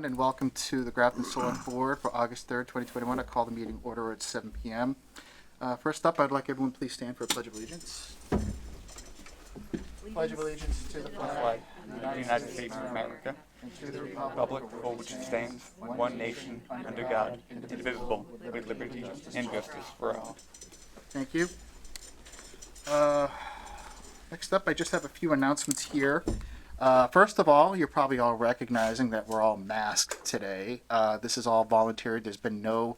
And welcome to the Grafton Select Board for August 3rd, 2021. I call the meeting order at 7 p.m. First up, I'd like everyone please stand for a Pledge of Allegiance. Pledge of Allegiance to the flag of the United States of America, and to the republic for which it stands, one nation, under God, indivisible, with liberty and justice for all. Thank you. Next up, I just have a few announcements here. First of all, you're probably all recognizing that we're all masked today. This is all voluntary. There's been no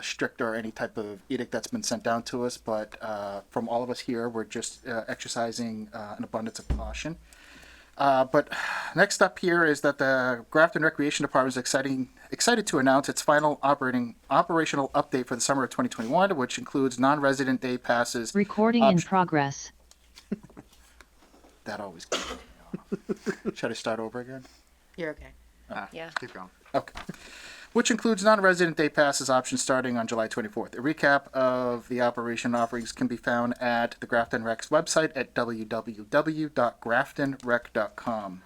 strict or any type of edict that's been sent down to us, but from all of us here, we're just exercising an abundance of caution. But next up here is that the Grafton Recreation Department is excited to announce its final operational update for the summer of 2021, which includes non-resident day passes. Recording in progress. That always gets me off. Should I start over again? You're okay. Yeah. Keep going. Okay. Which includes non-resident day passes options starting on July 24th. A recap of the operation offerings can be found at the Grafton Rec's website at www.graftonrec.com.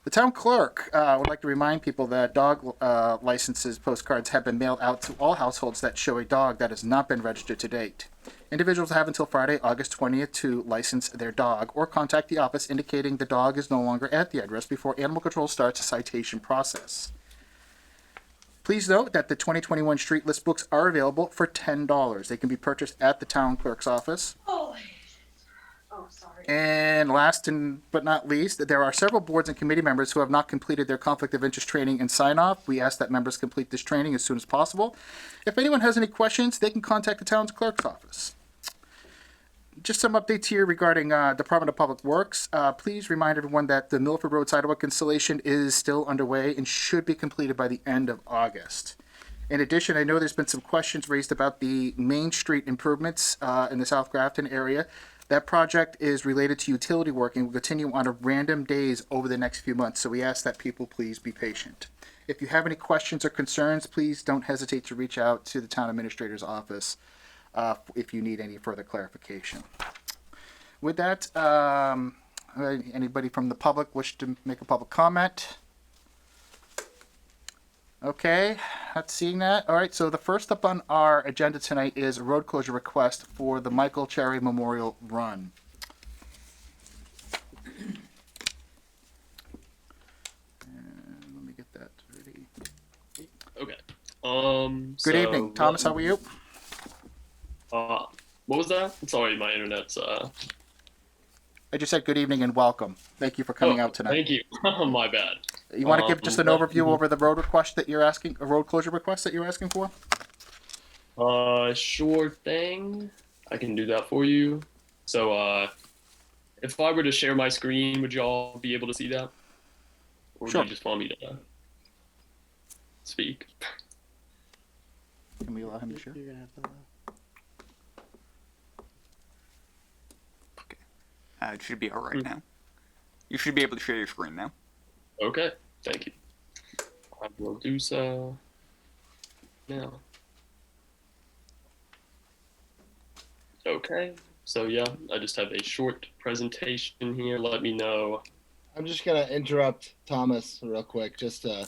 The town clerk would like to remind people that dog licenses postcards have been mailed out to all households that show a dog that has not been registered to date. Individuals have until Friday, August 20th to license their dog or contact the office indicating the dog is no longer at the address before Animal Control starts a citation process. Please note that the 2021 street list books are available for $10. They can be purchased at the town clerk's office. Oh, sorry. And last but not least, there are several boards and committee members who have not completed their conflict of interest training and sign off. We ask that members complete this training as soon as possible. If anyone has any questions, they can contact the town's clerk's office. Just some updates here regarding Department of Public Works. Please remind everyone that the Milford Road sidewalk installation is still underway and should be completed by the end of August. In addition, I know there's been some questions raised about the Main Street improvements in the South Grafton area. That project is related to utility work and will continue on a random days over the next few months, so we ask that people please be patient. If you have any questions or concerns, please don't hesitate to reach out to the town administrator's office if you need any further clarification. With that, anybody from the public wish to make a public comment? Okay, not seeing that. All right, so the first up on our agenda tonight is a road closure request for the Michael Cherry Memorial Run. And let me get that ready. Okay. Good evening, Thomas. How are you? What was that? Sorry, my internet's I just said good evening and welcome. Thank you for coming out tonight. Thank you. My bad. You want to give just an overview over the road request that you're asking, a road closure request that you're asking for? Sure thing. I can do that for you. So, if I were to share my screen, would y'all be able to see that? Or Sure. do you just want me to speak? Can we allow him to share? You're gonna have to. It should be all right now. You should be able to share your screen now. Okay, thank you. I will do so now. Okay, so yeah, I just have a short presentation here. Let me know. I'm just gonna interrupt Thomas real quick, just to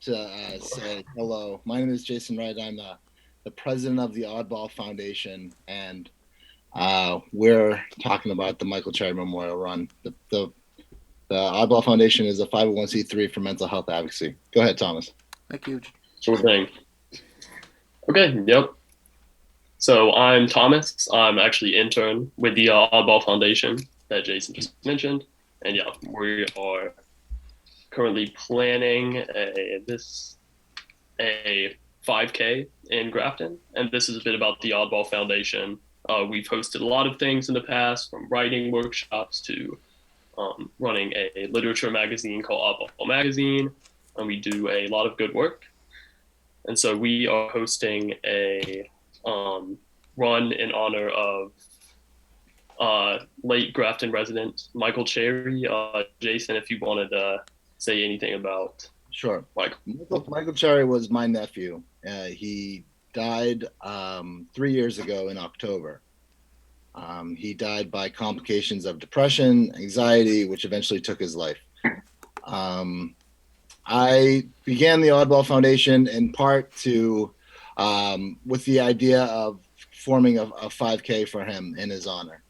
say hello. My name is Jason Wright. I'm the president of the Oddball Foundation, and we're talking about the Michael Cherry Memorial Run. The Oddball Foundation is a 501c3 for mental health advocacy. Go ahead, Thomas. Thank you. Sure thing. Okay, yep. So I'm Thomas. I'm actually intern with the Oddball Foundation that Jason just mentioned. And yeah, we are currently planning a 5K in Grafton. And this is a bit about the Oddball Foundation. We've hosted a lot of things in the past, from writing workshops to running a literature magazine called Oddball Magazine, and we do a lot of good work. And so we are hosting a run in honor of late Grafton resident Michael Cherry. Jason, if you wanted to say anything about Sure. Michael. Michael Cherry was my nephew. He died 3 years ago in October. He died by complications of depression, anxiety, which eventually took his life. I began the Oddball Foundation in part to, with the idea of forming a 5K for him in his honor.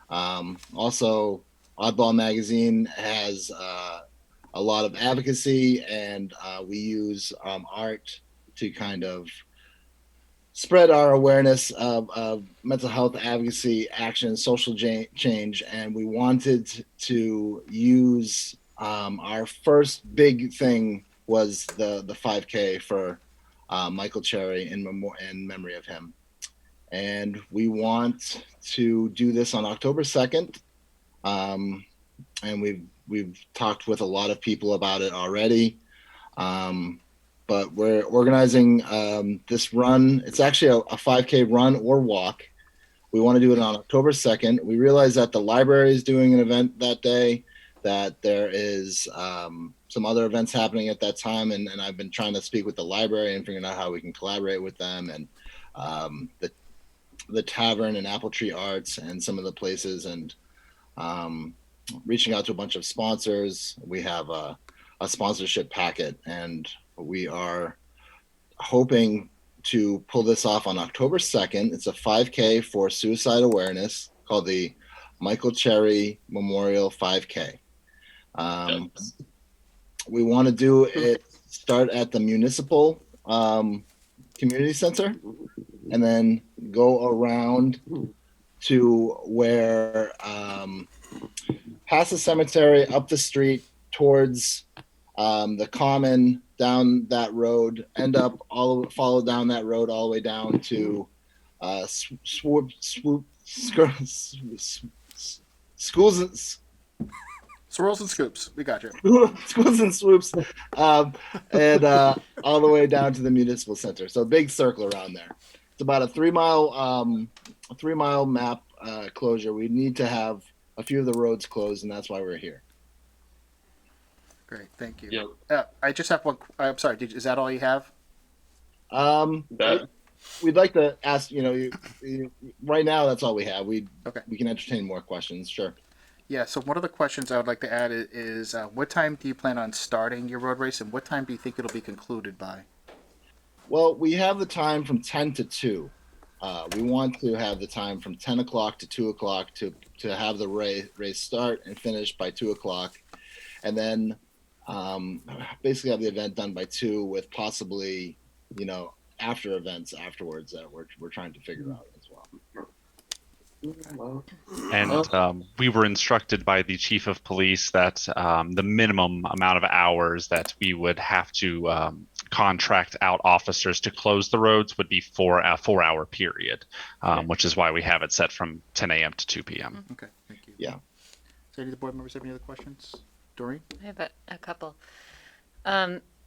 Also, Oddball Magazine has a lot of advocacy, and we use art to kind of spread our awareness of mental health advocacy, action, social change, and we wanted to use our first big thing was the 5K for Michael Cherry in memory of him, and we want to do this on October 2nd, and we've talked with a lot of people about it already. But we're organizing this run. It's actually a 5K run or walk. We want to do it on October 2nd. We realize that the library is doing an event that day, that there is some other events happening at that time. And I've been trying to speak with the library and figuring out how we can collaborate with them, and the tavern and Apple Tree Arts and some of the places, and reaching out to a bunch of sponsors. We have a sponsorship packet, and we are hoping to pull this off on October 2nd. It's a 5K for suicide awareness called the Michael Cherry Memorial 5K. We want to do it, start at the municipal community center, and then go around to where past the cemetery, up the street towards the common, down that road, follow down that road all the way down to schools and Swirls and scoops. We got you. schools and swoops, and all the way down to the municipal center. So a big circle around there. It's about a 3-mile map closure. We need to have a few of the roads closed, and that's why we're here. Great, thank you. Yeah. I just have one. I'm sorry. Is that all you have? We'd like to ask. Right now that's all we have. We can entertain more questions. Sure. Yeah. So one of the questions I would like to add is what time do you plan on starting your road race, and what time do you think it'll be concluded by? Well, we have the time from 10 to 2. We want to have the time from 10 o'clock to 2 o'clock to have the race start and finish by 2 o'clock, and then basically have the event done by 2, with possibly after events afterwards that we're trying to figure out as well. And we were instructed by the chief of police that the minimum amount of hours that we would have to contract out officers to close the roads would be a 4-hour period, which is why we have it set from 10 a.m. to 2 p.m. Okay, thank you. Yeah. So any of the board members have any other questions? Doreen? I have a couple.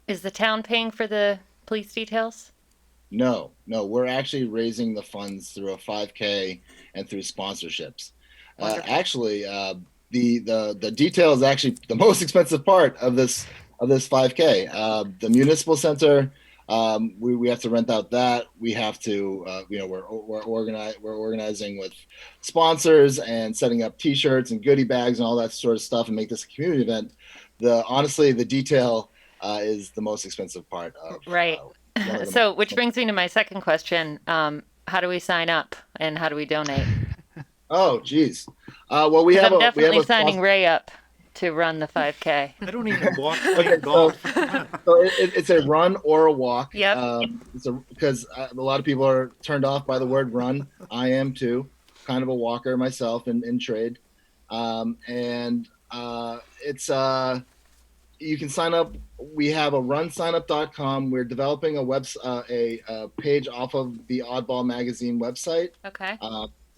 Is the town paying for the police details? No, we're actually raising the funds through a 5K and through sponsorships. Actually, the detail is actually the most expensive part of this 5K. The municipal center, we have to rent out that. We have to, we're organizing with sponsors and setting up T-shirts and goodie bags and all that sort of stuff, and make this a community event. Honestly, the detail is the most expensive part of Right. So, which brings me to my second question. How do we sign up, and how do we donate? Oh, geez. Well, we have I'm definitely we have a signing Ray up to run the 5K. I don't even walk Okay, golf. So it's a run or a walk. Yep. Because a lot of people are turned off by the word run. I am too. Kind of a walker myself in trade. It's you can sign up. We have a runsignup.com. We're developing a page off of the Oddball Magazine website. Okay.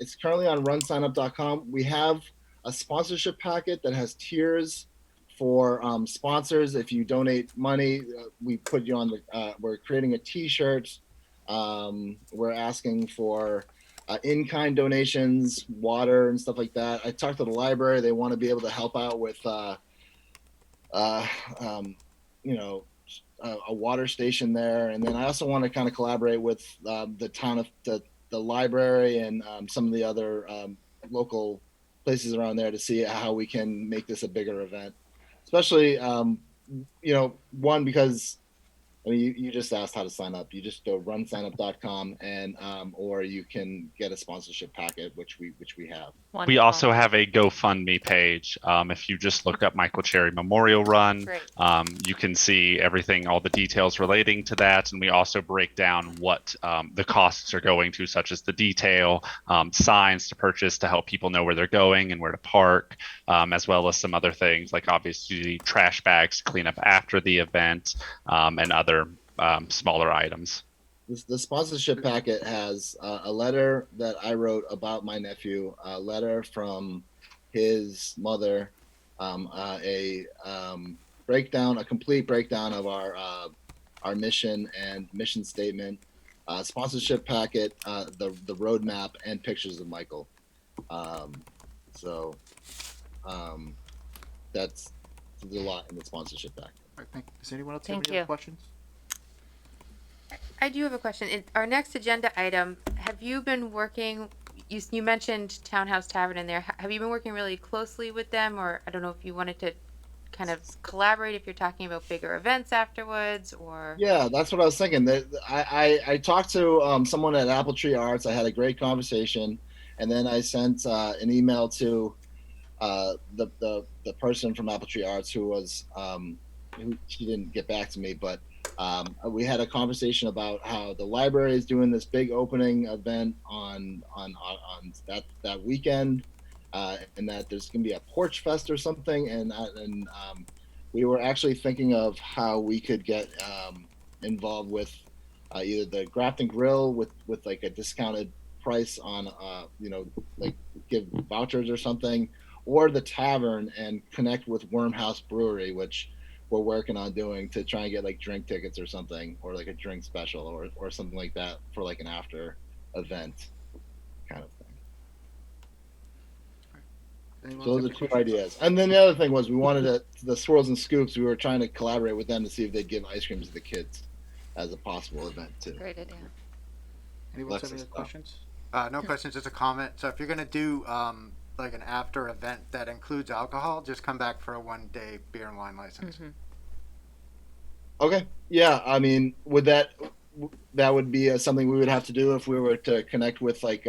It's currently on runsignup.com. We have a sponsorship packet that has tiers for sponsors. If you donate money, we put you on we're creating a T-shirt. We're asking for in-kind donations, water and stuff like that. I talked to the library. They want to be able to help out with a water station there. And then I also want to kind of collaborate with the town of the library and some of the other local places around there to see how we can make this a bigger event. Especially one, because I mean, you just asked how to sign up. You just go runsignup.com and or you can get a sponsorship packet, which we have. We Wonderful. also have a GoFundMe page. If you just look up Michael Cherry Memorial Run, Great. you can see everything, all the details relating to that. And we also break down what the costs are going to, such as the detail, signs to purchase to help people know where they're going and where to park, as well as some other things like obviously trash bags to clean up after the event, and other smaller items. The sponsorship packet has a letter that I wrote about my nephew, a letter from his mother, a complete breakdown of our mission and mission statement, sponsorship packet, the roadmap, and pictures of Michael. That's there's a lot in the sponsorship packet. All right, thank you. Does anyone else Thank have any you. other questions? I do have a question. Our next agenda item, have you been working, you mentioned Townhouse Tavern in there. Have you been working really closely with them, or I don't know if you wanted to kind of collaborate if you're talking about bigger events afterwards, or? Yeah, that's what I was thinking. I talked to someone at Apple Tree Arts. I had a great conversation, and then I sent an email to the person from Apple Tree Arts who was she didn't get back to me, but we had a conversation about how the library is doing this big opening event on that weekend, and that there's going to be a porch fest or something, and we were actually thinking of how we could get involved with either the Grafton Grill with like a discounted price on like give vouchers or something, or the tavern and connect with Wormhouse Brewery, which we're working on doing, to try and get like drink tickets or something, or like a drink special or something like that for like an after event kind of thing. Anyone So else those have are any two ideas. And then the other thing was we wanted the Swirls and Scoops. We were trying to collaborate with them to see if they'd give ice creams to the kids as a possible event too. Great idea. Anyone else have any Alexis, other questions? No questions, just a comment. So if you're gonna do like an after event that includes alcohol, just come back for a 1-day beer and wine license. Mhm. Okay. Yeah. I mean, that would be something we would have to do if we were to connect with like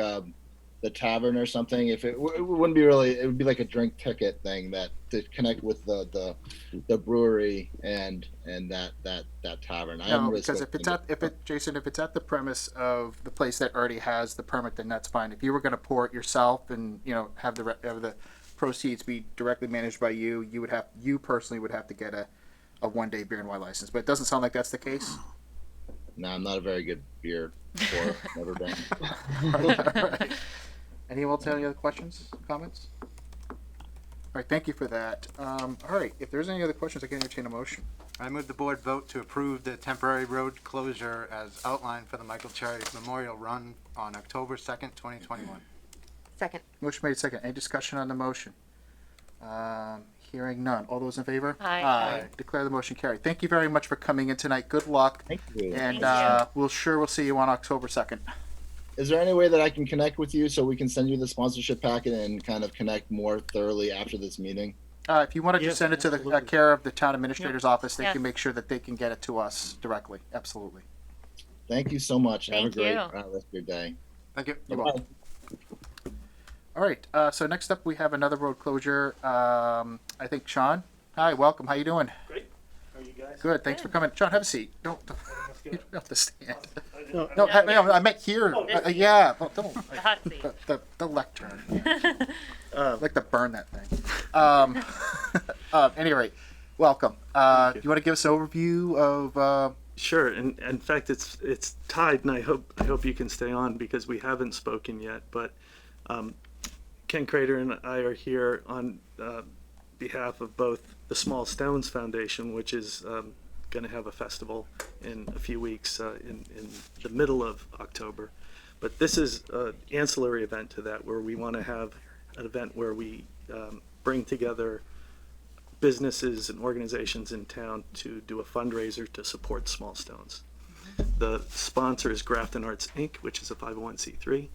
the tavern or something. If it wouldn't be really, it would be like a drink ticket thing that to connect with the brewery and that tavern. I haven't No, really because spoken to Jason, if it's at the premise of the place that already has the permit, then that's fine. If you were going to pour it yourself and have the proceeds be directly managed by you, you personally would have to get a 1-day beer and wine license. But it doesn't sound like that's the case. No, I'm not a very good beer pourer. Never been. All right. Anyone else have any other questions, comments? All right, thank you for that. All right, if there's any other questions, I can entertain a motion. I move the board vote to approve the temporary road closure as outlined for the Michael Cherry Memorial Run on October 2nd, 2021. Second. Motion made second. Any discussion on the motion? Hearing none. All those in favor? Aye. Declare the motion carried. Thank you very much for coming in tonight. Good luck. Thank you. And Thank we'll see you on October 2nd. Is there any way that I can connect with you so we can send you the sponsorship packet and kind of connect more thoroughly after this meeting? If you want to just send it to the care of the town administrator's office, they Yeah. can make sure that they can get it to us directly. Absolutely. Thank you so much. Have a Thank great you. rest of your day. Thank you. You're welcome. All right. So next up, we have another road closure. I think Sean. Hi, welcome. How you doing? Great. How are you guys? Good. Thanks for coming. Sean, have a seat. You don't have to stand. No, No, I meant here. Yeah. Don't. The hot seat. The lectern. I'd like to burn that thing. At any rate, welcome. Do you want to give us an overview of? Sure. And in fact, it's tied, and I hope you can stay on because we haven't spoken yet. But Ken Crater and I are here on behalf of both the Small Stones Foundation, which is going to have a festival in a few weeks in the middle of October. But this is an ancillary event to that, where we want to have an event where we bring together businesses and organizations in town to do a fundraiser to support Small Stones. The sponsor is Grafton Arts Inc., which is a 501c3.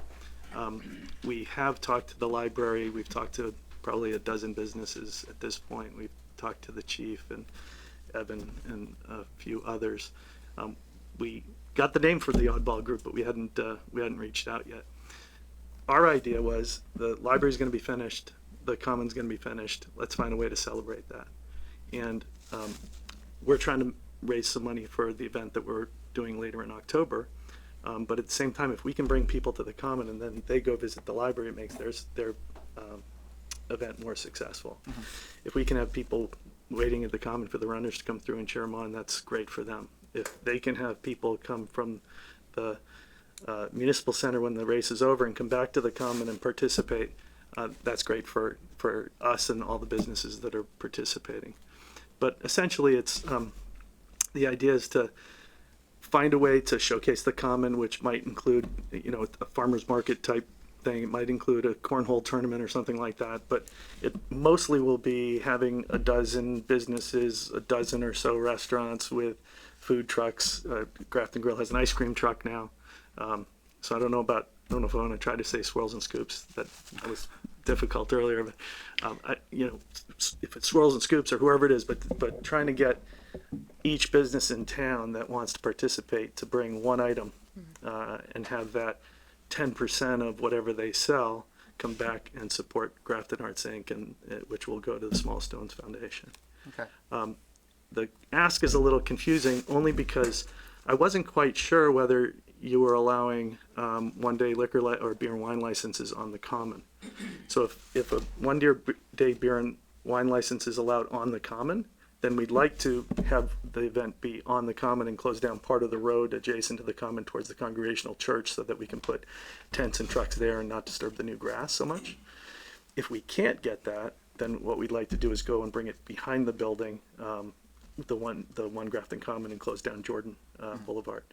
We have talked to the library. We've talked to probably a dozen businesses at this point. We've talked to the chief, and Evan and a few others. We got the name for the oddball group, but we hadn't reached out yet. Our idea was the library's going to be finished, the common's going to be finished. Let's find a way to celebrate that. And we're trying to raise some money for the event that we're doing later in October. But at the same time, if we can bring people to the common and then they go visit the library, it makes their event more successful. If we can have people waiting at the common for the runners to come through and cheer them on, that's great for them. If they can have people come from the municipal center when the race is over and come back to the common and participate, that's great for us and all the businesses that are participating. But essentially, it's the idea is to find a way to showcase the common, which might include, a farmer's market type thing. It might include a cornhole tournament or something like that, but it mostly will be having a dozen businesses, a dozen or so restaurants with food trucks. Grafton Grill has an ice cream truck now. So I don't know if I want to try to say swirls and scoops. That was difficult earlier, but if it's swirls and scoops or whoever it is, but trying to get each business in town that wants to participate to bring one item and have that 10% of whatever they sell come back and support Grafton Arts Inc., and which will go to the Small Stones Foundation. Okay. The ask is a little confusing only because I wasn't quite sure whether you were allowing one-day liquor or beer and wine licenses on the common. So if a one-day beer and wine license is allowed on the common, then we'd like to have the event be on the common and close down part of the road adjacent to the common towards the Congregational Church so that we can put tents and trucks there and not disturb the new grass so much. If we can't get that, then what we'd like to do is go and bring it behind the building, the one Grafton Common, and close down Jordan Boulevard.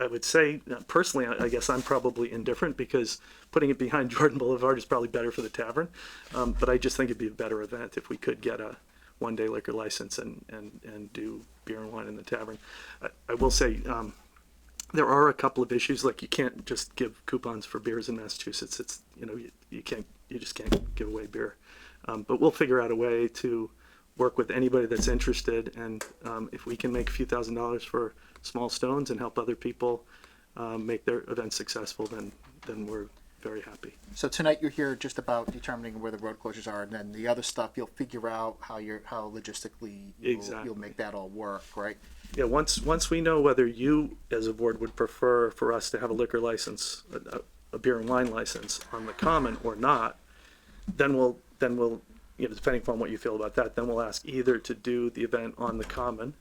I would say, personally, I guess I'm probably indifferent because putting it behind Jordan Boulevard is probably better for the tavern. But I just think it'd be a better event if we could get a one-day liquor license and do beer and wine in the tavern. I will say there are a couple of issues, like you can't just give coupons for beers in Massachusetts. It's you just can't give away beer. But we'll figure out a way to work with anybody that's interested, and if we can make a few $1,000s for Small Stones and help other people make their events successful, then we're very happy. So tonight you're here just about determining where the road closures are, and then the other stuff you'll figure out how logistically you'll make that all work, right? Yeah, once we know whether you as a board would prefer for us to have a liquor license, a beer and wine license on the common or not, then we'll depending upon what you feel about that, then we'll ask either to do the event on the common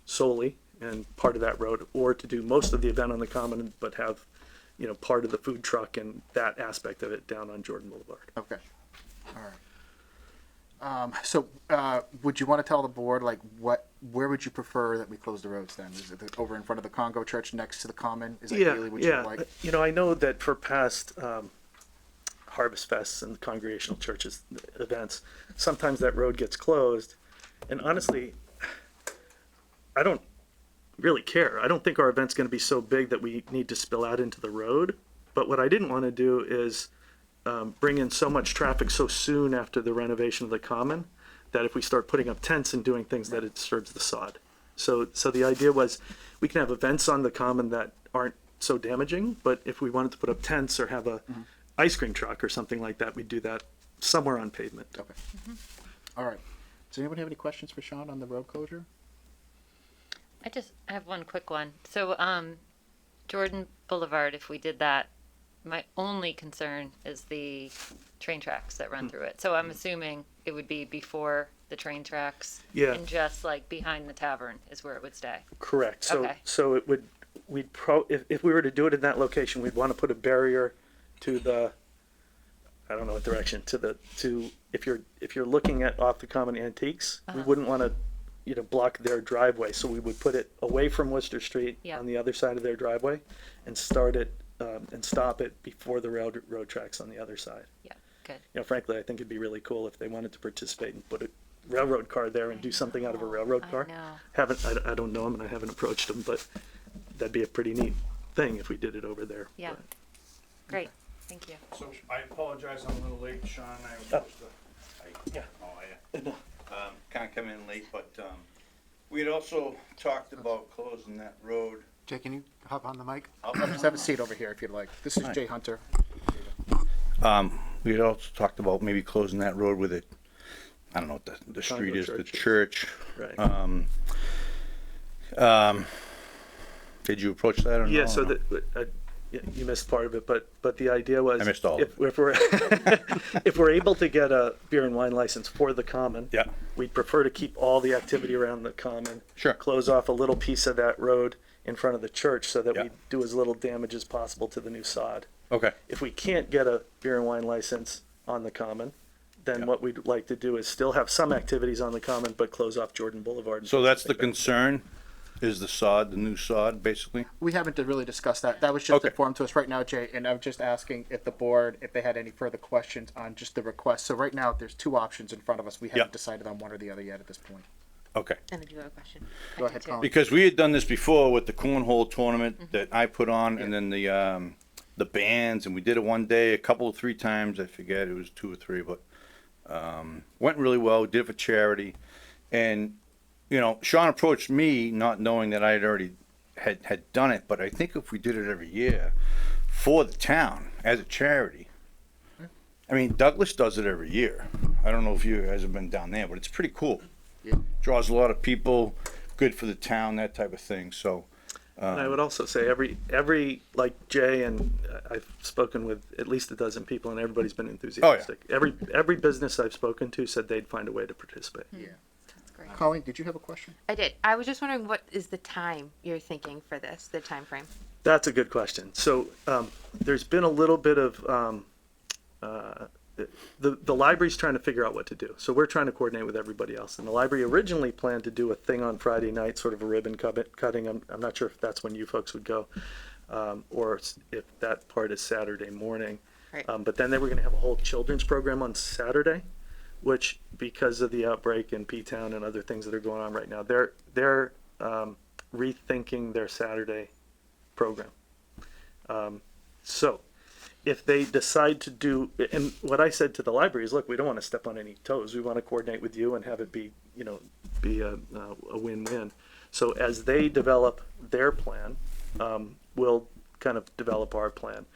solely and part of that road, or to do most of the event on the common but have part of the food truck and that aspect of it down on Jordan Boulevard. Okay. All right. So would you want to tell the board, like, where would you prefer that we close the roads then? Is it over in front of the Congo Church next to the common? Is that really what you'd like? I know that for past Harvest Fests and Congregational Churches events, sometimes that road gets closed, and honestly, I don't really care. I don't think our event's going to be so big that we need to spill out into the road. But what I didn't want to do is bring in so much traffic so soon after the renovation of the common that if we start putting up tents and doing things, that it disturbs the sod. So the idea was we can have events on the common that aren't so damaging, but if we wanted to put up tents or have a ice cream truck or something like that, we'd do that somewhere on pavement. Okay. All right. Does anybody have any questions for Sean on the road closure? I have one quick one. So, Jordan Boulevard, if we did that, my only concern is the train tracks that run through it. So I'm assuming it would be before the train tracks. Yeah. And just like behind the tavern is where it would stay. Correct. So Okay. so it would if we were to do it in that location, we'd want to put a barrier to the, I don't know what direction, to if you're looking at off the common antiques, we wouldn't want to block their driveway, so we would put it away from Worcester Street on the other side of their driveway and start it and stop it before the road tracks on the other side. Yeah, good. Frankly, I think it'd be really cool if they wanted to participate and put a railroad car there and do something out of a railroad car. I don't know them and I haven't approached them, but that'd be a pretty neat thing if we did it over there. Yeah. But, Great. Thank you. So I apologize, I'm a little late, Sean. I was supposed to. yeah. Oh, yeah. Can't come in late, but we had also talked about closing that road. Jay, can you hop on the mic? Just have a seat over here if you'd like. This is Hi. Jay Hunter. We had also talked about maybe closing that road with it. I don't know what the street is, the church. Right. Did you approach that or no? Yeah, so you missed part of it, but the idea was I missed all of if we're if we're able to get a beer and wine license for the common, Yeah. we'd prefer to keep all the activity around the common. Sure. Close off a little piece of that road in front of the church so that Yeah. we do as little damage as possible to the new sod. Okay. If we can't get a beer and wine license on the common, then Yeah. what we'd like to do is still have some activities on the common, but close off Jordan Boulevard. and So that's the things like that. concern, is the sod, the new sod, basically? We haven't really discussed that. That was just Okay. informed to us right now, Jay, and I'm just asking if the board, if they had any further questions on just the request. So right now, there's two options in front of us. We haven't Yep. decided on one or the other yet at this point. Okay. And I do have a question. Go ahead, Colin. Because we had done this before with the cornhole tournament that I put on, and then the bands, and we did it one day, a couple of 3 times, I forget, it was 2 or 3, but went really well. Did it for charity, and you know, Sean approached me not knowing that I had already had done it, but I think if we did it every year for the town as a charity. I mean, Douglas does it every year. I don't know if you guys have been down there, but it's pretty cool. Yeah. Draws a lot of people, good for the town, that type of thing. So, And I would also say every like Jay and I've spoken with at least a dozen people and everybody's been enthusiastic. Every business I've spoken to said they'd find a way to participate. Yeah. That's great. Colleen, did you have a question? I did. I was just wondering, what is the time you're thinking for this, the time frame? That's a good question. So there's been a little bit of the library's trying to figure out what to do. So we're trying to coordinate with everybody else. And the library originally planned to do a thing on Friday night, sort of a ribbon cutting. I'm not sure if that's when you folks would go, or if that part is Saturday morning. Right. But then they were going to have a whole children's program on Saturday, which, because of the outbreak in P-Town and other things that are going on right now, they're rethinking their Saturday program. So if they decide to do, and what I said to the library is, look, we don't want to step on any toes. We want to coordinate with you and have it be a win-win. So as they develop their plan, we'll kind of develop our plan.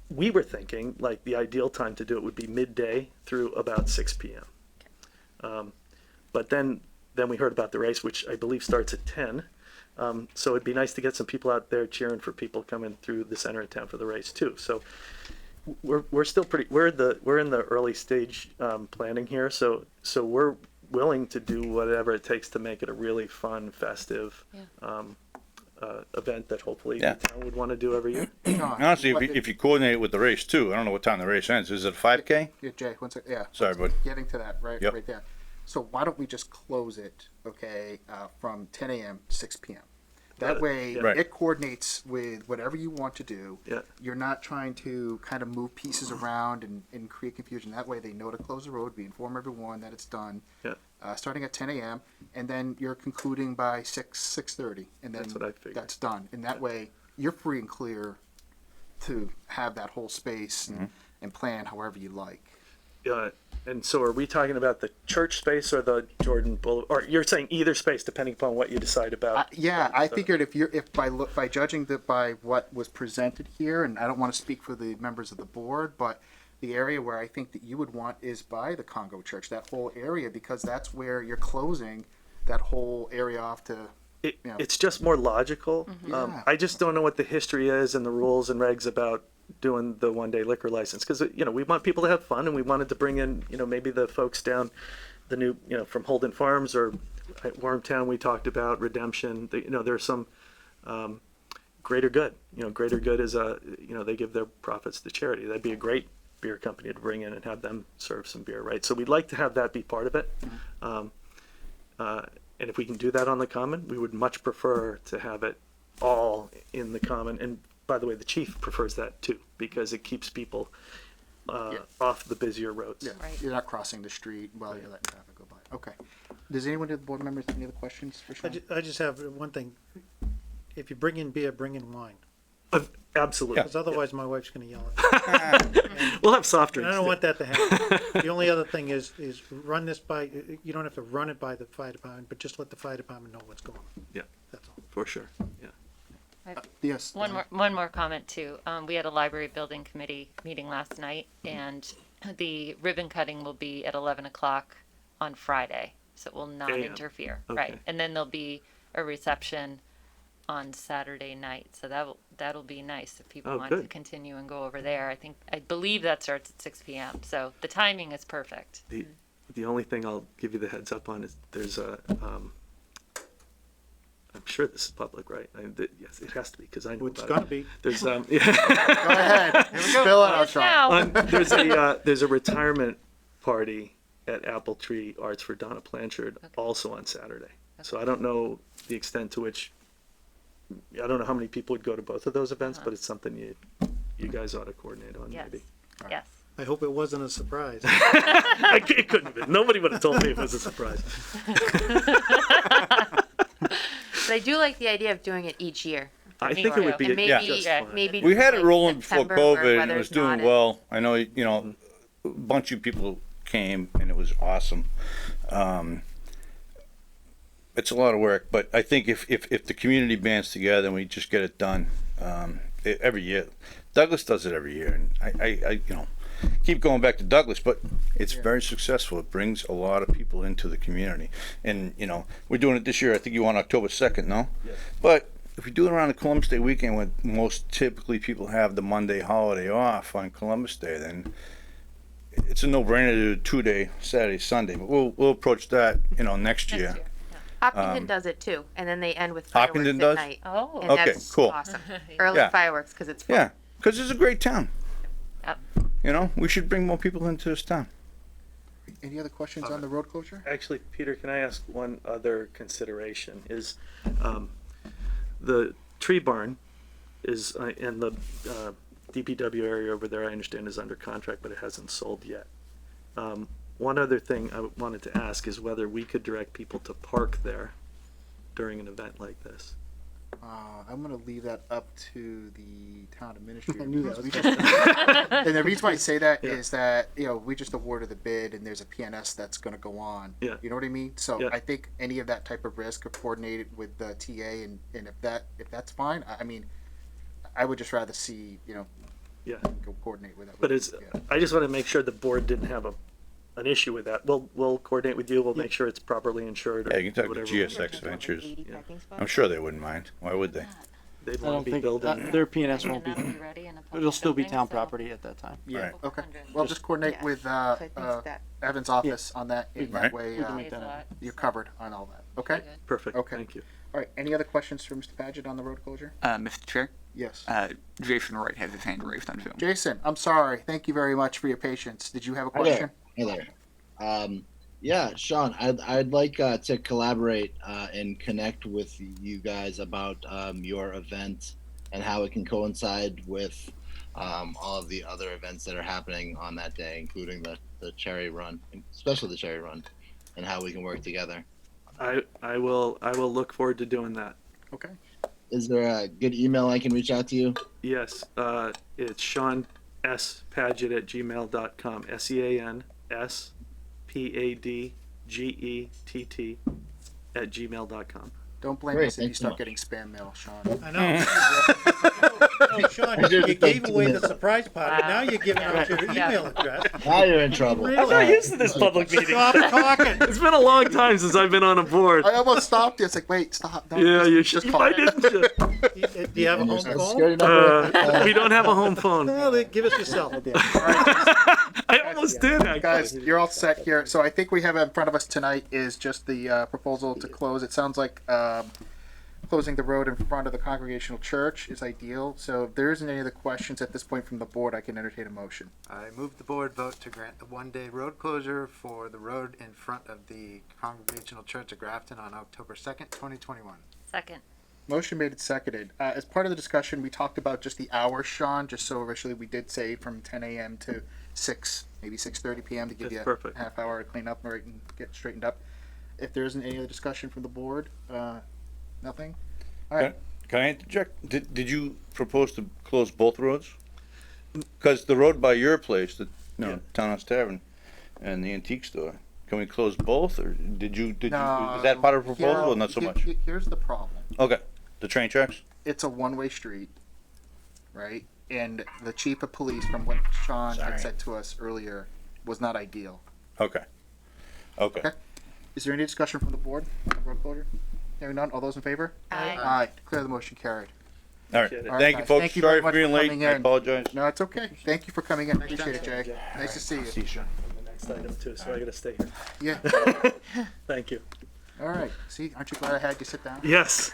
We were thinking like the ideal time to do it would be midday through about 6 p.m. But then we heard about the race, which I believe starts at 10. So it'd be nice to get some people out there cheering for people coming through the center of town for the race too. So we're still we're in the early stage planning here. So we're willing to do whatever it takes to make it a really fun, festive event that hopefully Yeah. the town would want to do every year. honestly, if you coordinate it with the race too, I don't know what time the race ends. Is it a 5K? Yeah, Jay, one second. Yeah. Sorry, bud. Getting to that, right, Yep. right there. So why don't we just close it, okay, from 10 a.m. to 6 p.m. That way, Yeah. Right. it coordinates with whatever you want to do. Yeah. You're not trying to kind of move pieces around and create confusion. That way, they know to close the road. We inform everyone that it's done. Yeah. Starting at 10 a.m. and then you're concluding by 6:30, and then That's what I figured. that's done. And that way, you're free and clear to have that whole space and plan however you like. And so are we talking about the church space or the Jordan Boulevard? Or you're saying either space, depending upon what you decide about? I So- figured if by judging by what was presented here, and I don't want to speak for the members of the board, but the area where I think that you would want is by the Congo Church, that whole area, because that's where you're closing that whole area off to. Yeah. It's just more logical. Yeah. I just don't know what the history is and the rules and regs about doing the one-day liquor license, because we want people to have fun, and we wanted to bring in maybe the folks down the new from Holden Farms or at Wormtown. We talked about Redemption. There's some Greater Good. Greater Good is they give their profits to charity. That'd be a great beer company to bring in and have them serve some beer, right? So we'd like to have that be part of it. And if we can do that on the common, we would much prefer to have it all in the common. And by the way, the chief prefers that too, because it keeps people off the busier roads. Yeah, Right. you're not crossing the street while you're letting traffic go by. Okay. Does anyone of the board members have any other questions for Sean? I just have one thing. If you bring in beer, bring in wine. Absolutely. Because otherwise my wife's gonna yell at me. We'll have soft And I drinks. don't want that to happen. The only other thing is run this by, you don't have to run it by the fire department, but just let the fire department know what's going on. Yeah. That's all. For sure, yeah. Yes. One more comment too. We had a library building committee meeting last night, and the ribbon cutting will be at 11 o'clock on Friday, so it will not AM. interfere. Okay. Right, and then there'll be a reception on Saturday night, so that'll be nice if people Oh, want to good. continue and go over there. I believe that starts at 6 p.m. So the timing is perfect. The only thing I'll give you the heads up on is there's a, I'm sure this is public, right? Yes, it has to be, because I know It's about gonna it. be. There's, Go ahead. Spill it out, Sean. Now, there's a retirement party at Apple Tree Arts for Donna Blanchard also on Saturday. So I don't know the extent to which, I don't know how many people would go to both of those events, but it's something you guys ought to coordinate on, yes, maybe. yes. I hope it wasn't a surprise. It couldn't have been. Nobody would have told me it was a surprise. But I do like the idea of doing it each year. I think it would be And maybe, just fine. maybe. We had it like rolling before September where COVID, and it weather's was doing not well. I know, you know, a bunch of people came, and it was awesome. It's a lot of work, but I think if the community bands together and we just get it done, every year. Douglas does it every year, and I you know, keep going back to Douglas, but it's very successful. It brings a lot of people into the community, and you know, we're doing it this year. I think you want October 2nd, no? Yes. But if we do it around the Columbus Day weekend, when most typically people have the Monday holiday off on Columbus Day, then it's a no-brainer to do 2-day Saturday, Sunday. But we'll approach that, you know, next year. Yeah. Hopkinton does it too, and then they end with fireworks Hopkinton at does? night. Oh. And Okay, that's cool. awesome. Early Yeah. fireworks, because it's fun. Yeah, because it's a great town. Yep. You know, we should bring more people into this town. Any other questions on the road closure? Actually, Peter, can I ask one other consideration? Is the tree barn is in the DPW area over there, I understand, is under contract, but it hasn't sold yet. One other thing I wanted to ask is whether we could direct people to park there during an event like this. I'm gonna leave that up to the town administrator. I knew that was We just- And the reason why I say that Yeah. is that, you know, we just awarded the bid and there's a PNS that's gonna go on. Yeah. You know what I mean? So Yeah. I think any of that type of risk are coordinated with the TA, and if that's fine, I mean, I would just rather see, you know, Yeah. go coordinate with that. But it's, Yeah. I just want to make sure the board didn't have an issue with that. We'll coordinate with you. We'll make sure it's properly insured. Or Yeah, you can talk whatever to we GSX Ventures. Yeah. I'm sure they wouldn't mind. Why would they? They'd I want don't to be think building. their PNS And won't be. that'll be ready in a public It'll still be building, town so- property at that time. Yeah, Right. okay. 100. Well, just coordinate Yeah. with, So I think that, Evan's office on that, and Right. that way, We can make Saves a that lot. you're covered on all that, okay? Good. Perfect. Okay. Thank you. All right, any other questions for Mr. Paget on the road closure? Mr. Chair, Yes. Jason Wright has his hand raised on Zoom. Jason, I'm sorry. Thank you very much for your patience. Did you have a Hi there. question? Hey there. Yeah, Sean, I'd like to collaborate and connect with you guys about your event and how it can coincide with all of the other events that are happening on that day, including the Cherry Run, especially the Cherry Run, and how we can work together. I will look forward to doing that. Okay. Is there a good email I can reach out to you? Yes, it's Sean S. Paget at gmail.com. SeanSPADGETT at gmail.com. Don't blame Great, us if you thanks so start much. getting spam mail, Sean. I know. No, Sean, you gave away the surprise party. Now you're giving out your email address. Now you're in trouble. Really? I'm not used to this public meeting. Stop talking. It's been a long time since I've been on a board. I almost stopped you. It's like, wait, stop. No, Yeah, you just should. call Why it. didn't you? Do you have a And your home social phone? security number? We don't have a home phone. Well, then give us yourself. I almost did, actually. Guys, you're all set here. So I think we have in front of us tonight is just the proposal to close. It sounds like closing the road in front of the Congregational Church is ideal. So if there isn't any other questions at this point from the board, I can entertain a motion. I move the board vote to grant the one-day road closure for the road in front of the Congregational Church of Grafton on October 2nd, 2021. Second. Motion made and seconded. As part of the discussion, we talked about just the hours, Sean, just so originally we did say from 10 a.m. to 6, maybe 6:30 p.m. to give That's you a perfect. half hour to clean up and get straightened up. If there isn't any other discussion from the board, nothing? All right. Can I interject? Did you propose to close both roads? Because the road by your place, the Townhouse Tavern and the antique store, can we close both, or did you, is that part of the proposal, or not so much? Here's the problem. Okay, the train tracks? It's a one-way street, right? And the chief of police, from what Sean had said to us earlier, was not ideal. Okay. Okay. Okay. Is there any discussion from the board on the road closure? Hearing none, all those in favor? Aye. Aye. Declare the motion carried. All right, All right, thank you, guys. folks. Thank you Sorry very for much being for late. coming I in. apologize. No, it's okay. Thank you for coming in. Appreciate it, Jay. Nice to see you. The next item too, so I gotta stay here. Yeah. Thank you. All right. See, aren't you glad I had you sit down? Yes,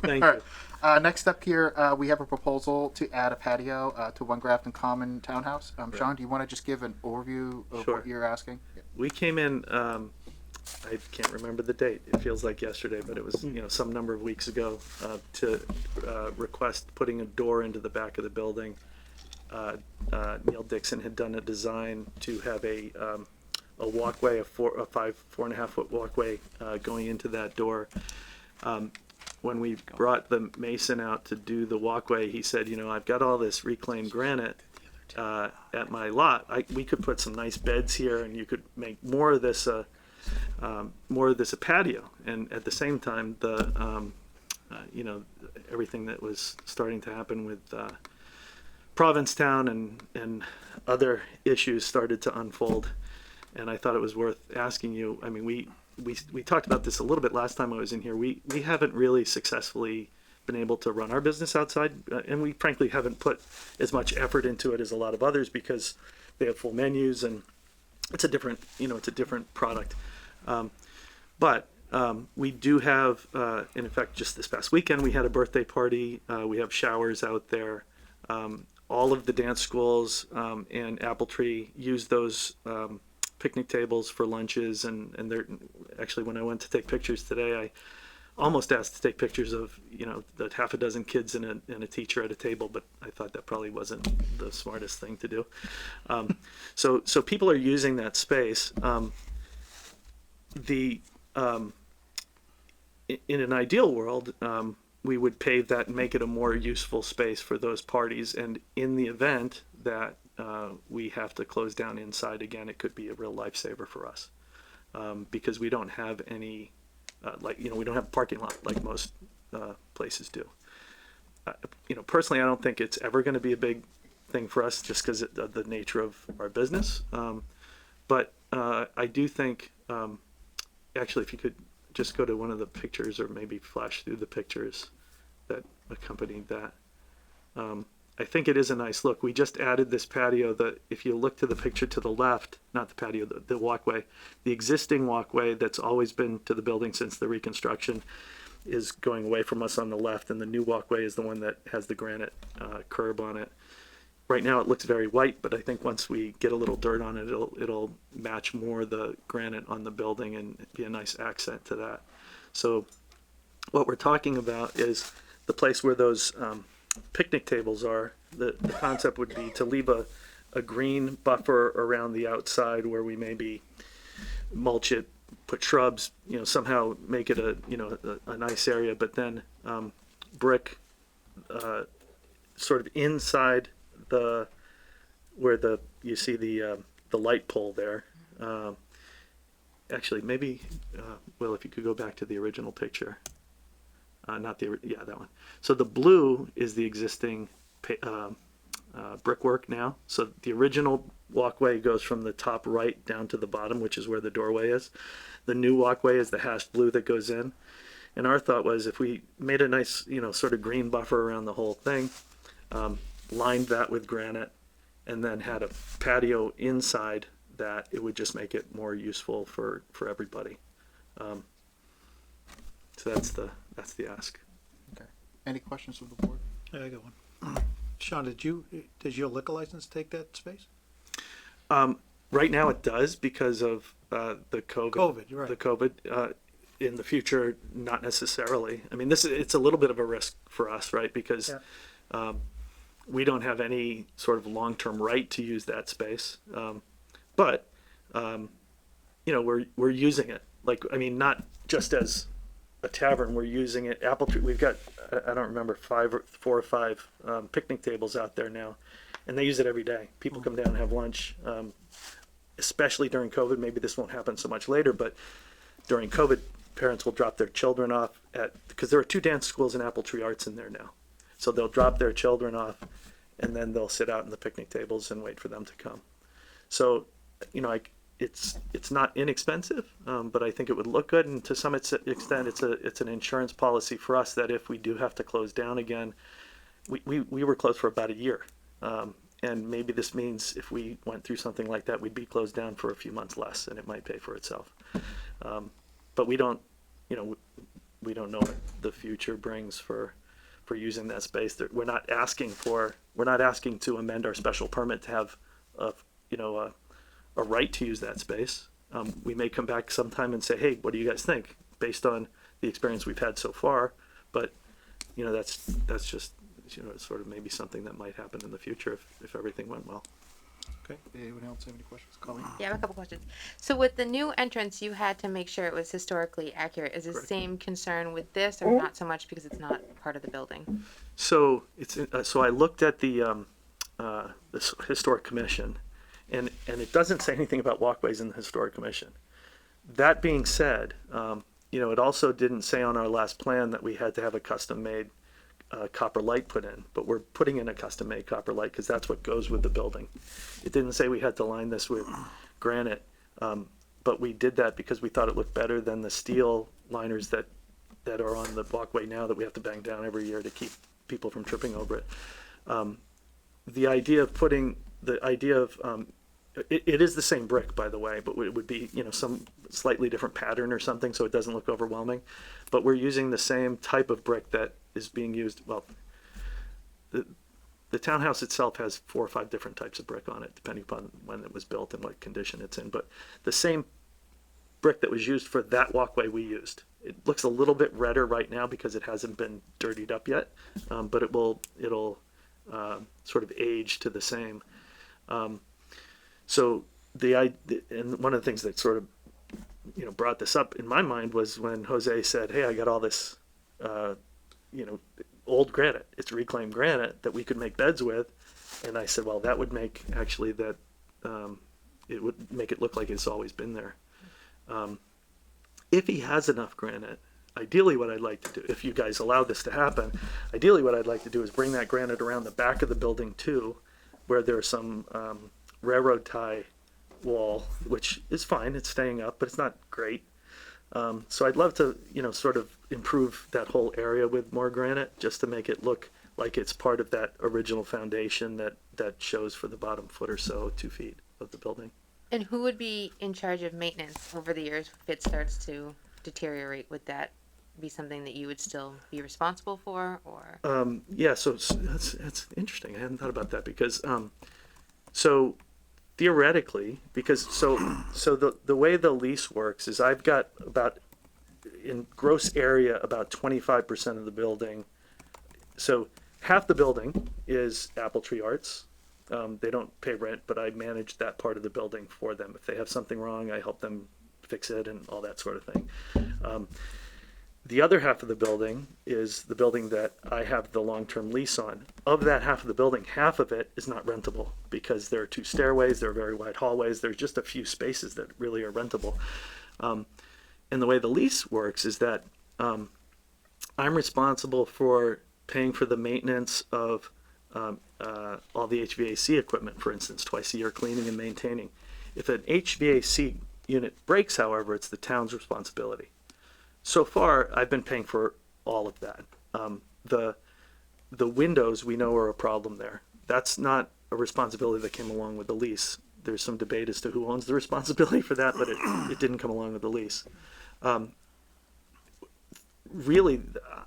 thank All you. right. Next up here, we have a proposal to add a patio to One Grafton Common Townhouse. Sean, do you want to just give an overview of Sure. what you're asking? We came in, I can't remember the date. It feels like yesterday, but it was, some number of weeks ago, to request putting a door into the back of the building. Neil Dixon had done a design to have a walkway, a 4.5 foot walkway going into that door. When we brought the mason out to do the walkway, he said, I've got all this reclaimed granite at my lot. We could put some nice beds here, and you could make more of this a patio. And at the same time, everything that was starting to happen with Provincetown and other issues started to unfold. And I thought it was worth asking you. I mean, we talked about this a little bit last time I was in here. We haven't really successfully been able to run our business outside, and we frankly haven't put as much effort into it as a lot of others because they have full menus and it's a different product. But we do have, and in fact, just this past weekend we had a birthday party. We have showers out there. All of the dance schools and Apple Tree use those picnic tables for lunches, and they're actually, when I went to take pictures today, I almost asked to take pictures of the half a dozen kids and a teacher at a table, but I thought that probably wasn't the smartest thing to do. So people are using that space. In an ideal world, we would pave that and make it a more useful space for those parties. And in the event that we have to close down inside again, it could be a real lifesaver for us, because we don't have any, we don't have a parking lot like most places do. Personally, I don't think it's ever going to be a big thing for us just because of the nature of our business. But I do think, actually, if you could just go to one of the pictures or maybe flash through the pictures that accompanied that. I think it is a nice look. We just added this patio that, if you look to the picture to the left, not the patio, the walkway, the existing walkway that's always been to the building since the reconstruction is going away from us on the left, and the new walkway is the one that has the granite curb on it. Right now it looks very white, but I think once we get a little dirt on it, it'll match more the granite on the building and be a nice accent to that. So what we're talking about is the place where those picnic tables are. The concept would be to leave a green buffer around the outside where we maybe mulch it, put shrubs, somehow make it a nice area, but then brick sort of inside where you see the light pole there. Actually, maybe Will, if you could go back to the original picture. That one. So the blue is the existing brickwork now. So the original walkway goes from the top right down to the bottom, which is where the doorway is. The new walkway is the hashed blue that goes in. And our thought was, if we made a nice, sort of green buffer around the whole thing, lined that with granite, and then had a patio inside that, it would just make it more useful for everybody. So that's the ask. Okay. Any questions from the board? Yeah, I got one. Sean, does your liquor license take that space? Right now it does because of the COVID. COVID, you're right. The COVID. In the future, not necessarily. I mean, it's a little bit of a risk for us, right? Because we don't have any sort of long-term right to use that space. But we're using it. Not just as a tavern. We're using it. Apple Tree. We've got, I don't remember, 4 or 5 picnic tables out there now, and they use it every day. People come down and have lunch, especially during COVID. Maybe this won't happen so much later, but during COVID, parents will drop their children off because there are 2 dance schools in Apple Tree Arts in there now. So they'll drop their children off, and then they'll sit out in the picnic tables and wait for them to come. So, it's not inexpensive, but I think it would look good, and to some extent, it's an insurance policy for us that if we do have to close down again, we were closed for about a year, and maybe this means if we went through something like that, we'd be closed down for a few months less, and it might pay for itself. But we don't know what the future brings for using that space. We're not asking to amend our special permit to have a right to use that space. We may come back sometime and say, hey, what do you guys think, based on the experience we've had so far? But that's just sort of maybe something that might happen in the future if everything went well. Okay, anyone else have any questions? Colleen? Yeah, I have a couple questions. So with the new entrance, you had to make sure it was historically accurate. Is the Correct. same concern with this, or not so much because it's not part of the building? So so I looked at the historic commission, and it doesn't say anything about walkways in the historic commission. That being said, it also didn't say on our last plan that we had to have a custom made copper light put in, but we're putting in a custom made copper light because that's what goes with the building. It didn't say we had to line this with granite, but we did that because we thought it looked better than the steel liners that are on the walkway now that we have to bang down every year to keep people from tripping over it. The idea of it is the same brick, by the way, but it would be some slightly different pattern or something, so it doesn't look overwhelming. But we're using the same type of brick that is being used. Well, the townhouse itself has 4 or 5 different types of brick on it, depending upon when it was built and what condition it's in. But the same brick that was used for that walkway we used. It looks a little bit redder right now because it hasn't been dirtied up yet, but it'll sort of age to the same. So and one of the things that sort of brought this up in my mind was when Jose said, hey, I got all this old granite, it's reclaimed granite that we could make beds with. And I said, well, that would make actually that it would make it look like it's always been there. If he has enough granite, ideally what I'd like to do, if you guys allow this to happen, ideally what I'd like to do is bring that granite around the back of the building too, where there's some railroad tie wall, which is fine, it's staying up, but it's not great. So I'd love to, sort of improve that whole area with more granite, just to make it look like it's part of that original foundation that shows for the bottom foot or so, 2 feet of the building. And who would be in charge of maintenance over the years if it starts to deteriorate? Would that be something that you would still be responsible for, or? Yeah, so that's interesting. I hadn't thought about that because, so theoretically, because so the way the lease works is I've got about, in gross area, about 25% of the building. So half the building is Apple Tree Arts. They don't pay rent, but I manage that part of the building for them. If they have something wrong, I help them fix it and all that sort of thing. The other half of the building is the building that I have the long-term lease on. Of that half of the building, half of it is not rentable because there are 2 stairways, there are very wide hallways, there's just a few spaces that really are rentable. And the way the lease works is that I'm responsible for paying for the maintenance of all the HVAC equipment, for instance, twice a year, cleaning and maintaining. If an HVAC unit breaks, however, it's the town's responsibility. So far, I've been paying for all of that. The windows, we know, are a problem there. That's not a responsibility that came along with the lease. There's some debate as to who owns the responsibility for that, but it didn't come along with the lease. Really,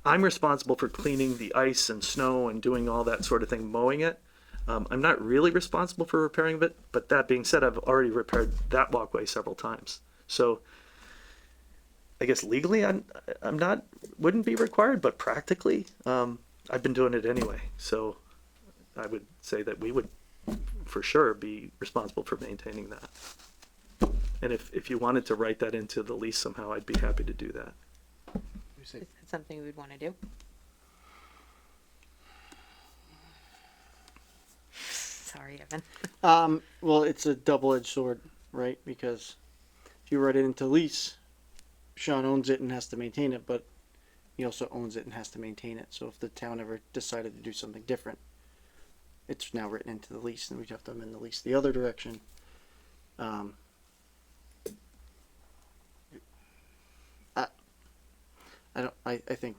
I'm responsible for cleaning the ice and snow and doing all that sort of thing, mowing it. I'm not really responsible for repairing it, but that being said, I've already repaired that walkway several times. So I guess legally wouldn't be required, but practically, I've been doing it anyway. So I would say that we would for sure be responsible for maintaining that. And if you wanted to write that into the lease somehow, I'd be happy to do that. Is that something we would want to do? Sorry, Evan. Well, it's a double-edged sword, right? Because if you write it into lease, Sean owns it and has to maintain it, but he also owns it and has to maintain it. So if the town ever decided to do something different, it's now written into the lease, and we'd have to amend the lease the other direction. I think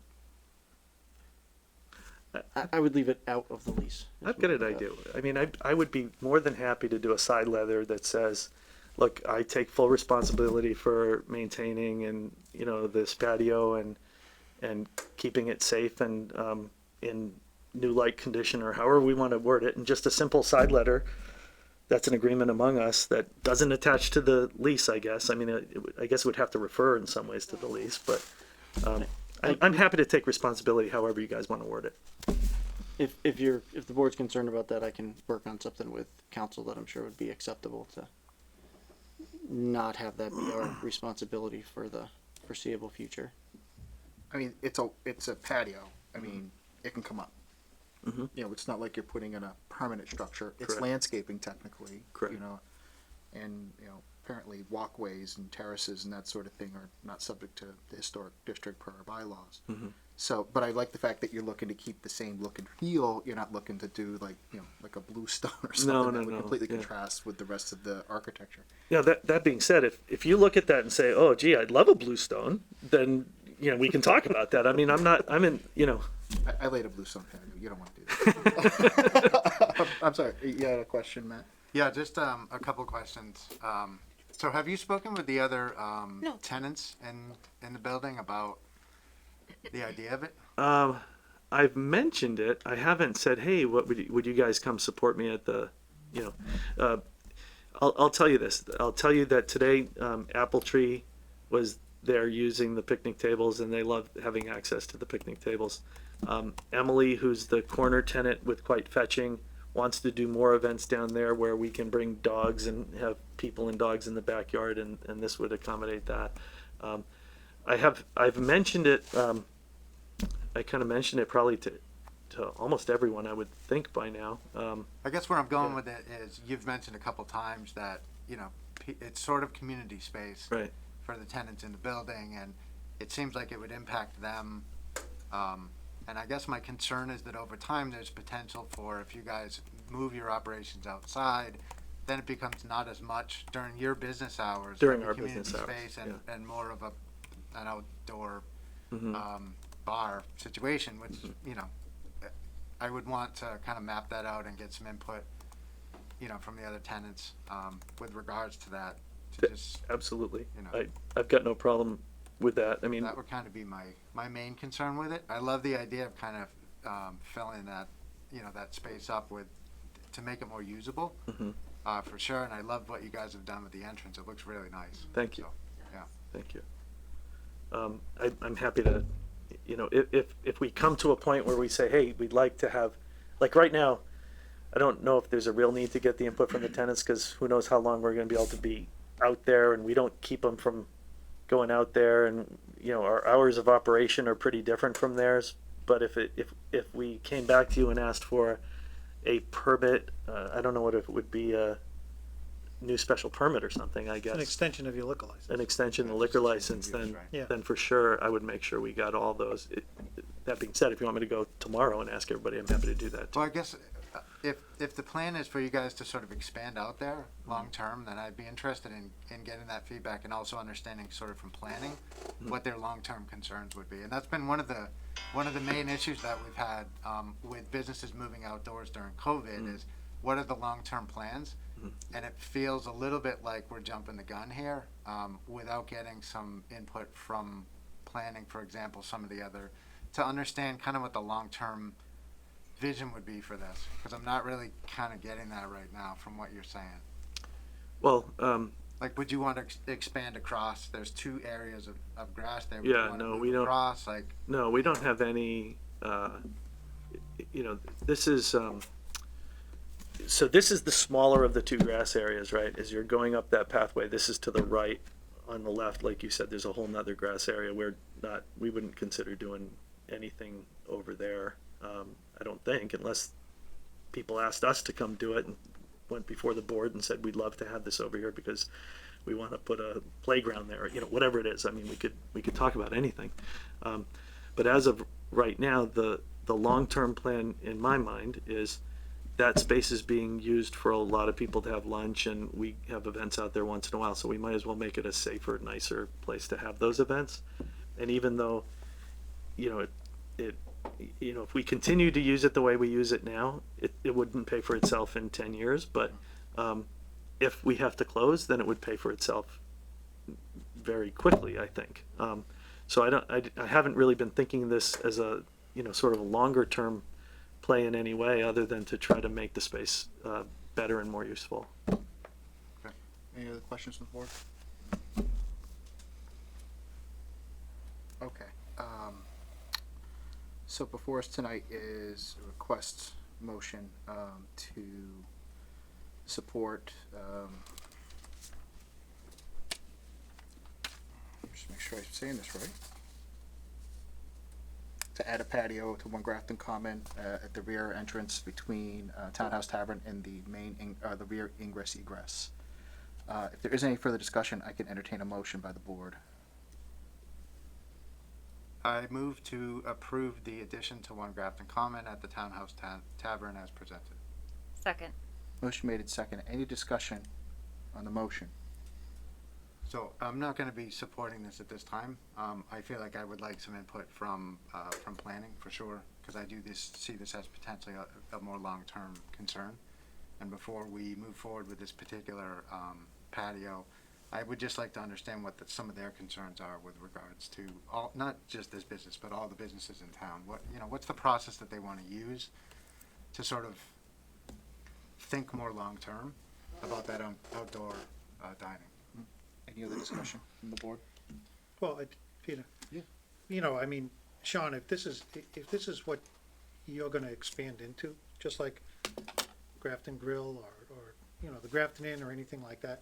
I would leave it out of the lease. I've got an idea. I mean, I would be more than happy to do a side letter that says, look, I take full responsibility for maintaining and, you know, this patio and keeping it safe and in new light condition, or however we want to word it, and just a simple side letter that's an agreement among us that doesn't attach to the lease, I guess. I mean, I guess it would have to refer in some ways to the lease, but I'm happy to take responsibility however you guys want to word it. If the board's concerned about that, I can work on something with council that I'm sure would be acceptable to not have that be our responsibility for the foreseeable future. I mean, it's a patio. I mean, it can come up. Mhm. You know, it's not like you're putting in a permanent structure. It's Correct. landscaping technically. Correct. You know, and apparently walkways and terraces and that sort of thing are not subject to the historic district per our bylaws. Mhm. So, but I like the fact that you're looking to keep the same look and feel. You're not looking to do like a bluestone or something that would completely yeah. contrast with the rest of the architecture. Yeah, that being said, if you look at that and say, oh, gee, I'd love a bluestone, then, you know, we can talk about that. I mean, I'm in, you know. I laid a bluestone patio. You don't want to do that. I'm sorry. You had a question, Matt? Yeah, just a couple questions. So have you spoken with the other No. tenants in the building about the idea of it? I've mentioned it. I haven't said, hey, what would you guys come support me at the, you know, I'll tell you this. I'll tell you that today, Apple Tree was there using the picnic tables, and they love having access to the picnic tables. Emily, who's the corner tenant with Quite Fetching, wants to do more events down there where we can bring dogs and have people and dogs in the backyard, and this would accommodate that. I've mentioned it. I kind of mentioned it probably to almost everyone, I would think, by now. I guess where I'm going with it is you've mentioned a couple times that, you know, it's sort of community space Right. for the tenants in the building, and it seems like it would impact them. And I guess my concern is that over time there's potential for, if you guys move your operations outside, then it becomes not as much during your business hours. During of our a community business hours, space and, yeah. and more of an outdoor Mhm. bar situation, which, you know, I would want to kind of map that out and get some input, you know, from the other tenants with regards to that. To just, Absolutely. you know. I've got no problem with that. I mean, that would kind of be my main concern with it. I love the idea of kind of filling that, you know, that space up with, to make it more usable, Mhm. For sure. And I love what you guys have done with the entrance. It looks really nice. Thank you. So, yeah. Thank you. I'm happy to, you know, if we come to a point where we say, hey, we'd like to have, like right now, I don't know if there's a real need to get the input from the tenants, because who knows how long we're going to be able to be out there, and we don't keep them from going out there, and, you know, our hours of operation are pretty different from theirs. But if we came back to you and asked for a permit, I don't know what if it would be a new special permit or something, I guess. An extension of your liquor license. An extension of the liquor license, then, Right. Yeah. then for sure, I would make sure we got all those. That being said, if you want me to go tomorrow and ask everybody, I'm happy to do that. Well, I guess if the plan is for you guys to sort of expand out there long term, then I'd be interested in getting that feedback and also understanding sort of from planning what their long term concerns would be. And that's been one of the main issues that we've had with businesses moving outdoors during COVID is what are the long term plans? And it feels a little bit like we're jumping the gun here without getting some input from planning, for example, some of the other, to understand kind of what the long term vision would be for this, because I'm not really kind of getting that right now from what you're saying. Well, Like, would you want to expand across? There's 2 areas of grass there. Would you Yeah, want to no, move we don't- across, like, no, we don't have any, you know, this is, so this is the smaller of the 2 grass areas, right? As you're going up that pathway, this is to the right on the left, like you said, there's a whole nother grass area. We wouldn't consider doing anything over there. I don't think, unless people asked us to come do it and went before the board and said, we'd love to have this over here because we want to put a playground there, whatever it is. I mean, we could talk about anything. But as of right now, the long-term plan in my mind is that space is being used for a lot of people to have lunch, and we have events out there once in a while, so we might as well make it a safer, nicer place to have those events. And even though, if we continue to use it the way we use it now, it wouldn't pay for itself in 10 years, but if we have to close, then it would pay for itself very quickly, I think. So I haven't really been thinking of this as a, sort of a longer term play in any way other than to try to make the space better and more useful. Okay. Any other questions from the board? Okay. So before us tonight is a request motion to support. Just make sure I'm saying this right. To add a patio to One Grafton Common at the rear entrance between Townhouse Tavern and the the rear ingress egress. If there is any further discussion, I can entertain a motion by the board. I move to approve the addition to One Grafton Common at the Townhouse Tavern as presented. Second. Motion made and second. Any discussion on the motion? So I'm not going to be supporting this at this time. I feel like I would like some input from planning for sure, because I do see this as potentially a more long-term concern. And before we move forward with this particular patio, I would just like to understand what some of their concerns are with regards to all, not just this business, but all the businesses in town. What's the process that they want to use to sort of think more long-term about that outdoor dining? Any other discussion from the board? Well, Peter. Yeah. I mean, Sean, if this is what you're going to expand into, just like Grafton Grill or the Grafton Inn or anything like that,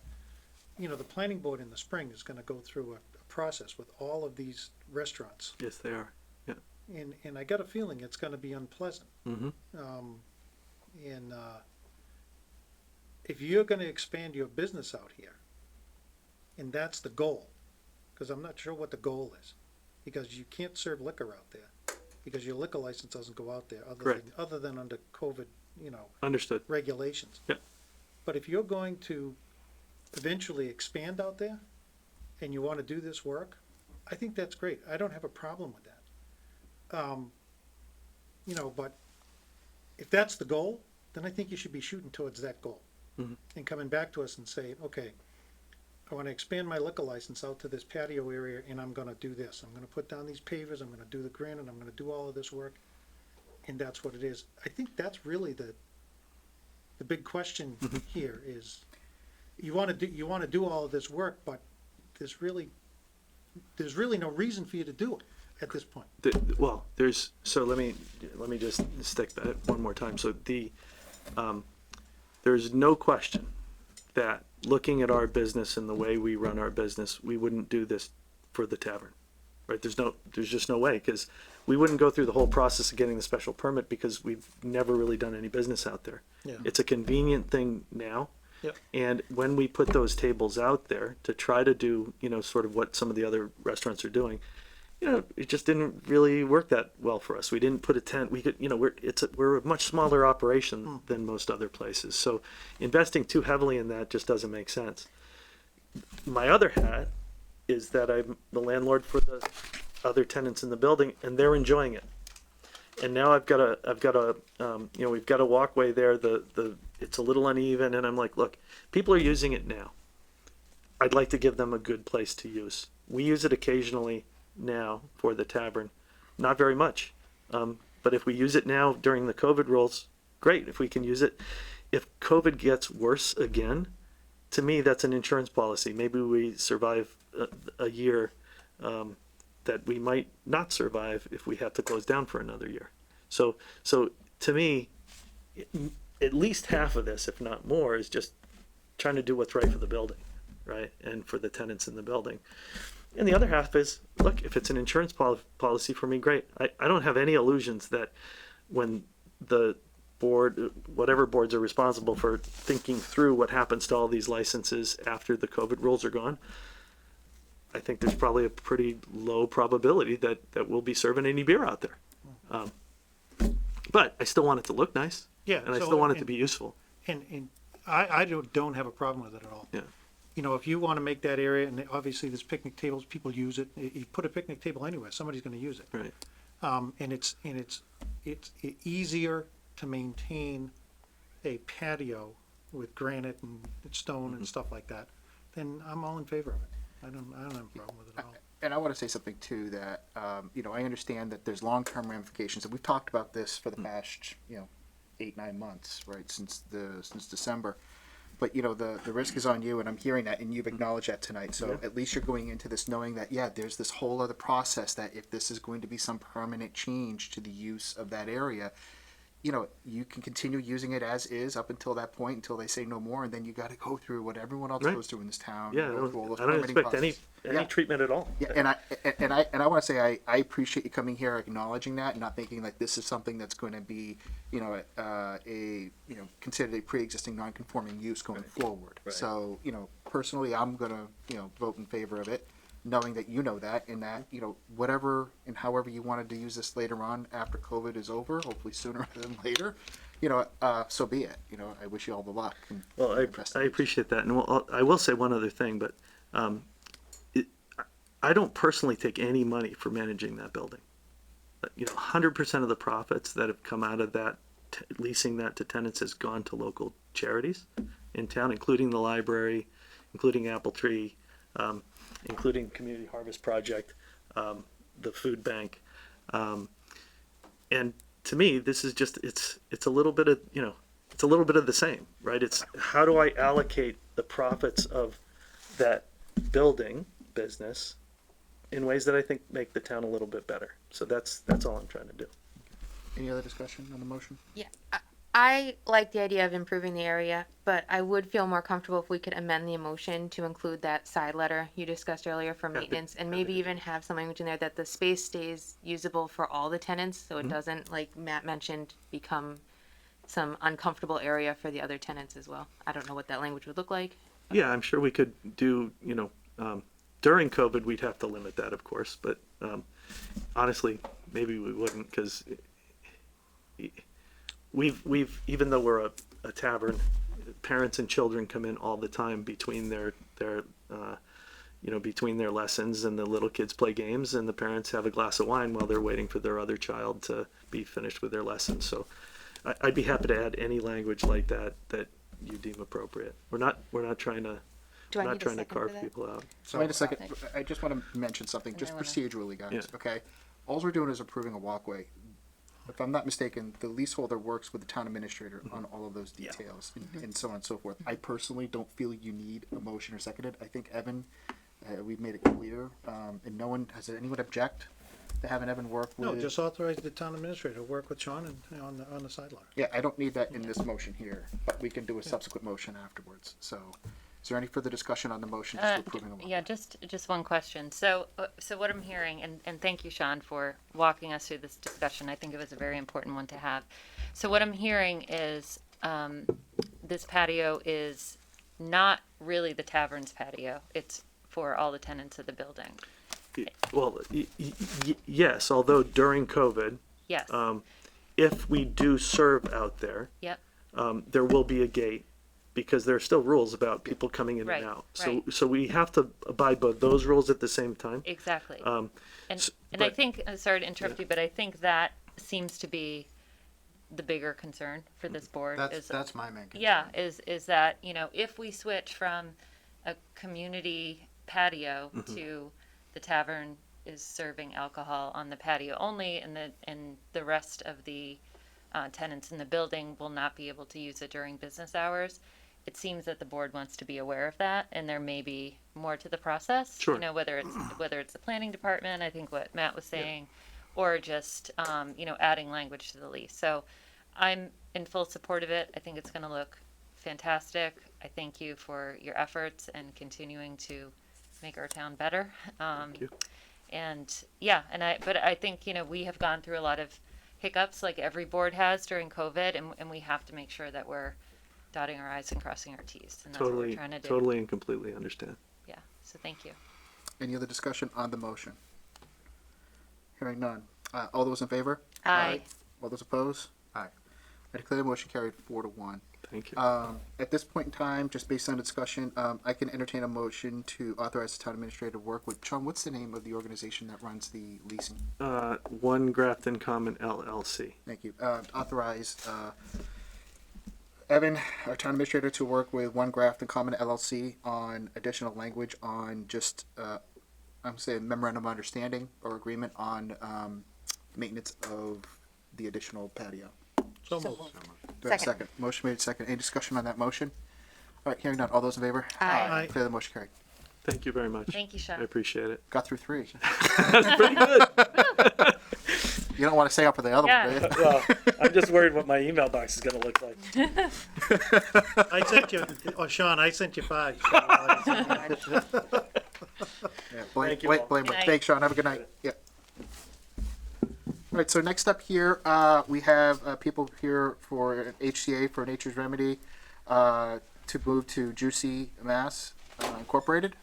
the planning board in the spring is going to go through a process with all of these restaurants, Yes, they are. Yeah. and I got a feeling it's going to be unpleasant. Mm-hmm. If you're going to expand your business out here, and that's the goal, because I'm not sure what the goal is, because you can't serve liquor out there, because your liquor license doesn't go out there other than under COVID, Understood. regulations. Yeah. But if you're going to eventually expand out there, and you want to do this work, I think that's great. I don't have a problem with that. But if that's the goal, then I think you should be shooting towards that goal. Mhm. And coming back to us and saying, okay, I want to expand my liquor license out to this patio area, and I'm going to do this. I'm going to put down these pavers, I'm going to do the granite, I'm going to do all of this work, and that's what it is. I think that's really the big question here is, you want to do all of this work, but there's really no reason for you to do it at this point. So let me just stick that one more time. So there's no question that looking at our business and the way we run our business, we wouldn't do this for the tavern, right? There's just no way, because we wouldn't go through the whole process of getting the special permit because we've never really done any business out there. Yeah. It's a convenient thing now. Yep. And when we put those tables out there to try to do, sort of what some of the other restaurants are doing, it just didn't really work that well for us. We didn't put a tent. We could, we're a much smaller operation than most other places. So investing too heavily in that just doesn't make sense. My other hat is that I'm the landlord for the other tenants in the building, and they're enjoying it. And now we've got a walkway there. It's a little uneven, and I'm like, look, people are using it now. I'd like to give them a good place to use. We use it occasionally now for the tavern, not very much, but if we use it now during the COVID rules, great. If we can use it, if COVID gets worse again, to me that's an insurance policy. Maybe we survive a year that we might not survive if we have to close down for another year. So to me, at least half of this, if not more, is just trying to do what's right for the building, right? And for the tenants in the building. And the other half is, look, if it's an insurance policy for me, great. I don't have any illusions that when the board, whatever boards are responsible for thinking through what happens to all these licenses after the COVID rules are gone, I think there's probably a pretty low probability that we'll be serving any beer out there. But I still want it to look nice. Yeah, And I so- still want it to and- be useful. And I don't have a problem with it at all. Yeah. You know, if you want to make that area, and obviously there's picnic tables, people use it. You put a picnic table anywhere, somebody's going to use it. Right. And it's easier to maintain a patio with granite and stone and stuff like that. Then I'm all in favor of it. I don't have a problem with it at all. And I want to say something too that, you know, I understand that there's long-term ramifications, and we've talked about this for the past, 8-9 months, right, since December. But, you know, the risk is on you, and I'm hearing that, and you've acknowledged that tonight. So at least you're going into this knowing that, yeah, there's this whole other process that if this is going to be some permanent change to the use of that area, you know, you can continue using it as is up until that point, until they say no more, and then you got to go through what everyone else Right. goes through in this town. Yeah, and go through all those I don't permitting expect any processes. Yeah. treatment at all. Yeah, and I want to say I appreciate you coming here acknowledging that and not thinking like this is something that's going to be, considered a pre-existing non-conforming use going forward. Right. So, personally, I'm gonna, vote in favor of it, knowing that you know that and that, whatever and however you wanted to use this later on after COVID is over, hopefully sooner rather than later, so be it. I wish you all the luck. And Well, I appreciate that, and I will say one other thing, but I don't personally take any money for managing that building. 100% of the profits that have come out of that, leasing that to tenants, has gone to local charities in town, including the library, including Apple Tree, including Community Harvest Project, the food bank, and to me, this is just it's a little bit of it's a little bit of the same, right? It's how do I allocate the profits of that building business in ways that I think make the town a little bit better. So that's all I'm trying to do. any other discussion on the motion? Yeah, I like the idea of improving the area, but I would feel more comfortable if we could amend the motion to include that side letter you discussed earlier for maintenance, and maybe even have some language in there that the space stays usable for all the tenants, so it doesn't, like Matt mentioned, become some uncomfortable area for the other tenants as well. I don't know what that language would look like. Yeah, I'm sure we could do, during COVID, we'd have to limit that, of course, but honestly, maybe we wouldn't, because we've even though we're a tavern, parents and children come in all the time between their between their lessons, and the little kids play games, and the parents have a glass of wine while they're waiting for their other child to be finished with their lessons. So I'd be happy to add any language like that you deem appropriate. We're not trying to Do I not need a trying to second for carve that? people out. So wait a second. I just want to mention something, And just I wanna- procedurally, guys. Yeah. Okay, all we're doing is approving a walkway. If I'm not mistaken, the leaseholder works with the town administrator on all of those details and so on and so forth. I personally don't feel you need a motion or seconded. I think Evan, we've made it clear, and no one has anyone object to having Evan work with. No, just authorize the town administrator to work with Sean and on the sideline. Yeah, I don't need that in this motion here, but we can do a subsequent motion afterwards. So, is there any further discussion on the motion just approving a walkway? Yeah, just one question. So what I'm hearing, and thank you, Sean, for walking us through this discussion. I think it was a very important one to have. So what I'm hearing is this patio is not really the tavern's patio. It's for all the tenants of the building. Well, yes, although during COVID, Yes. if we do serve out there, Yep. there will be a gate, because there are still rules about people coming in Right, and out. right. So we have to abide by those rules at the same time. Exactly. Um, And s- and I but- think, sorry to interrupt you, but I think that seems to be the bigger concern for this board. That's my main concern. Yeah, is that, if we switch from a community patio to the tavern is serving alcohol on the patio only, and the rest of the tenants in the building will not be able to use it during business hours. It seems that the board wants to be aware of that, and there may be more to the process. Sure. Whether it's the planning department, I think what Matt was saying, or just adding language to the lease. So I'm in full support of it. I think it's going to look fantastic. I thank you for your efforts and continuing to make our town better. Thank you. And yeah, but I think, we have gone through a lot of hiccups like every board has during COVID, and we have to make sure that we're dotting our I's and crossing our T's. And that's what we're Totally, trying to do. totally and completely understand. Yeah. So thank you. Any other discussion on the motion? Hearing none. All those in favor? Aye. All those opposed? Aye. I declare the motion carried 4-1. Thank you. At this point in time, just based on the discussion, I can entertain a motion to authorize the town administrator to work with, Sean, what's the name of the organization that runs the leasing? One Grafton Common LLC. Thank you. Authorize, Evan, our town administrator, to work with One Grafton Common LLC on additional language on just, I'm saying memorandum of understanding or agreement on, maintenance of the additional patio. So moved. Do I have a second? Motion made second. Any discussion on that motion? All right, hearing none. All those in favor? Aye. Declare the motion carried. Thank you very much. Thank you, I Sean. appreciate it. Got through 3. That's pretty good. You don't want to stay up for the other Yeah. one, do you? Well, I'm just worried what my email box is gonna look like. I sent you, Sean, I sent you 5. Yeah, blame, Thank you blame, all. blame. Good night. Thanks, Sean. Have a good night. Yeah. All right, so next up here, we have people here for an HCA for Nature's Remedy to move to Juicy Mass Incorporated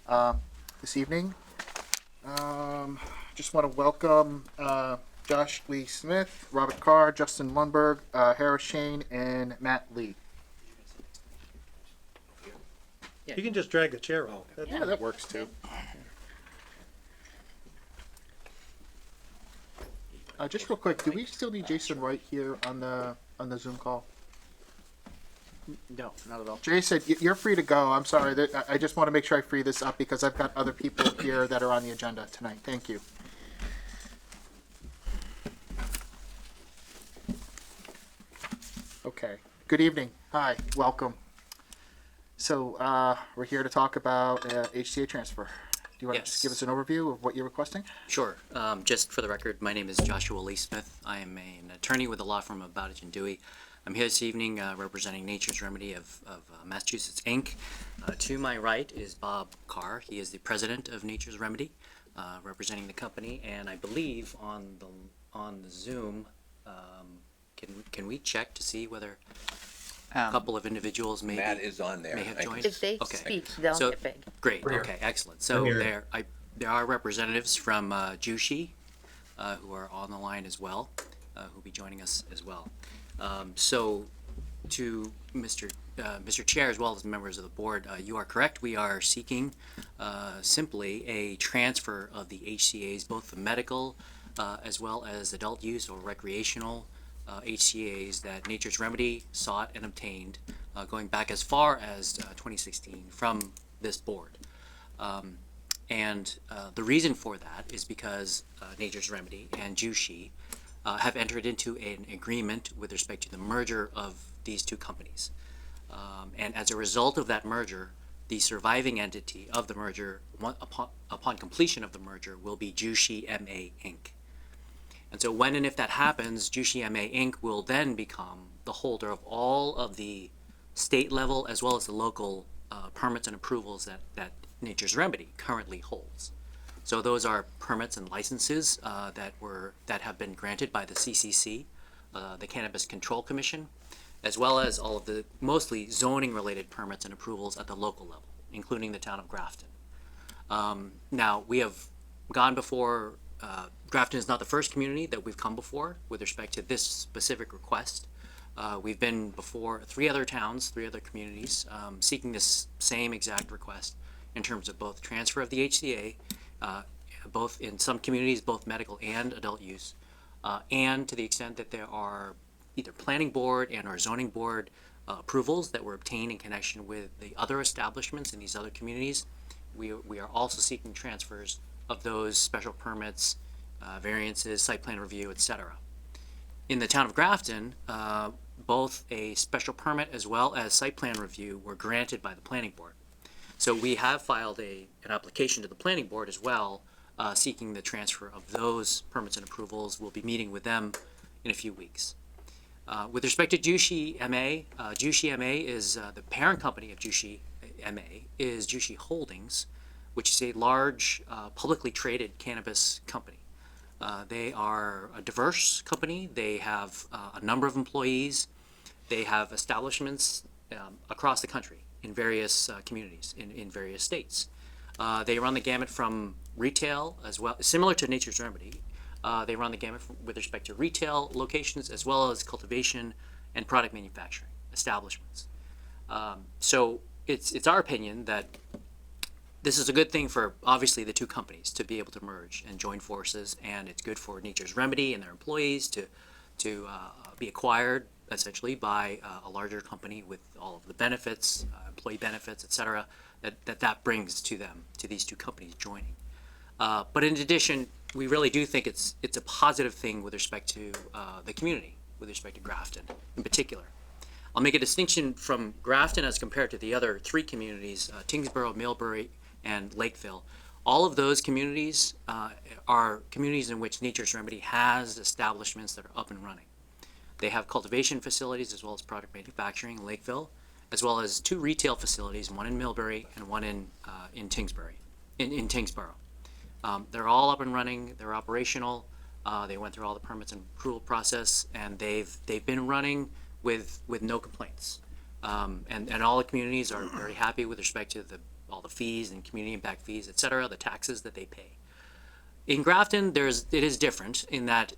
this evening. Just want to welcome Josh Lee Smith, Robert Carr, Justin Lundberg, Harris Shane, and Matt Lee. You can just drag the chair out. That's- Yeah, that works too. Just real quick, do we still need Jason Wright here on the Zoom call? No, not at all. Jason, you're free to go. I'm sorry. I just want to make sure I free this up because I've got other people here that are on the agenda tonight. Thank you. Okay. Good evening. Hi. Welcome. So we're here to talk about HCA transfer. Do you want to just give us an overview of what you're requesting? Sure. Just for the record, my name is Joshua Lee Smith. I am an attorney with the law firm of Bowditch and Dewey. I'm here this evening representing Nature's Remedy of Massachusetts, Inc. To my right is Bob Carr. He is the president of Nature's Remedy, representing the company. And I believe on the Zoom, can we check to see whether a couple of individuals may Matt is on there. may have I can- joined? If they Okay. speak, they'll So- get big. Great. Okay. Excellent. So there are representatives from Jushi who are on the line as well, who'll be joining us as well. So, to Mr. Chair, as well as members of the board, you are correct. We are seeking simply a transfer of the HCA's, both the medical as well as adult use or recreational HCA's that Nature's Remedy sought and obtained going back as far as 2016 from this board. And the reason for that is because Nature's Remedy and Jushi have entered into an agreement with respect to the merger of these two companies. And as a result of that merger, the surviving entity of the merger, upon completion of the merger, will be Jushi MA Inc. And so when and if that happens, Jushi MA Inc. will then become the holder of all of the state level as well as the local permits and approvals that Nature's Remedy currently holds. So those are permits and licenses that have been granted by the CCC, the Cannabis Control Commission, as well as all of the mostly zoning related permits and approvals at the local level, including the town of Grafton. Now we have gone before. Grafton is not the first community that we've come before with respect to this specific request. We've been before 3 other towns, 3 other communities, seeking this same exact request in terms of both transfer of the HCA, both in some communities, both medical and adult use, and to the extent that there are either planning board and or zoning board approvals that were obtained in connection with the other establishments in these other communities, we are also seeking transfers of those special permits, variances, site plan review, etc. In the town of Grafton, both a special permit as well as site plan review were granted by the planning board. So we have filed an application to the planning board as well, seeking the transfer of those permits and approvals. We'll be meeting with them in a few weeks. With respect to Jushi MA is the parent company of Jushi MA is Jushi Holdings, which is a large publicly traded cannabis company. They are a diverse company. They have a number of employees. They have establishments across the country in various communities in various states. They run the gamut from retail as well, similar to Nature's Remedy. They run the gamut with respect to retail locations as well as cultivation and product manufacturing establishments. So it's our opinion that this is a good thing for obviously the two companies to be able to merge and join forces, and it's good for Nature's Remedy and their employees to be acquired essentially by a larger company with all of the benefits, employee benefits, etc. that brings to them, to these two companies joining. But in addition, we really do think it's a positive thing with respect to the community, with respect to Grafton in particular. I'll make a distinction from Grafton as compared to the other three communities, Tingsboro, Millbury, and Lakeville. All of those communities are communities in which Nature's Remedy has establishments that are up and running. They have cultivation facilities as well as product manufacturing in Lakeville, as well as two retail facilities, one in Millbury and one in Tingsboro. They're all up and running. They're operational. They went through all the permits and approval process, and they've been running with no complaints. And all the communities are very happy with respect to all the fees and community impact fees, et cetera, the taxes that they pay. In Grafton, it is different in that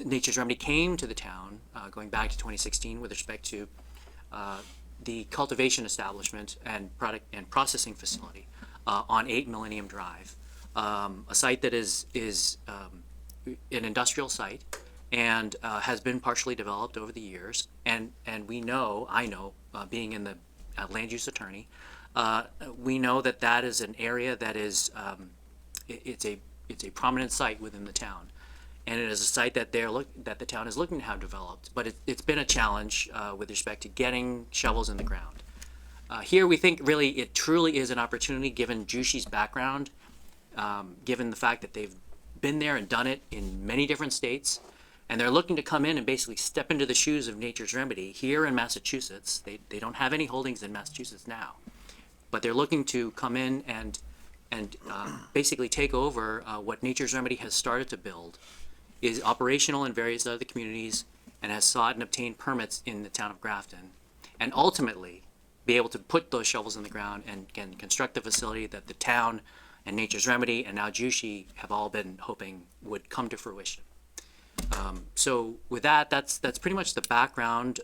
Nature's Remedy came to the town going back to 2016 with respect to the cultivation establishment and product and processing facility on 8 Millennium Drive, a site that is an industrial site and has been partially developed over the years. And I know, being in the land use attorney, we know that is an area that is it's a prominent site within the town. And it is a site that that the town is looking to have developed, but it's been a challenge with respect to getting shovels in the ground. Here we think really it truly is an opportunity given Jushi's background, given the fact that they've been there and done it in many different states, and they're looking to come in and basically step into the shoes of Nature's Remedy here in Massachusetts. They don't have any holdings in Massachusetts now, but they're looking to come in and basically take over what Nature's Remedy has started to build, is operational in various other communities, and has sought and obtained permits in the town of Grafton, and ultimately be able to put those shovels in the ground and can construct the facility that the town and Nature's Remedy and now Jushi have all been hoping would come to fruition. So with that's pretty much the background.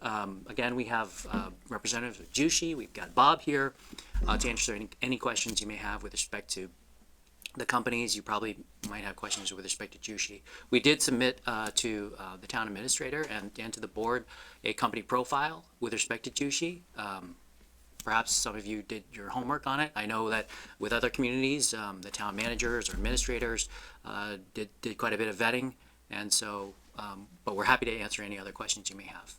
Again, we have representatives of Jushi. We've got Bob here to answer any questions you may have with respect to the companies. You probably might have questions with respect to Jushi. We did submit to the town administrator and to the board a company profile with respect to Jushi. Perhaps some of you did your homework on it. I know that with other communities, the town managers or administrators did quite a bit of vetting, and so, but we're happy to answer any other questions you may have.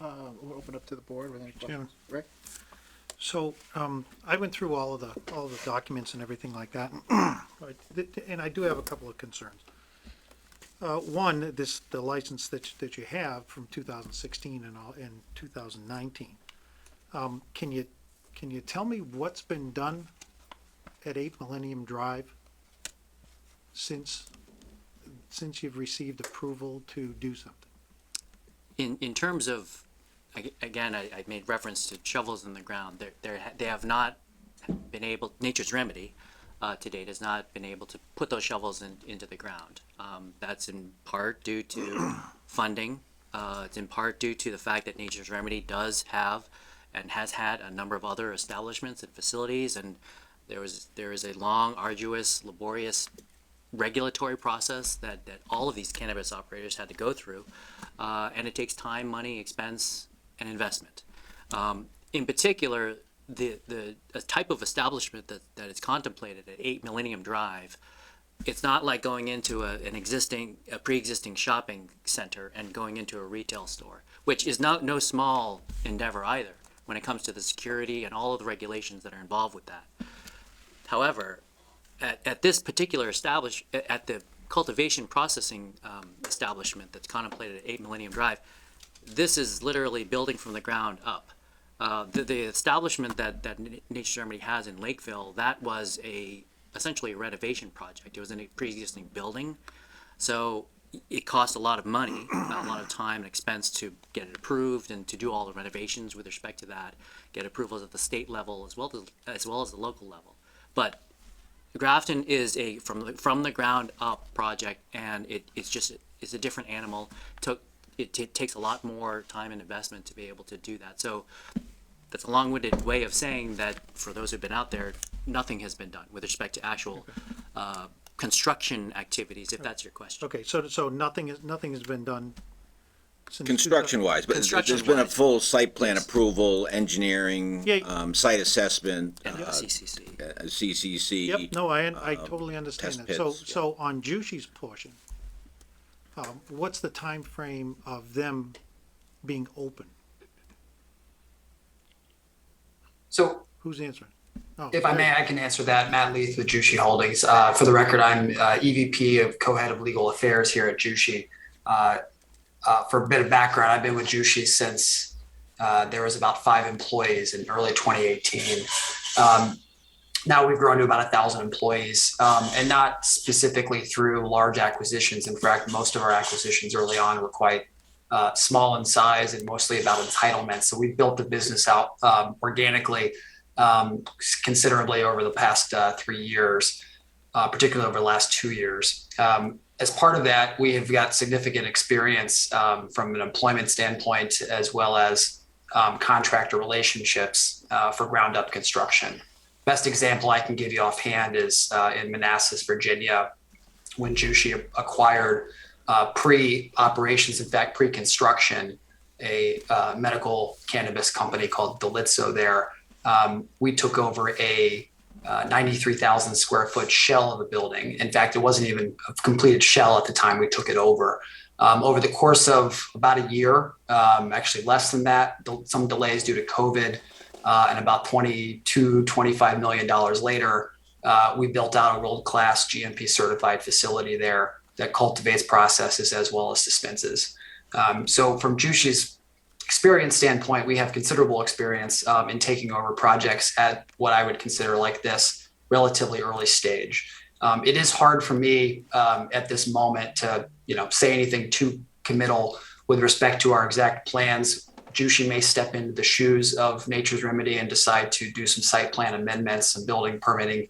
We'll open up to the board with any questions. Chairman. Rick? So, I went through all of the documents and everything like that, and I do have a couple of concerns. One, the license that you have from 2016 and 2019. Can you tell me what's been done at 8 Millennium Drive since you've received approval to do something? In terms of, again, I made reference to shovels in the ground. They have not been able, Nature's Remedy to date has not been able to put those shovels into the ground. That's in part due to funding. It's in part due to the fact that Nature's Remedy does have and has had a number of other establishments and facilities, and there is a long, arduous, laborious regulatory process that all of these cannabis operators had to go through, and it takes time, money, expense, and investment. In particular, the type of establishment that is contemplated at 8 Millennium Drive, it's not like going into a pre-existing shopping center and going into a retail store, which is no small endeavor either when it comes to the security and all of the regulations that are involved with that. However, at this particular at the cultivation processing establishment that's contemplated at 8 Millennium Drive, this is literally building from the ground up. The establishment that Nature's Remedy has in Lakeville, that was essentially a renovation project. It was in a pre-existing building, so it cost a lot of money, a lot of time and expense to get it approved and to do all the renovations with respect to that, get approvals at the state level as well as the local level. But Grafton is a from the ground up project, and it's a different animal. It takes a lot more time and investment to be able to do that. So that's a long-winded way of saying that for those who've been out there, nothing has been done with respect to actual construction activities, if that's your question. Okay, so nothing has been done since Construction-wise, but there's been a full site plan approval, engineering, site assessment, And CCC. CCC. Yep, no, I totally understand test that. So, pits, so on Jushi's portion, what's the time frame of them being open? So, Who's answering? Oh, if I may, I can answer that. Matt Leith with Jushi Holdings. For the record, I'm EVP of Co-Head of Legal Affairs here at Jushi. For a bit of background, I've been with Jushi since there was about 5 employees in early 2018. Now we've grown to about 1,000 employees, and not specifically through large acquisitions. In fact, most of our acquisitions early on were quite small in size and mostly about entitlements. So we've built the business out organically considerably over the past 3 years, particularly over the last 2 years. As part of that, we have got significant experience from an employment standpoint, as well as contractor relationships for ground up construction. Best example I can give you offhand is in Manassas, Virginia, when Jushi acquired pre-operations, in fact, pre-construction, a medical cannabis company called Delitzo there. We took over a 93,000 square foot shell of the building. In fact, it wasn't even a completed shell at the time we took it over. Over the course of about a year, actually less than that, some delays due to COVID, and about $25 million later, we built out a world-class GMP certified facility there that cultivates, processes, as well as dispenses. So from Jushi's experience standpoint, we have considerable experience in taking over projects at what I would consider like this relatively early stage. It is hard for me at this moment to say anything too committal with respect to our exact plans. Jushi may step into the shoes of Nature's Remedy and decide to do some site plan amendments and building permitting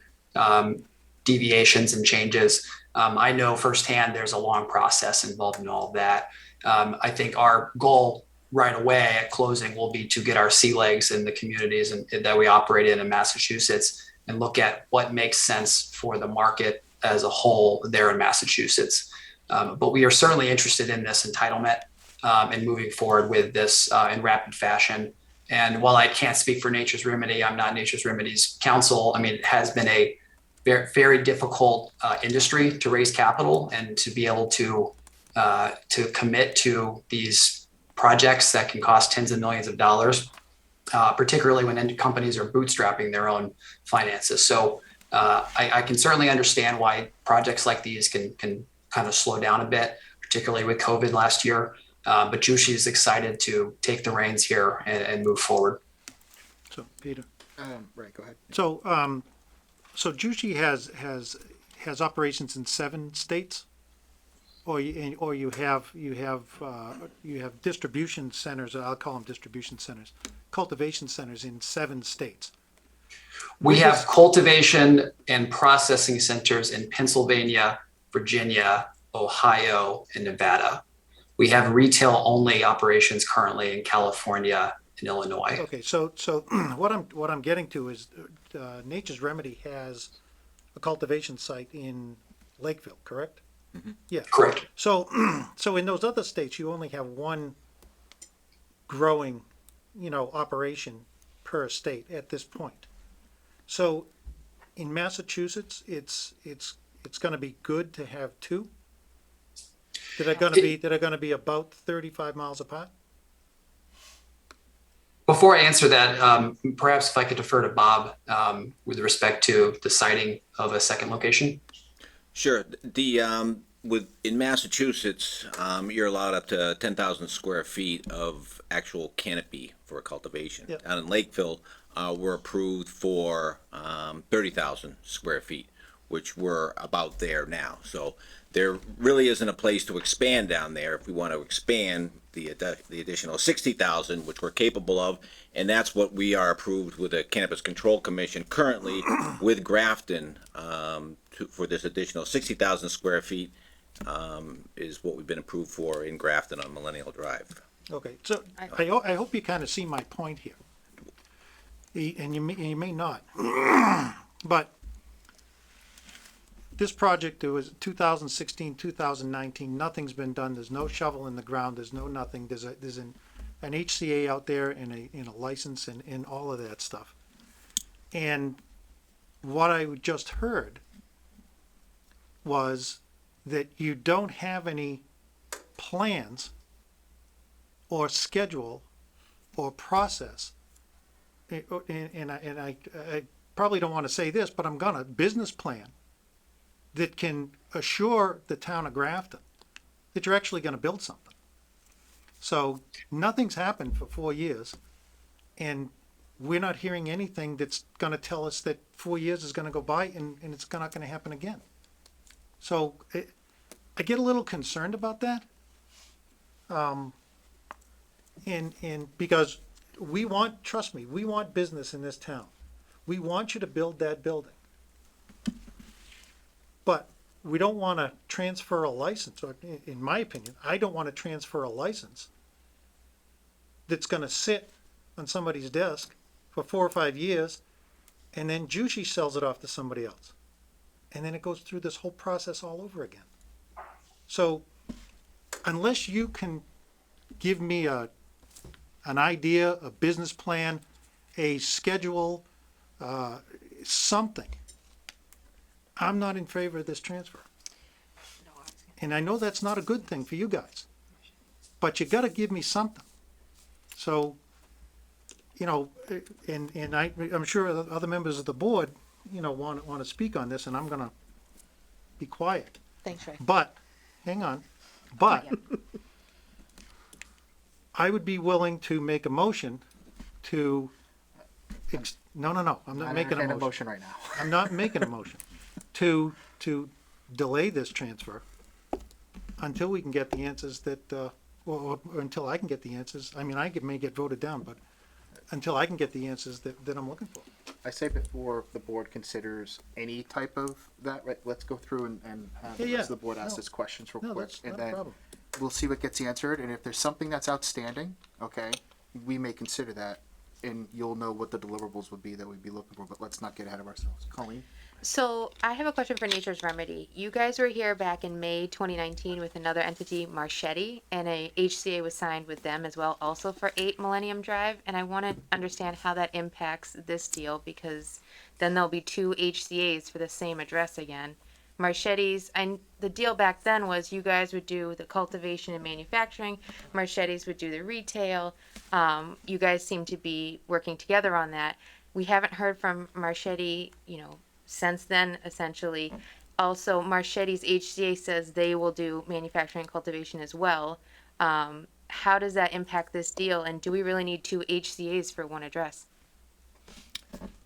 deviations and changes. I know firsthand there's a long process involved in all of that. I think our goal right away at closing will be to get our sea legs in the communities that we operate in Massachusetts and look at what makes sense for the market as a whole there in Massachusetts. But we are certainly interested in this entitlement and moving forward with this in rapid fashion. And while I can't speak for Nature's Remedy, I'm not Nature's Remedy's counsel. I mean, it has been a very, very difficult industry to raise capital and to be able to commit to these projects that can cost tens of millions of dollars, particularly when companies are bootstrapping their own finances. So I can certainly understand why projects like these can kind of slow down a bit, particularly with COVID last year. But Jushi is excited to take the reins here and move forward. So Peter. Right, go ahead. So so Jushi has operations in 7 states, or you have distribution centers. I'll call them distribution centers, cultivation centers in 7 states. We have cultivation and processing centers in Pennsylvania, Virginia, Ohio, and Nevada. We have retail only operations currently in California and Illinois. Okay, so what I'm getting to is Nature's Remedy has a cultivation site in Lakeville, correct? Mm-hmm. Yeah. Correct. So so in those other states, you only have one growing, operation per state at this point. So in Massachusetts, it's going to be good to have 2. That are going to be about 35 miles apart. Before I answer that, perhaps if I could defer to Bob with respect to the siting of a second location. Sure. in Massachusetts, you're allowed up to 10,000 square feet of actual canopy for cultivation. Yep. Down in Lakeville, we're approved for 30,000 square feet, which we're about there now. So there really isn't a place to expand down there. If we want to expand the additional 60,000, which we're capable of, and that's what we are approved with the Cannabis Control Commission currently with Grafton for this additional 60,000 square feet. Is what we've been approved for in Grafton on Millennial Drive. Okay, so I hope you kind of see my point here. And you may not. But this project, there was 2016, 2019, nothing's been done. There's no shovel in the ground. There's no nothing. There's an HCA out there and a license and all of that stuff. And what I just heard was that you don't have any plans or schedule or process. And I probably don't want to say this, but I'm gonna, business plan that can assure the town of Grafton that you're actually gonna build something. So nothing's happened for 4 years, and we're not hearing anything that's gonna tell us that 4 years is gonna go by and it's not gonna happen again. So I get a little concerned about that. And because we want, trust me, we want business in this town. We want you to build that building. But we don't want to transfer a license, or in my opinion, I don't want to transfer a license that's going to sit on somebody's desk for 4 or 5 years, and then Jushi sells it off to somebody else. And then it goes through this whole process all over again. So unless you can give me an idea, a business plan, a schedule, something, I'm not in favor of this transfer. And I know that's not a good thing for you guys, but you gotta give me something. So, you know, and I'm sure other members of the board, you know, want to speak on this, and I'm gonna be quiet. Thanks, Ray. But, hang on, but I would be willing to make a motion to, no, I'm not making a motion right now. I'm not making a motion to delay this transfer until we can get the answers that, or until I can get the answers. I mean, may get voted down, but until I can get the answers that I'm looking for. I say before the board considers any type of that, right, let's go through and have the rest of the board ask us questions real quick. That's And not a then problem. we'll see what gets answered, and if there's something that's outstanding, okay, we may consider that, and you'll know what the deliverables would be that we'd be looking for, but let's not get ahead of ourselves. Colleen? So I have a question for Nature's Remedy. You guys were here back in May 2019 with another entity, Marchetti, and a HCA was signed with them as well, also for 8 Millennium Drive. And I want to understand how that impacts this deal, because then there'll be 2 HCAs for the same address again. Marchetti's, the deal back then was you guys would do the cultivation and manufacturing, Marchetti's would do the retail. You guys seem to be working together on that. We haven't heard from Marchetti, you know, since then, essentially. Also, Marchetti's HCA says they will do manufacturing and cultivation as well. How does that impact this deal, and do we really need 2 HCAs for one address?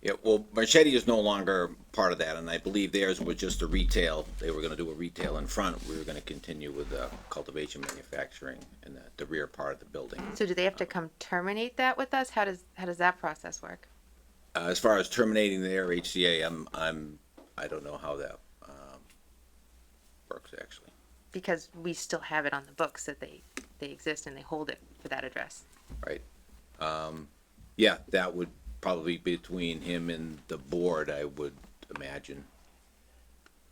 Yeah, well, Marchetti is no longer part of that, and I believe theirs was just a retail. They were gonna do a retail in front. We were gonna continue with the cultivation manufacturing in the rear part of the building. So do they have to come terminate that with us? How does that process work? As far as terminating their HCA, I don't know how that works actually. Because we still have it on the books that they exist and they hold it for that address. Right. Yeah, that would probably be between him and the board, I would imagine.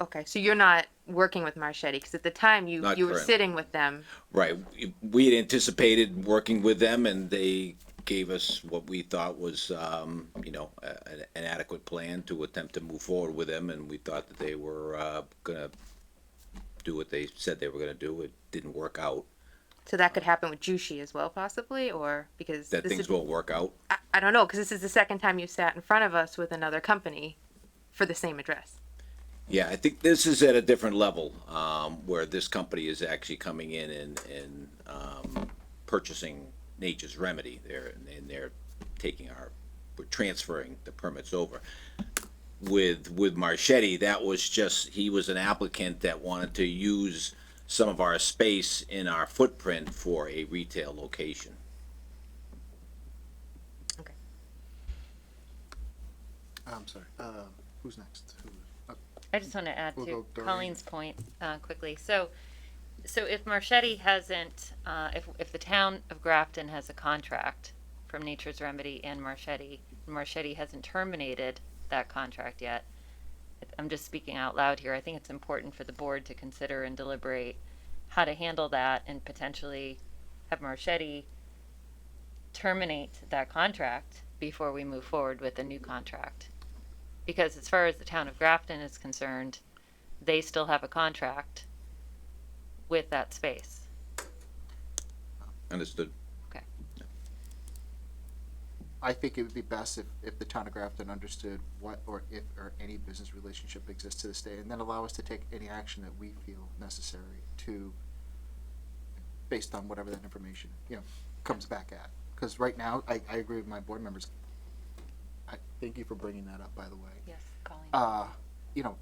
Okay, so you're not working with Marchetti, because at the time you were currently. sitting with them. Right. We had anticipated working with them, and they gave us what we thought was, you know, an adequate plan to attempt to move forward with them, and we thought that they were gonna do what they said they were gonna do. It didn't work out. So that could happen with Jushi as well, possibly, or because That things won't work out. I don't know, because this is the second time you sat in front of us with another company for the same address. Yeah, I think this is at a different level, where this company is actually coming in and purchasing Nature's Remedy there, and they're taking we're transferring the permits over. With Marchetti, that was just, he was an applicant that wanted to use some of our space in our footprint for a retail location. I'm sorry, who's next? I just want to add We'll to go Doreen. Colleen's point quickly. So if Marchetti hasn't, if the town of Grafton has a contract from Nature's Remedy and Marchetti hasn't terminated that contract yet, I'm just speaking out loud here. I think it's important for the board to consider and deliberate how to handle that and potentially have Marchetti terminate that contract before we move forward with a new contract. Because as far as the town of Grafton is concerned, they still have a contract with that space. Understood. Okay. I think it would be best if the town of Grafton understood what or if or any business relationship exists to this day, and then allow us to take any action that we feel necessary to, based on whatever that information, comes back at. Because right now, I agree with my board members. I thank you for bringing that up, by the way. Yes, Colleen.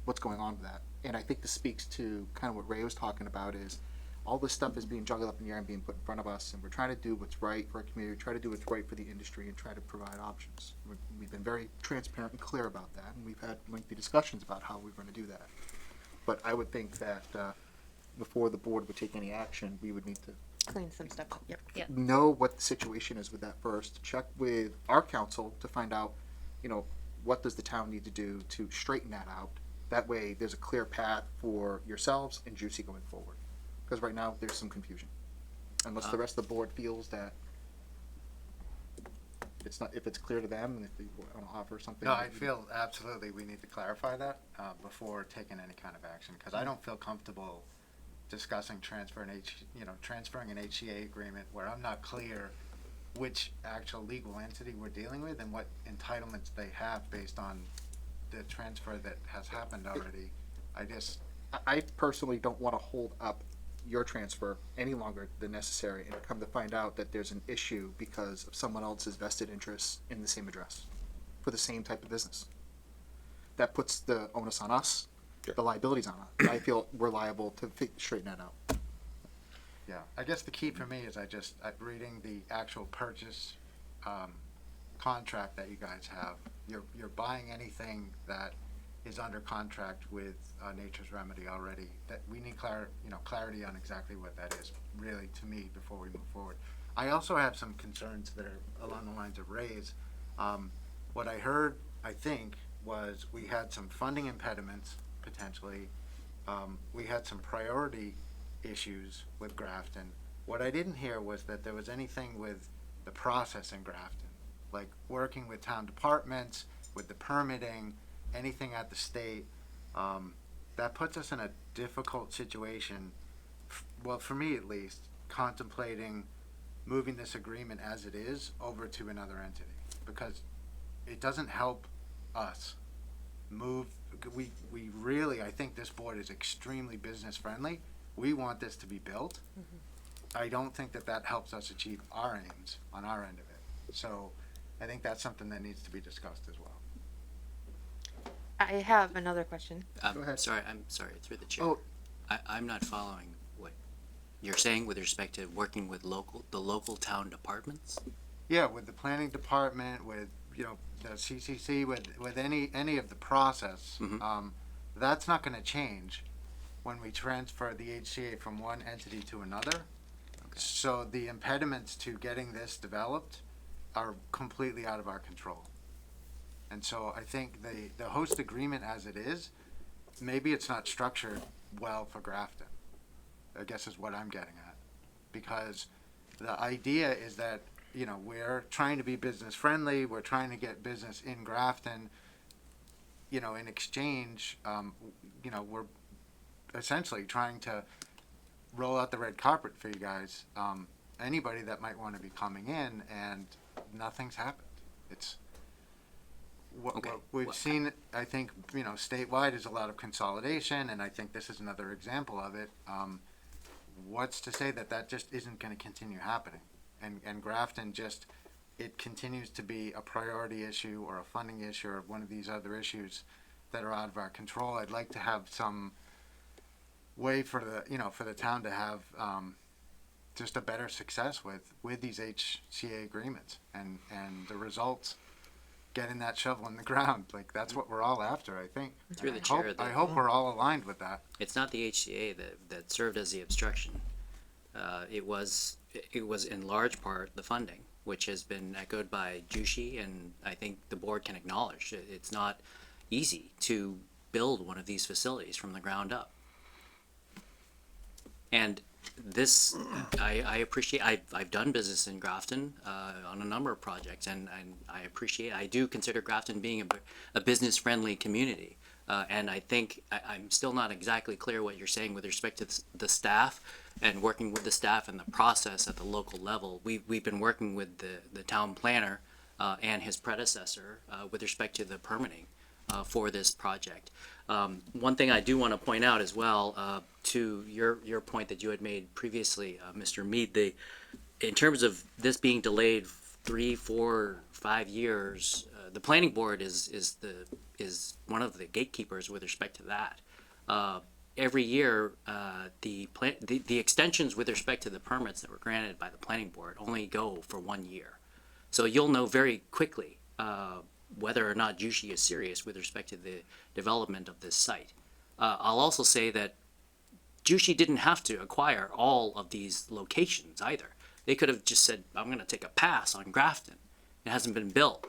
What's going on with that. And I think this speaks to kind of what Ray was talking about is all this stuff is being juggled up in the air and being put in front of us, and we're trying to do what's right for our community, try to do what's right for the industry, and try to provide options. We've been very transparent and clear about that, and we've had lengthy discussions about how we're going to do that. But I would think that before the board would take any action, we would need to Clean some stuff up. Yep. know what the situation is with that first, check with our council to find out, what does the town need to do to straighten that out. That way, there's a clear path for yourselves and Juicy going forward. Because right now, there's some confusion. Unless the rest of the board feels that it's not, if it's clear to them, and if they want to offer something. No, I feel absolutely we need to clarify that before taking any kind of action, because I don't feel comfortable discussing transferring an HCA agreement where I'm not clear which actual legal entity we're dealing with and what entitlements they have based on the transfer that has happened already. I personally don't want to hold up your transfer any longer than necessary and come to find out that there's an issue because of someone else's vested interests in the same address for the same type of business. That puts the onus on us. Sure. The liability's on us. I feel we're liable to straighten that out. Yeah, I guess the key for me is I'm reading the actual purchase contract that you guys have. You're buying anything that is under contract with Nature's Remedy already. That we need clarity on exactly what that is, really, to me, before we move forward. I also have some concerns that are along the lines of Ray's. What I heard, I think, was we had some funding impediments, potentially. We had some priority issues with Grafton. What I didn't hear was that there was anything with the process in Grafton, like working with town departments, with the permitting, anything at the state. That puts us in a difficult situation, well, for me at least, contemplating moving this agreement as it is over to another entity, because it doesn't help us move. We really, I think this board is extremely business friendly. We want this to be built. Mm-hmm. I don't think that helps us achieve our aims on our end of it. So I think that's something that needs to be discussed as well. I have another question. Go ahead. I'm sorry, through the chair. Oh. I'm not following what you're saying with respect to working with the local town departments. Yeah, with the planning department, with the CCC, with any of the process. Mm-hmm. That's not going to change when we transfer the HCA from one entity to another. Okay. So the impediments to getting this developed are completely out of our control. And so I think the host agreement as it is, maybe it's not structured well for Grafton, I guess is what I'm getting at. Because the idea is that, we're trying to be business friendly, we're trying to get business in Grafton, in exchange, we're essentially trying to roll out the red carpet for you guys, anybody that might want to be coming in, and nothing's happened. what, Okay. what we've seen, I think, statewide is a lot of consolidation, and I think this is another example of it. What's to say that that just isn't going to continue happening? And Grafton just, it continues to be a priority issue or a funding issue or one of these other issues that are out of our control. I'd like to have some way for the town to have just a better success with these HCA agreements and the results, getting that shovel in the ground. Like, that's what we're all after, I think. Through the I chair, hope, I hope we're all aligned with that. It's not the HCA that served as the obstruction. It was in large part the funding, which has been echoed by Jushi, and I think the board can acknowledge it's not easy to build one of these facilities from the ground up. And this, I appreciate. I've done business in Grafton on a number of projects, and I appreciate. I do consider Grafton being a business-friendly community. And I think I'm still not exactly clear what you're saying with respect to the staff and working with the staff and the process at the local level. We've been working with the town planner and his predecessor with respect to the permitting for this project. One thing I do want to point out as well, to your point that you had made previously, Mr. Mead, in terms of this being delayed 3, 4, 5 years, the planning board is one of the gatekeepers with respect to that. Every year, the extensions with respect to the permits that were granted by the planning board only go for 1 year. So you'll know very quickly whether or not Jushi is serious with respect to the development of this site. I'll also say that Jushi didn't have to acquire all of these locations either. They could have just said, I'm going to take a pass on Grafton. It hasn't been built.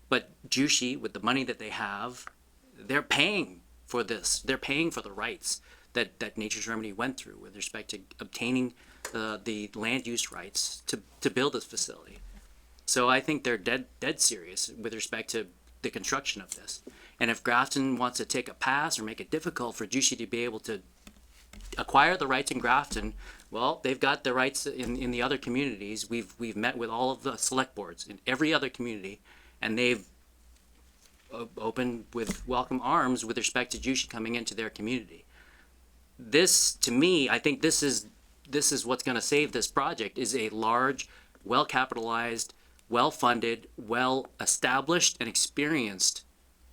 But Jushi, with the money that they have, they're paying for this. They're paying for the rights that Nature's Remedy went through with respect to obtaining the land use rights to build this facility. So I think they're dead serious with respect to the construction of this. And if Grafton wants to take a pass or make it difficult for Jushi to be able to acquire the rights in Grafton, well, they've got the rights in the other communities. We've met with all of the select boards in every other community, and they've opened with welcome arms with respect to Jushi coming into their community. This, to me, I think this is what's going to save this project, is a large, well-capitalized, well-funded, well-established and experienced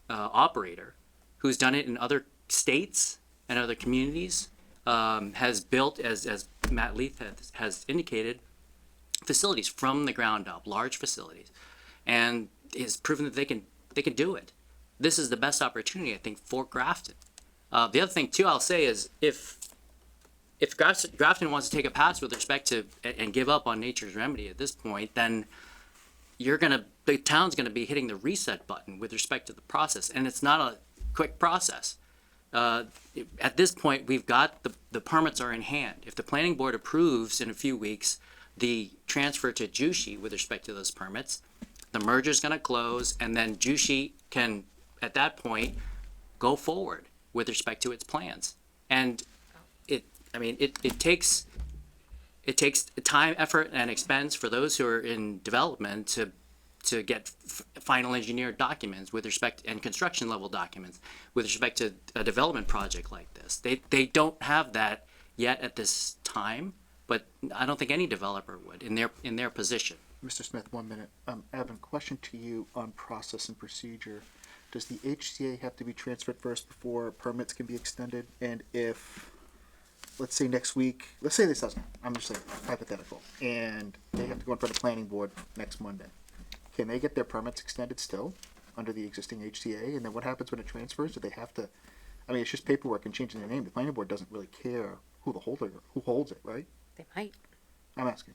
operator who's done it in other states and other communities, has built, as Matt Leith has indicated, facilities from the ground up, large facilities, and has proven that they can do it. This is the best opportunity, I think, for Grafton. The other thing too, I'll say, is if Grafton wants to take a pass with respect to and give up on Nature's Remedy at this point, then the town's gonna be hitting the reset button with respect to the process, and it's not a quick process. At this point, we've got the permits are in hand. If the planning board approves in a few weeks the transfer to Jushi with respect to those permits, the merger's going to close, and then Jushi can, at that point, go forward with respect to its plans. And it takes time, effort, and expense for those who are in development to get final engineered documents with respect, and construction level documents with respect to a development project like this. They don't have that yet at this time, but I don't think any developer would in their position. Mr. Smith, 1 minute. Evan, question to you on process and procedure. Does the HCA have to be transferred first before permits can be extended? And if, let's say next week, let's say this doesn't, I'm just saying hypothetical, and they have to go in front of the planning board next Monday, can they get their permits extended still under the existing HCA? And then what happens when it transfers? Do they have to, I mean, it's just paperwork and changing the name. The planning board doesn't really care who holds it, right? They might. I'm asking.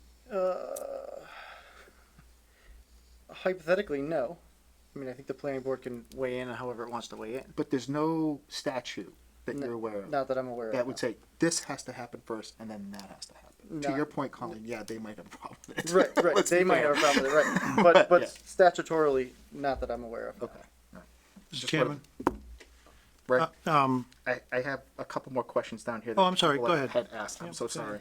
Hypothetically, no. I mean, I think the planning board can weigh in however it wants to weigh in. But there's no statute that you're aware of Not that I'm aware of. that would say this has to happen first and then that has to happen. To No. your point, Colin, yeah, they might have a problem with it. Right. Let's They be might fair. have a problem with it, right. But Yeah. statutorily, not that I'm aware of. Okay. All right. Mr. Just Chairman, Right. um, I have a couple more questions down here. Oh, I'm sorry. people Go ahead. Had asked. I'm Yeah, so go sorry.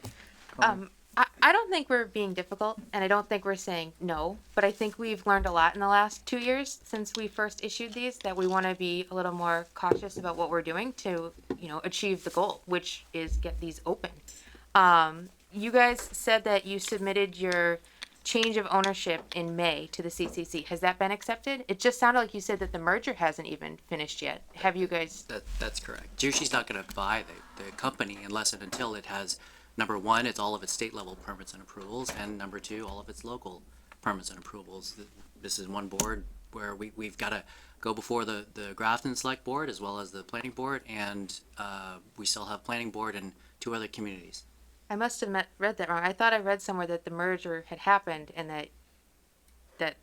I I don't think we're being difficult, and I don't think we're saying no, but I think we've learned a lot in the last 2 years since we first issued these, that we want to be a little more cautious about what we're doing to, achieve the goal, which is get these open. You guys said that you submitted your change of ownership in May to the CCC. Has that been accepted? It just sounded like you said that the merger hasn't even finished yet. Have you guys? That's correct. Jushi's not going to buy the company unless and until it has, number one, it's all of its state level permits and approvals, and number two, all of its local permits and approvals. This is one board where we've got to go before the Grafton Select Board as well as the Planning Board, and we still have Planning Board in 2 other communities. I must have read that wrong. I thought I read somewhere that the merger had happened and that.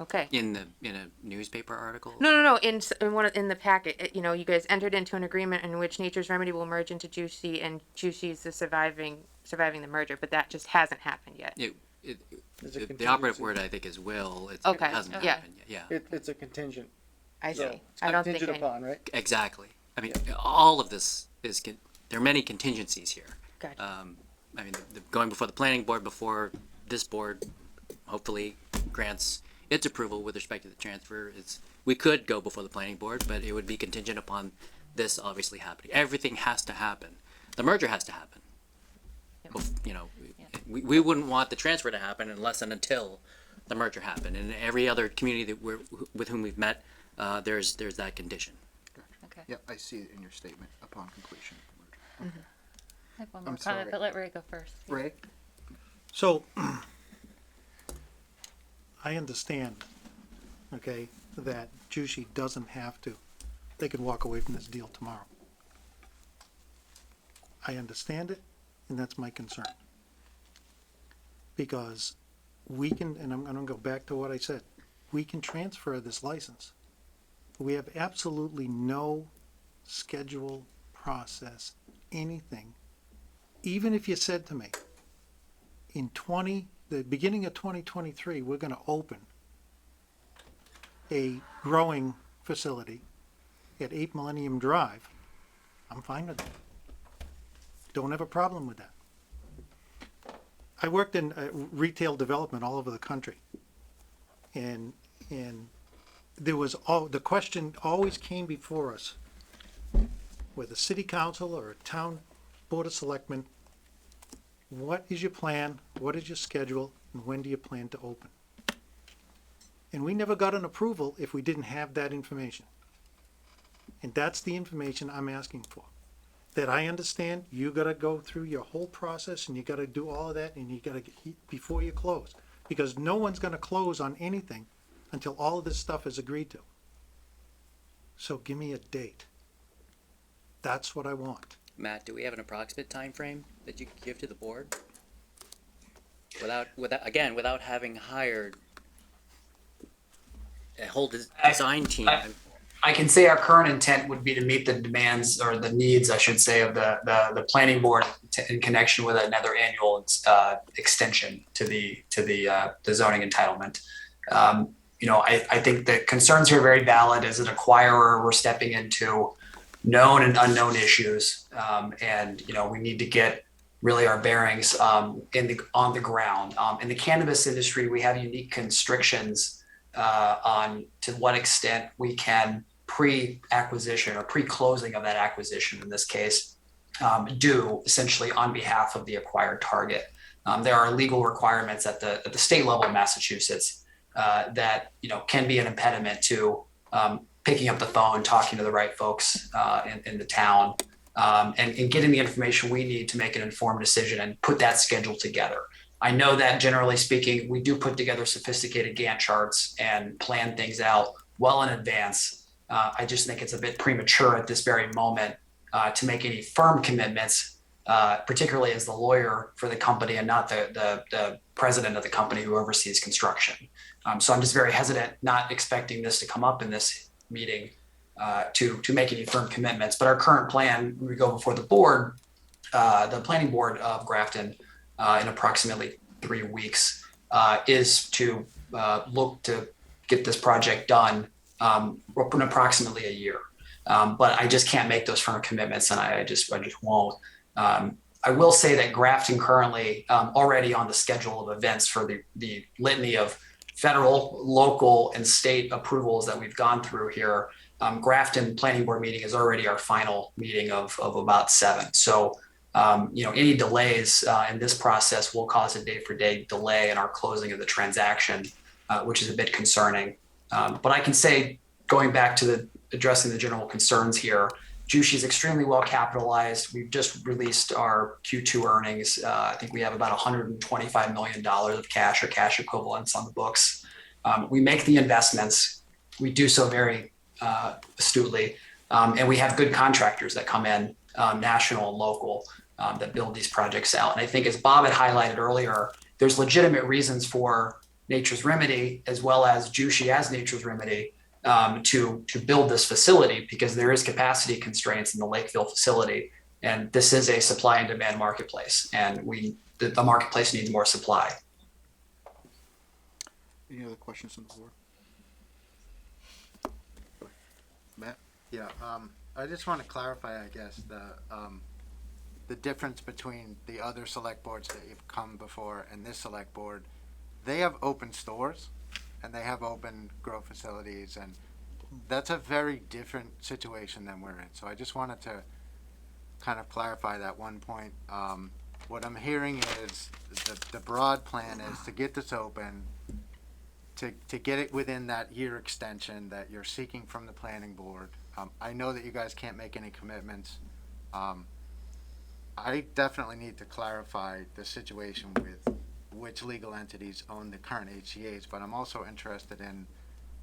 Okay. In a newspaper article? No. In the packet, you guys entered into an agreement in which Nature's Remedy will merge into Juicy, and Juicy's the surviving the merger, but that just hasn't happened yet. The operative word, I think, is will. It hasn't happened yet. Yeah. It's a contingent. I see. So, I don't think contingent upon, right? Exactly. I mean, all of this is there are many contingencies here. Gotcha. I mean, going before the planning board, before this board, hopefully grants its approval with respect to the transfer. We could go before the planning board, but it would be contingent upon this obviously happening. Everything has to happen. The merger has to happen. We wouldn't want the transfer to happen unless and until the merger happened. And every other community that with whom we've met, there's that condition. Okay. Yep, I see it in your statement upon completion of the merger. Okay. I have one more I'm comment, sorry. but let Ray go first. Ray? So, I understand, okay, that Jushi doesn't have to. They could walk away from this deal tomorrow. I understand it, and that's my concern. Because we can, and I'm gonna go back to what I said, we can transfer this license. We have absolutely no schedule, process, anything. Even if you said to me, in the beginning of 2023, we're gonna open a growing facility at 8 Millennium Drive, I'm fine with that. Don't have a problem with that. I worked in retail development all over the country. And there was the question always came before us, with a city council or a town board of selectmen, what is your plan, what is your schedule, and when do you plan to open? And we never got an approval if we didn't have that information. And that's the information I'm asking for. That I understand you gotta go through your whole process and you gotta do all of that and you gotta get before you close. Because no one's gonna close on anything until all of this stuff is agreed to. So give me a date. That's what I want. Matt, do we have an approximate time frame that you could give to the board? Without having hired a whole design team. I can say our current intent would be to meet the demands or the needs, I should say, of the planning board in connection with another annual extension to the zoning entitlement. I think the concerns here are very valid. As an acquirer, we're stepping into known and unknown issues, and we need to get really our bearings on the ground. In the cannabis industry, we have unique constrictions on to what extent we can pre-acquisition or pre-closing of that acquisition in this case do essentially on behalf of the acquired target. There are legal requirements at the state level in Massachusetts that can be an impediment to picking up the phone, talking to the right folks in the town, and getting the information we need to make an informed decision and put that schedule together. I know that generally speaking, we do put together sophisticated Gantt charts and plan things out well in advance. I just think it's a bit premature at this very moment to make any firm commitments, particularly as the lawyer for the company and not the president of the company who oversees construction. So I'm just very hesitant, not expecting this to come up in this meeting to make any firm commitments. But our current plan, we go before the board, the planning board of Grafton, in approximately 3 weeks, is to look to get this project done in approximately a year. But I just can't make those firm commitments, and I just won't. I I will say that Grafton currently already on the schedule of events for the litany of federal, local, and state approvals that we've gone through here. Grafton Planning Board meeting is already our final meeting of about 7. So, any delays in this process will cause a day-for-day delay in our closing of the transaction, which is a bit concerning. But I can say, going back to addressing the general concerns here, Jushi is extremely well capitalized. We've just released our Q2 earnings. I think we have about $125 million of cash or cash equivalents on the books. We make the investments. We do so very astutely. And we have good contractors that come in, national and local, that build these projects out. And I think, as Bob had highlighted earlier, there's legitimate reasons for Nature's Remedy, as well as Jushi as Nature's Remedy, to build this facility, because there is capacity constraints in the Lakeville facility, and this is a supply and demand marketplace, and the marketplace needs more supply. Any other questions on the board? Matt? Yeah, I just want to clarify, I guess, the difference between the other select boards that you've come before and this select board. They have open stores and they have open grow facilities, and that's a very different situation than we're in. So I just wanted to kind of clarify that one point. What I'm hearing is the broad plan is to get this open, to get it within that year extension that you're seeking from the planning board. I know that you guys can't make any commitments. I definitely need to clarify the situation with which legal entities own the current HCA's, but I'm also interested in,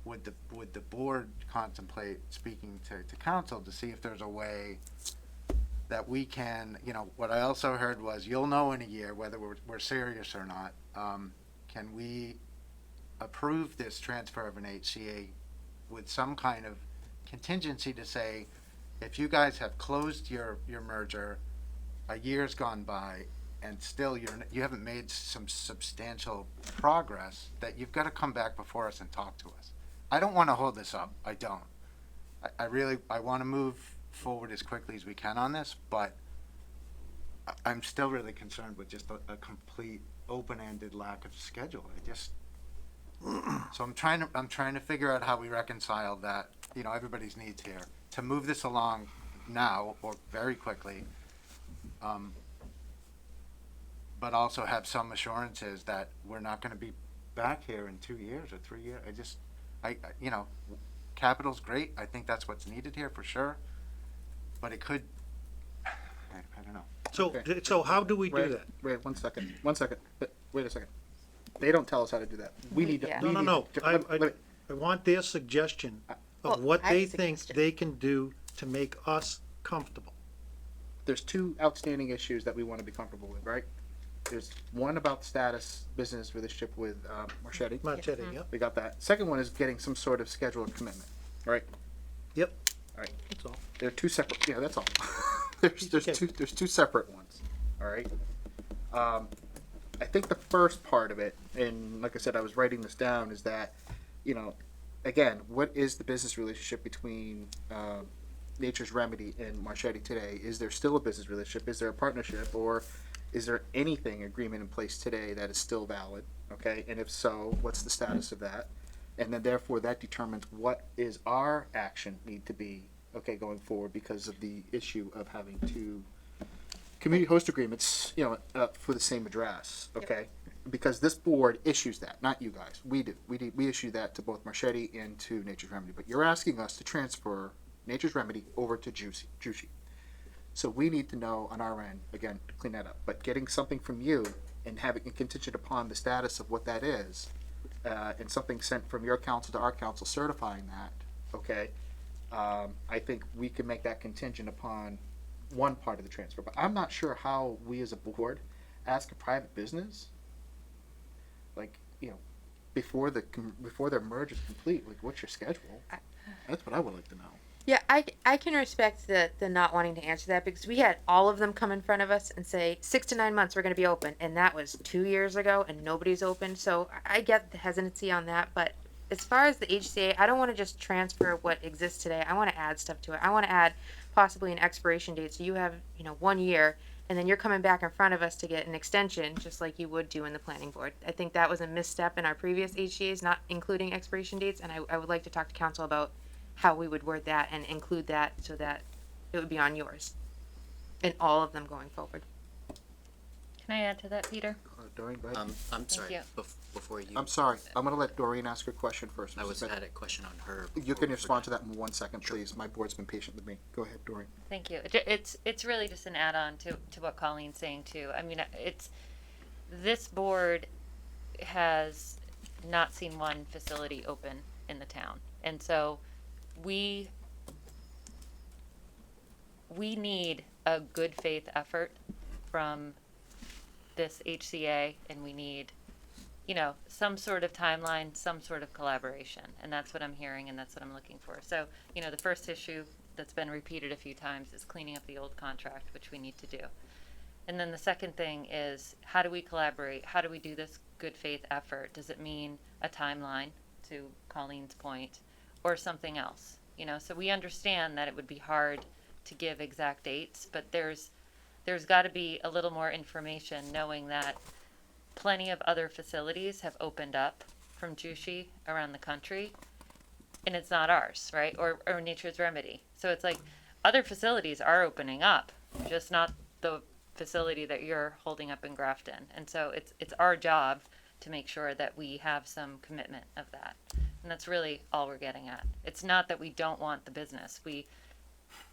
would the board contemplate speaking to council to see if there's a way that we can, what I also heard was, you'll know in a year whether we're serious or not. Can we approve this transfer of an HCA with some kind of contingency to say, if you guys have closed your merger, a year's gone by, and still you haven't made some substantial progress, that you've got to come back before us and talk to us. I don't want to hold this up. I don't. I want to move forward as quickly as we can on this, but I'm still really concerned with just a complete open-ended lack of schedule. So I'm trying to figure out how we reconcile that, everybody's needs here, to move this along now or very quickly, but also have some assurances that we're not going to be back here in 2 years or 3 years. Capital's great. I think that's what's needed here for sure, but it could, I don't know. So how do we do that? Wait, one second. Wait a second. They don't tell us how to do that. We need to. Yeah. No. I want their suggestion of what I have they a think suggestion. they can do to make us comfortable. There's 2 outstanding issues that we want to be comfortable with, right? There's one about the status, business relationship with Marchetti. Marchetti, yep. We got that. Second one is getting some sort of scheduled commitment, right? Yep. All right. That's all. They're 2 separate. Yeah, that's all. there's two separate ones. All right. I think the first part of it, and like I said, I was writing this down, is that, again, what is the business relationship between Nature's Remedy and Marchetti today? Is there still a business relationship? Is there a partnership, or is there anything agreement in place today that is still valid? Okay, and if so, what's the status of that? And then therefore that determines what is our action need to be, okay, going forward, because of the issue of having 2 community host agreements, for the same address, okay? Because this board issues that, not you guys. We do. We issue that to both Marchetti and to Nature's Remedy. But you're asking us to transfer Nature's Remedy over to Jushi. So we need to know on our end, again, to clean that up. But getting something from you and having it contingent upon the status of what that is, and something sent from your council to our council certifying that, okay? I think we can make that contingent upon one part of the transfer. But I'm not sure how we as a board ask a private business, before their merge is complete, what's your schedule? That's what I would like to know. Yeah, I can respect the not wanting to answer that, because we had all of them come in front of us and say 6 to 9 months we're going to be open, and that was 2 years ago and nobody's open. So I get the hesitancy on that, but as far as the HCA, I don't want to just transfer what exists today. I want to add stuff to it. I want to add possibly an expiration date, so you have 1 year, and then you're coming back in front of us to get an extension, just like you would do in the planning board. I think that was a misstep in our previous HCA's, not including expiration dates, and I would like to talk to council about how we would word that and include that so that it would be on yours. And all of them going forward. Can I add to that, Peter? Doreen, go ahead. I'm sorry, you. before you. I'm sorry. I'm gonna let Doreen ask her question first. I Mr. was Smith. had a question on her. You can respond to that in 1 second, please. My board's been patient with me. Go ahead, Doreen. Thank you. It's really just an add-on to what Colleen's saying too. I mean, this board has not seen one facility open in the town, and so we need a good faith effort from this HCA, and we need, some sort of timeline, some sort of collaboration, and that's what I'm hearing, and that's what I'm looking for. So, the first issue that's been repeated a few times is cleaning up the old contract, which we need to do. And then the second thing is, how do we collaborate? How do we do this good faith effort? Does it mean a timeline, to Colleen's point, or something else? So we understand that it would be hard to give exact dates, but there's got to be a little more information, knowing that plenty of other facilities have opened up from Jushi around the country, and it's not ours, right? Or Nature's Remedy. So it's like other facilities are opening up, just not the facility that you're holding up in Grafton. And so it's our job to make sure that we have some commitment of that. And that's really all we're getting at. It's not that we don't want the business.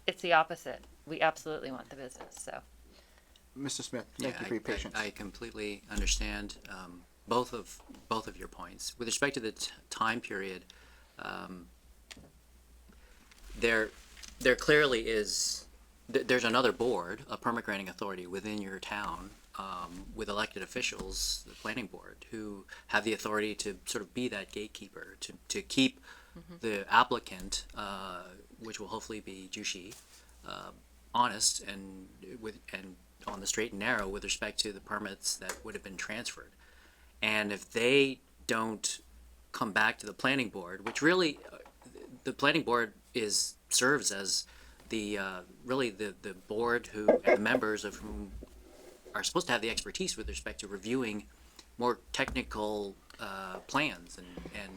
It's the opposite. We absolutely want the business. So, Mr. Smith, thank you for your patience. I completely understand both of your points. With respect to the time period, there clearly is. There's another board, a permit granting authority within your town, with elected officials, the planning board, who have the authority to sort of be that gatekeeper, to keep the applicant, which will hopefully be Jushi, honest and on the straight and narrow with respect to the permits that would have been transferred. And if they don't come back to the planning board, which really the planning board serves as the really the board and the members of whom are supposed to have the expertise with respect to reviewing more technical plans and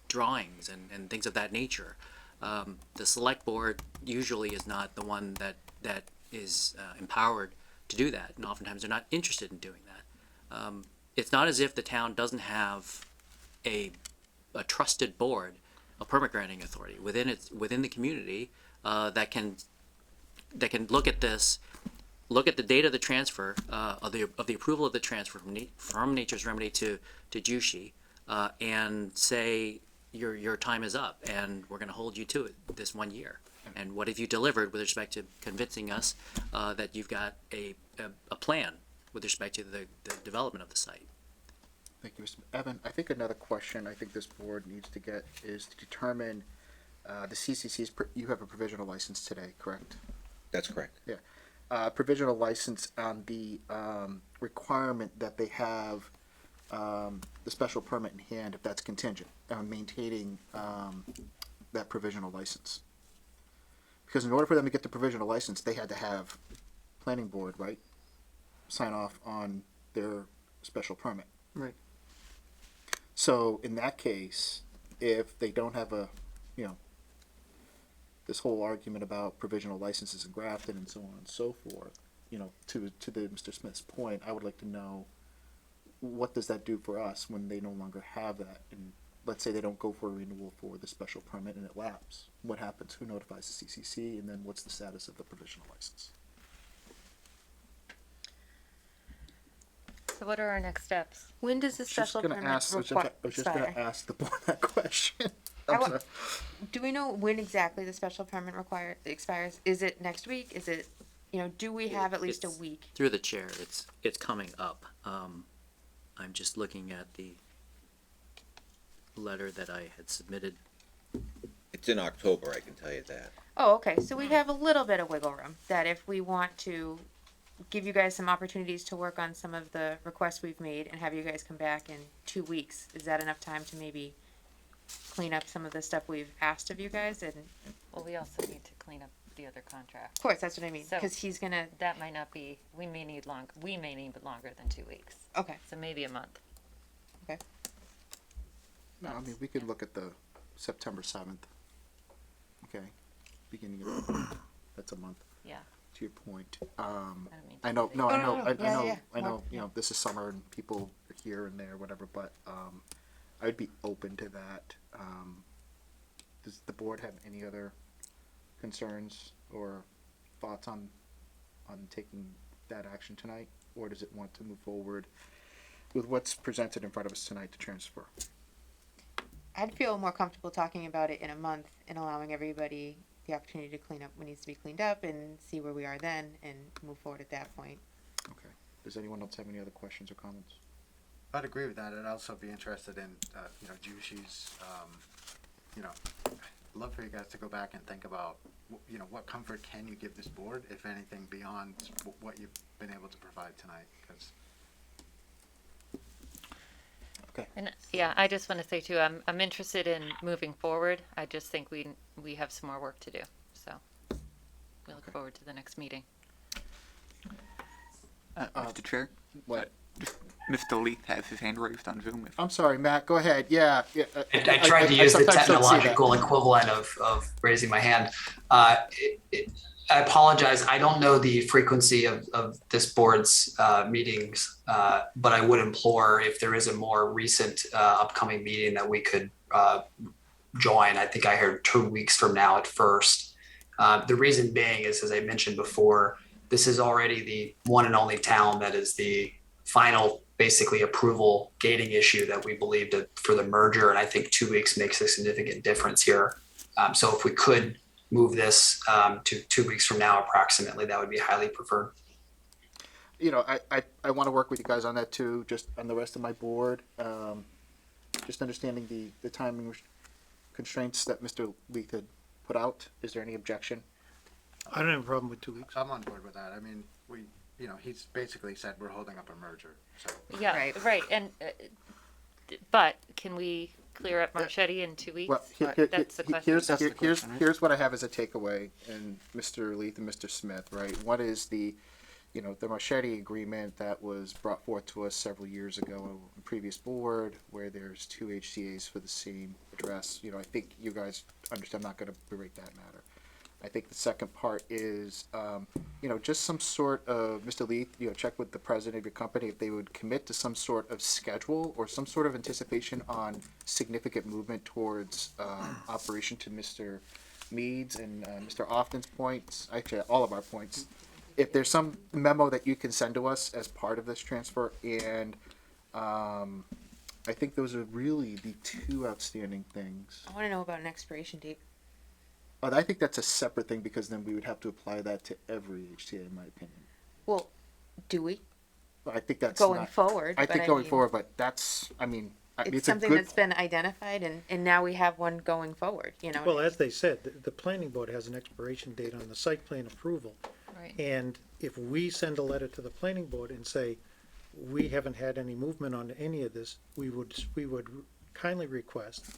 drawings and things of that nature. The select board usually is not the one that is empowered to do that, and oftentimes they're not interested in doing that. It's not as if the town doesn't have a trusted board, a permit granting authority within the community that can look at this, look at the date of the transfer of the approval of the transfer from Nature's Remedy to Jushi, and say your time is up and we're going to hold you to it this 1 year. And what have you delivered with respect to convincing us that you've got a plan with respect to the development of the site? Thank you, Mr. Evan. I think another question I think this board needs to get is to determine the CCC's. You have a provisional license today, correct? That's correct. Yeah. Provisional license on the requirement that they have the special permit in hand, if that's contingent on maintaining that provisional license. Because in order for them to get the provisional license, they had to have planning board, right, sign off on their special permit. Right. So in that case, if they don't have this whole argument about provisional licenses in Grafton and so on and so forth, to the Mr. Smith's point, I would like to know what does that do for us when they no longer have that, and let's say they don't go for a renewal for the special permit and it lapses. What happens? Who notifies the CCC, and then what's the status of the provisional license? So what are our next steps? When does the special permit I was just going to ask the board that question. Do we know when exactly the special permit expires? Is it next week? Is it, do we have at least a week? Through the chair, it's coming up. I'm just looking at the letter that I had submitted. It's in October, I can tell you that. Oh, okay. So we have a little bit of wiggle room that if we want to give you guys some opportunities to work on some of the requests we've made and have you guys come back in 2 weeks, is that enough time to maybe clean up some of the stuff we've asked of you guys and Well, we also need to clean up the other contract. Of course, that's what I mean, So- because he's gonna, That might not be, we may need longer than 2 weeks. okay, So maybe a month. okay. No, I mean, we could look at the September 7th. Okay, beginning of, that's a month, Yeah. to your point. I don't mean to I know, be no, Oh, I no, know, no, I yeah, know, yeah, I know, more, you know, this is summer and people are here and there, whatever, but, I'd be open to that. Does the board have any other concerns or thoughts on taking that action tonight? Or does it want to move forward with what's presented in front of us tonight to transfer? I'd feel more comfortable talking about it in a month and allowing everybody the opportunity to clean up what needs to be cleaned up and see where we are then and move forward at that point. Okay. Does anyone else have any other questions or comments? I'd agree with that. I'd also be interested in, Jushi's, love for you guys to go back and think about, what comfort can you give this board, if anything, beyond what you've been able to provide tonight? Because And yeah, I just want to say too, I'm interested in moving forward. I just think we have some more work to do. So we look Okay. forward to the next meeting. Mr. Chair, What? Mr. Leith has his hand raised on Zoom. I'm sorry, Matt, go ahead. Yeah. I tried to use the sometimes don't see that. technological equivalent of raising my hand. I apologize. I don't know the frequency of this board's meetings, but I would implore if there is a more recent upcoming meeting that we could join. I think I heard 2 weeks from now at first. The reason being is, as I mentioned before, this is already the one and only town that is the final basically approval gating issue that we believed for the merger. And I think 2 weeks makes a significant difference here. So if we could move this to 2 weeks from now, approximately, that would be highly preferred. I want to work with you guys on that too, just on the rest of my board. Just understanding the timing constraints that Mr. Leith had put out. Is there any objection? I don't have a problem with 2 weeks. I'm on board with that. I mean, he's basically said we're holding up a merger, so. Yeah, Right. right. And but can we clear up Marchetti in 2 weeks? Well, That's the question. That's the question, right? here's what I have as a takeaway, and Mr. Leith and Mr. Smith, right? What is the Marchetti agreement that was brought forth to us several years ago on a previous board, where there's 2 HCA's for the same address. I think you guys understand. I'm not going to berate that matter. I think the second part is, just some sort of, Mr. Leith, check with the president of your company if they would commit to some sort of schedule or some sort of anticipation on significant movement towards operation, to Mr. Mead's and Mr. Often's points, actually all of our points. If there's some memo that you can send to us as part of this transfer, and I think those are really the two outstanding things. I want to know about an expiration date. But I think that's a separate thing, because then we would have to apply that to every HTA, in my opinion. Well, do we? But I think that's Going not, forward, I but think I going mean- forward, but that's, It's it's something a good. that's been identified and now we have one going forward, Well, as they said, the planning board has an expiration date on the site plan approval. Right. And if we send a letter to the planning board and say, we haven't had any movement on any of this, we would kindly request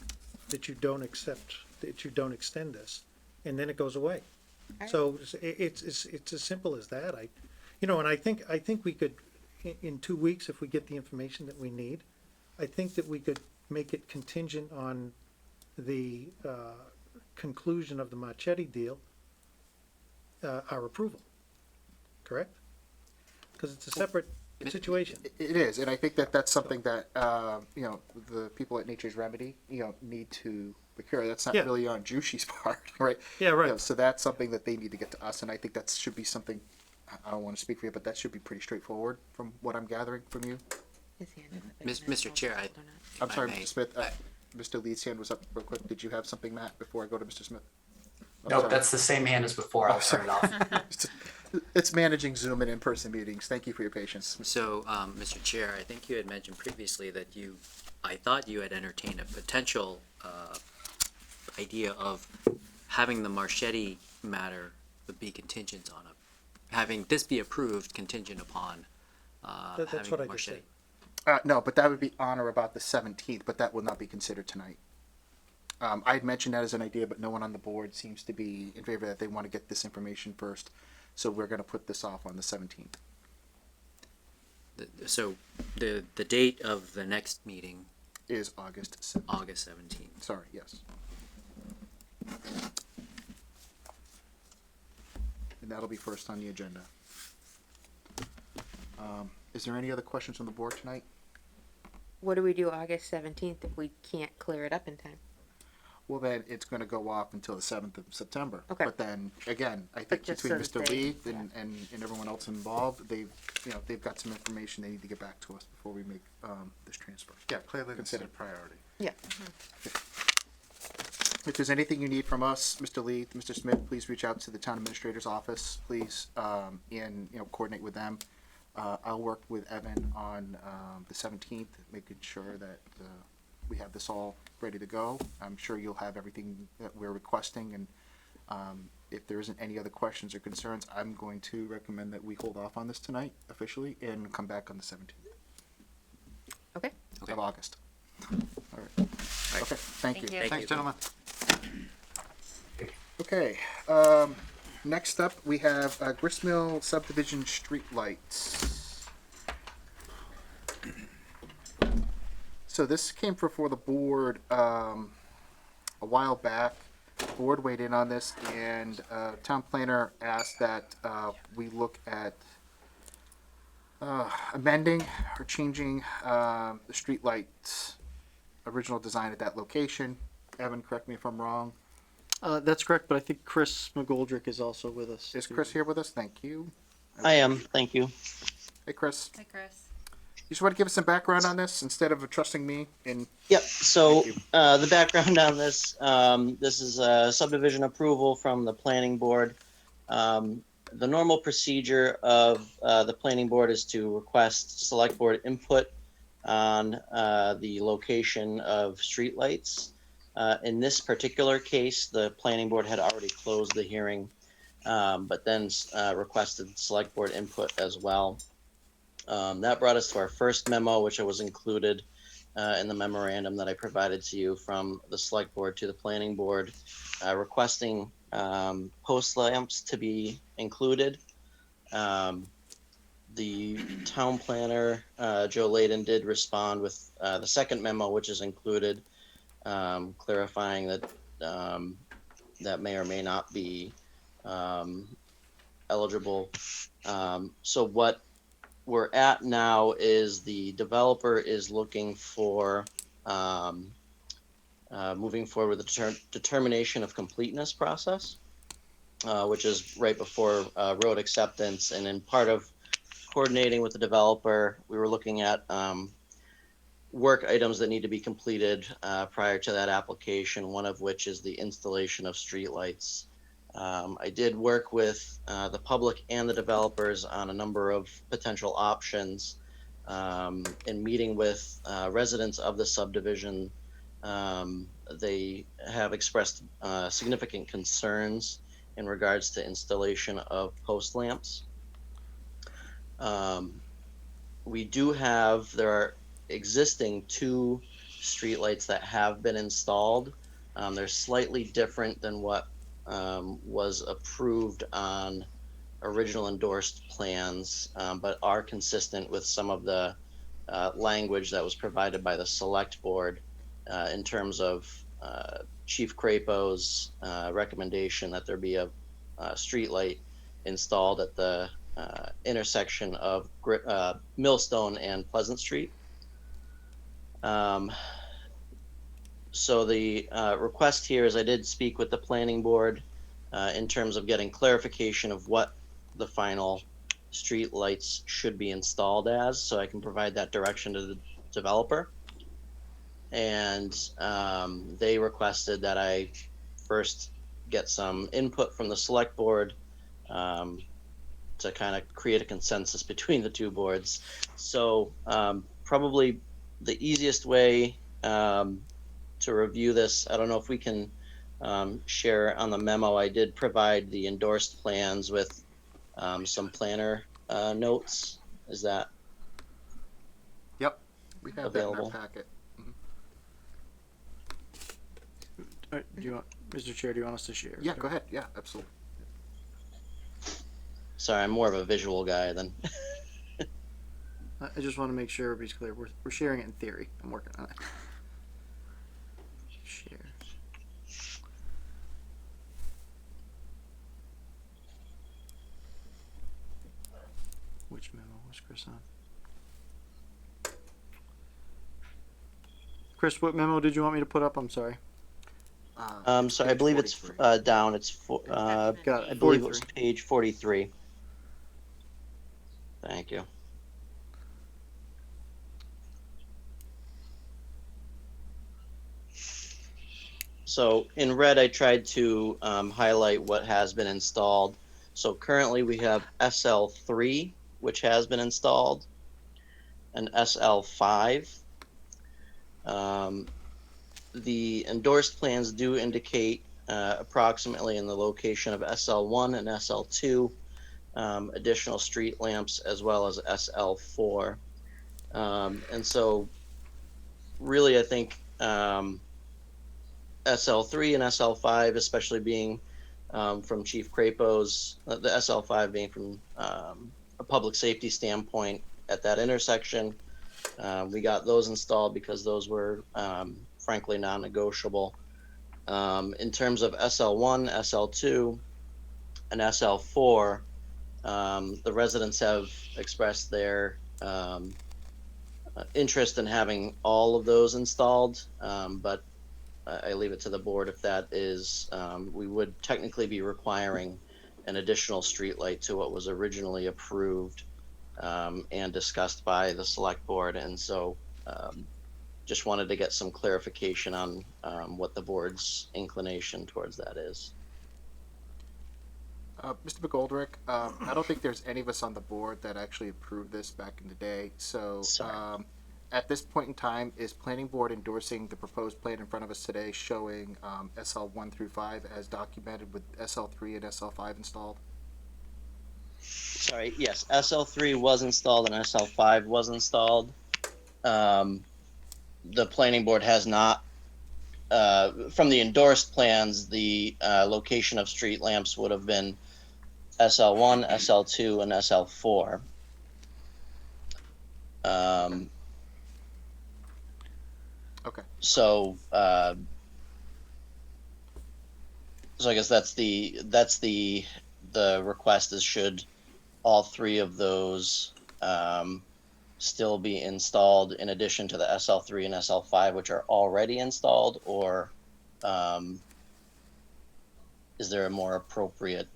that you don't extend this, and then it goes away. Alright. So it's as simple as that. And I think we could, in 2 weeks, if we get the information that we need, I think that we could make it contingent on the conclusion of the Marchetti deal, our approval. Correct? Because it's a separate situation. It is, and I think that that's something that the people at Nature's Remedy need to procure. That's not Yeah. really on Jushi's part, right? Yeah, right. So that's something that they need to get to us, and I think that should be something. I don't want to speak for you, but that should be pretty straightforward from what I'm gathering from you. His hand is up. Mr. Chair, I'm sorry, may. Mr. Smith. Mr. Lee's hand was up real quick. Did you have something, Matt, before I go to Mr. Smith? I'm Nope, sorry. that's the same hand as before. I'll turn it off. It's managing Zoom and in-person meetings. Thank you for your patience. So, Mr. Chair, I think you had mentioned previously that I thought you had entertained a potential idea of having the Marchetti matter would be contingent on having this be approved contingent upon That's having what I just Marchetti. said. No, but that would be on or about the 17th, but that will not be considered tonight. I had mentioned that as an idea, but no one on the board seems to be in favor that they want to get this information first. So we're going to put this off on the 17th. So the date of the next meeting Is August 17th. August 17th. Sorry, yes. And that'll be first on the agenda. Is there any other questions on the board tonight? What do we do August 17th if we can't clear it up in time? Well, then it's going to go off until the 7th of September. Okay. But then, again, I But think just between so Mr. that they- Lee and everyone else involved, they've got some information they need to get back to us before we make this transfer. Yeah, clearly this is a Consider. priority. Yeah. If there's anything you need from us, Mr. Lee, Mr. Smith, please reach out to the town administrator's office, please, and, coordinate with them. I'll work with Evan on the 17th, making sure that we have this all ready to go. I'm sure you'll have everything that we're requesting, and if there isn't any other questions or concerns, I'm going to recommend that we hold off on this tonight officially and come back on the 17th. Okay. Of August. All right. Okay, thank you. Thank you. Thanks, gentlemen. Okay, next up, we have Gristmill Subdivision streetlights. So this came before the board a while back. The board weighed in on this, and town planner asked that we look at amending or changing the streetlights original design at that location. Evan, correct me if I'm wrong. That's correct, but I think Chris McGoldrick is also with us. Is too. Chris here with us? Thank you. I am, thank you. Hey, Chris. Hi, Chris. You just want to give us some background on this instead of trusting me? Yep, so Thank you. the background on this, this is a subdivision approval from the planning board. The normal procedure of the planning board is to request select board input on the location of streetlights. In this particular case, the planning board had already closed the hearing, but then requested select board input as well. That brought us to our first memo, which was included in the memorandum that I provided to you from the select board to the planning board, requesting post lamps to be included. The town planner, Joe Layden, did respond with the second memo, which is included, clarifying that that may or may not be eligible. So what we're at now is the developer is looking for moving forward with the determination of completeness process, which is right before road acceptance. And in part of coordinating with the developer, we were looking at work items that need to be completed prior to that application, one of which is the installation of streetlights. I did work with the public and the developers on a number of potential options. In meeting with residents of the subdivision, they have expressed significant concerns in regards to installation of post lamps. There are existing 2 streetlights that have been installed. They're slightly different than what was approved on original endorsed plans, but are consistent with some of the language that was provided by the select board in terms of Chief Crapo's recommendation that there be a streetlight installed at the intersection of Millstone and Pleasant Street. So the request here is I did speak with the planning board in terms of getting clarification of what the final street lights should be installed as, so I can provide that direction to the developer. And they requested that I first get some input from the select board to kind of create a consensus between the 2 boards. So probably the easiest way to review this, I don't know if we can share on the memo. I did provide the endorsed plans with some planner notes. Is that Yep, we have available? that in our packet. All right, do you want, Mr. Chair, do you want us to share? Yeah, go ahead. Yeah, absolutely. Sorry, I'm more of a visual guy than. I just want to make sure everybody's clear. We're sharing it in theory. I'm working on it. Share. Which memo was Chris on? Chris, what memo did you want me to put up? I'm sorry. So I believe it's down. It's Got it. I believe it was 43. page 43. Thank you. So in red, I tried to highlight what has been installed. So currently we have SL3, which has been installed, and SL5. The endorsed plans do indicate approximately in the location of SL1 and SL2, additional street lamps as well as SL4. And so really I think SL3 and SL5, especially being from Chief Crapo's, the SL5 being from a public safety standpoint at that intersection. We got those installed because those were frankly non-negotiable. In terms of SL1, SL2, and SL4, the residents have expressed their interest in having all of those installed, but I leave it to the board if that is, we would technically be requiring an additional street light to what was originally approved and discussed by the select board. And so just wanted to get some clarification on what the board's inclination towards that is. Mr. McGoldrick, I don't think there's any of us on the board that actually approved this back in the day. So at this point in time, is planning board endorsing the proposed plan in front of us today showing SL1 through 5 as documented with SL3 and SL5 installed? Sorry, yes, SL3 was installed and SL5 was installed. The planning board has not, from the endorsed plans, the location of street lamps would have been SL1, SL2, and SL4. Okay. So I guess that's the request is should all three of those still be installed in addition to the SL3 and SL5, which are already installed, or is there a more appropriate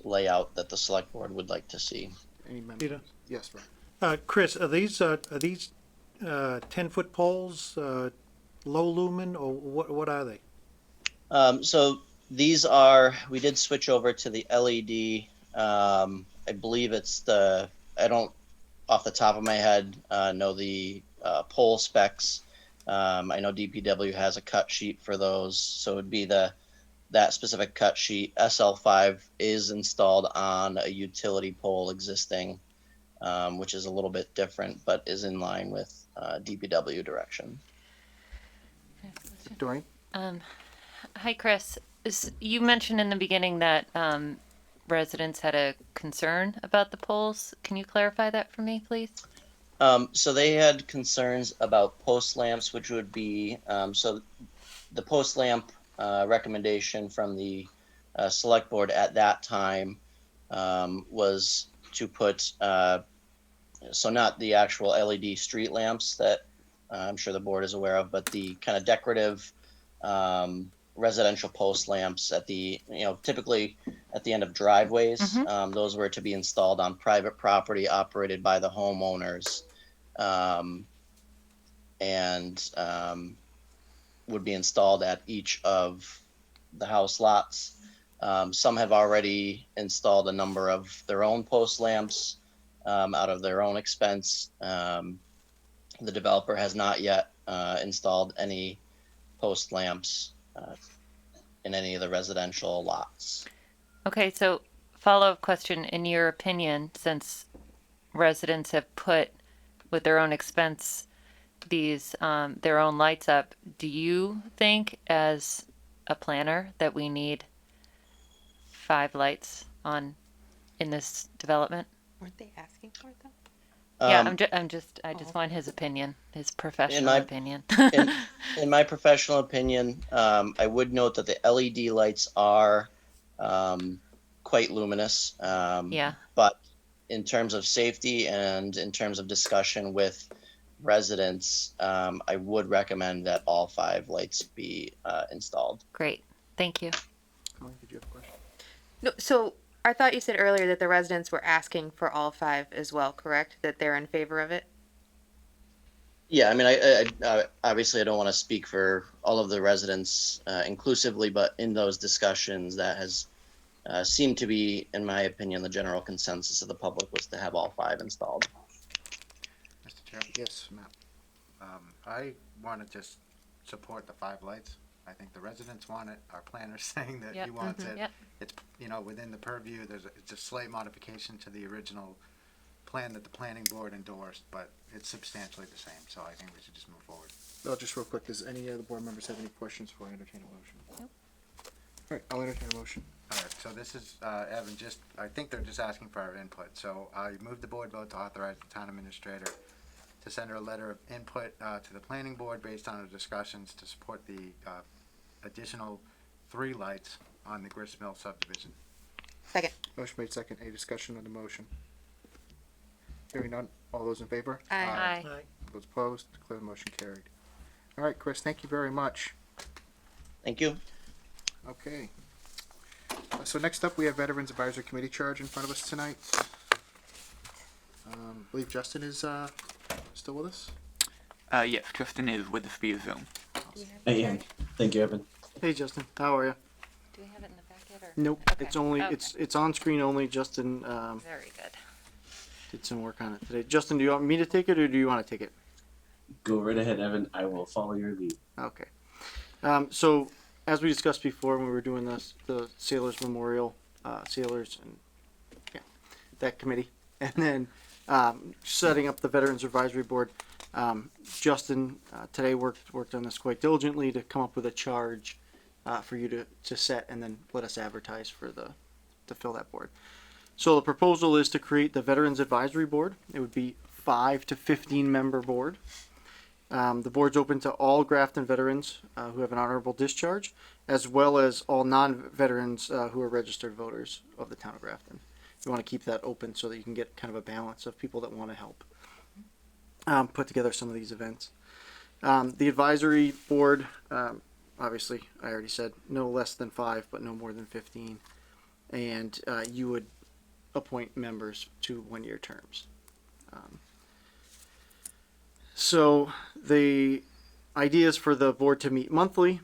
layout that the select board would like to see? Peter? Yes, right. Chris, are these 10-foot poles, low lumen, or what are they? So these are, we did switch over to the LED. I believe it's I don't, off the top of my head, know the pole specs. I know DPW has a cut sheet for those, so it would be that specific cut sheet. SL5 is installed on a utility pole existing, which is a little bit different, but is in line with DPW direction. Doreen? Hi, Chris. You mentioned in the beginning that residents had a concern about the poles. Can you clarify that for me, please? So they had concerns about post lamps, which would be, so the post lamp recommendation from the select board at that time was to put, so not the actual LED street lamps that I'm sure the board is aware of, but the kind of decorative residential post lamps at the, typically at the end of driveways. Mm-hmm. Those were to be installed on private property operated by the homeowners, and would be installed at each of the house lots. Some have already installed a number of their own post lamps out of their own expense. The developer has not yet installed any post lamps in any of the residential lots. Okay, so follow-up question. In your opinion, since residents have put with their own expense these their own lights up, do you think, as a planner, that we need 5 lights on in this development? Weren't they asking for it though? Yeah, Um, I just want his opinion, his professional my- opinion. in my professional opinion, I would note that the LED lights are quite luminous. Yeah. But in terms of safety and in terms of discussion with residents, I would recommend that all 5 lights be installed. Great, thank you. Colleen, did you have a question? No, so I thought you said earlier that the residents were asking for all 5 as well, correct? That they're in favor of it? Yeah, I mean, I obviously I don't want to speak for all of the residents inclusively, but in those discussions, that has seemed to be, in my opinion, the general consensus of the public was to have all 5 installed. Mr. Chair? Yes, Matt. I want to just support the 5 lights. I think the residents want it. Our planner's saying that he wants it. Yep. It's, within the purview, it's a slight modification to the original plan that the planning board endorsed, but it's substantially the same, so I think we should just move forward. Oh, just real quick, does any of the board members have any questions before I entertain a motion? Nope. All right, I'll entertain a motion. All right, so this is, Evan, I think they're just asking for our input. So I move the board vote to authorize the town administrator to send her a letter of input to the planning board based on our discussions to support the additional 3 lights on the Gristmill subdivision. Second. Motion made second. Any discussion on the motion? Hearing none. All those in favor? Aye. Those opposed? Declare the motion carried. All right, Chris, thank you very much. Thank you. Okay. So next up, we have Veterans Advisory Committee charge in front of us tonight. I believe Justin is still with us. Yes, Justin is with us via Zoom. I am. Thank you, Evan. Hey Justin, how are you? Do we have it in the packet or? Nope, Okay. it's only Okay. it's on screen only. Justin Very good. did some work on it today. Justin, do you want me to take it or do you want to take it? Go right ahead, Evan. I will follow your lead. Okay. So as we discussed before when we were doing the Sailors Memorial, Sailors and that committee, and then setting up the Veterans Advisory Board, Justin today worked on this quite diligently to come up with a charge for you to set and then let us advertise for to fill that board. So the proposal is to create the Veterans Advisory Board. It would be 5 to 15 member board. The board's open to all Grafton veterans who have an honorable discharge, as well as all non-veterans who are registered voters of the town of Grafton. You want to keep that open so that you can get kind of a balance of people that want to help put together some of these events. The advisory board, obviously, I already said no less than 5, but no more than 15. And you would appoint members to 1-year terms. So the idea is for the board to meet monthly,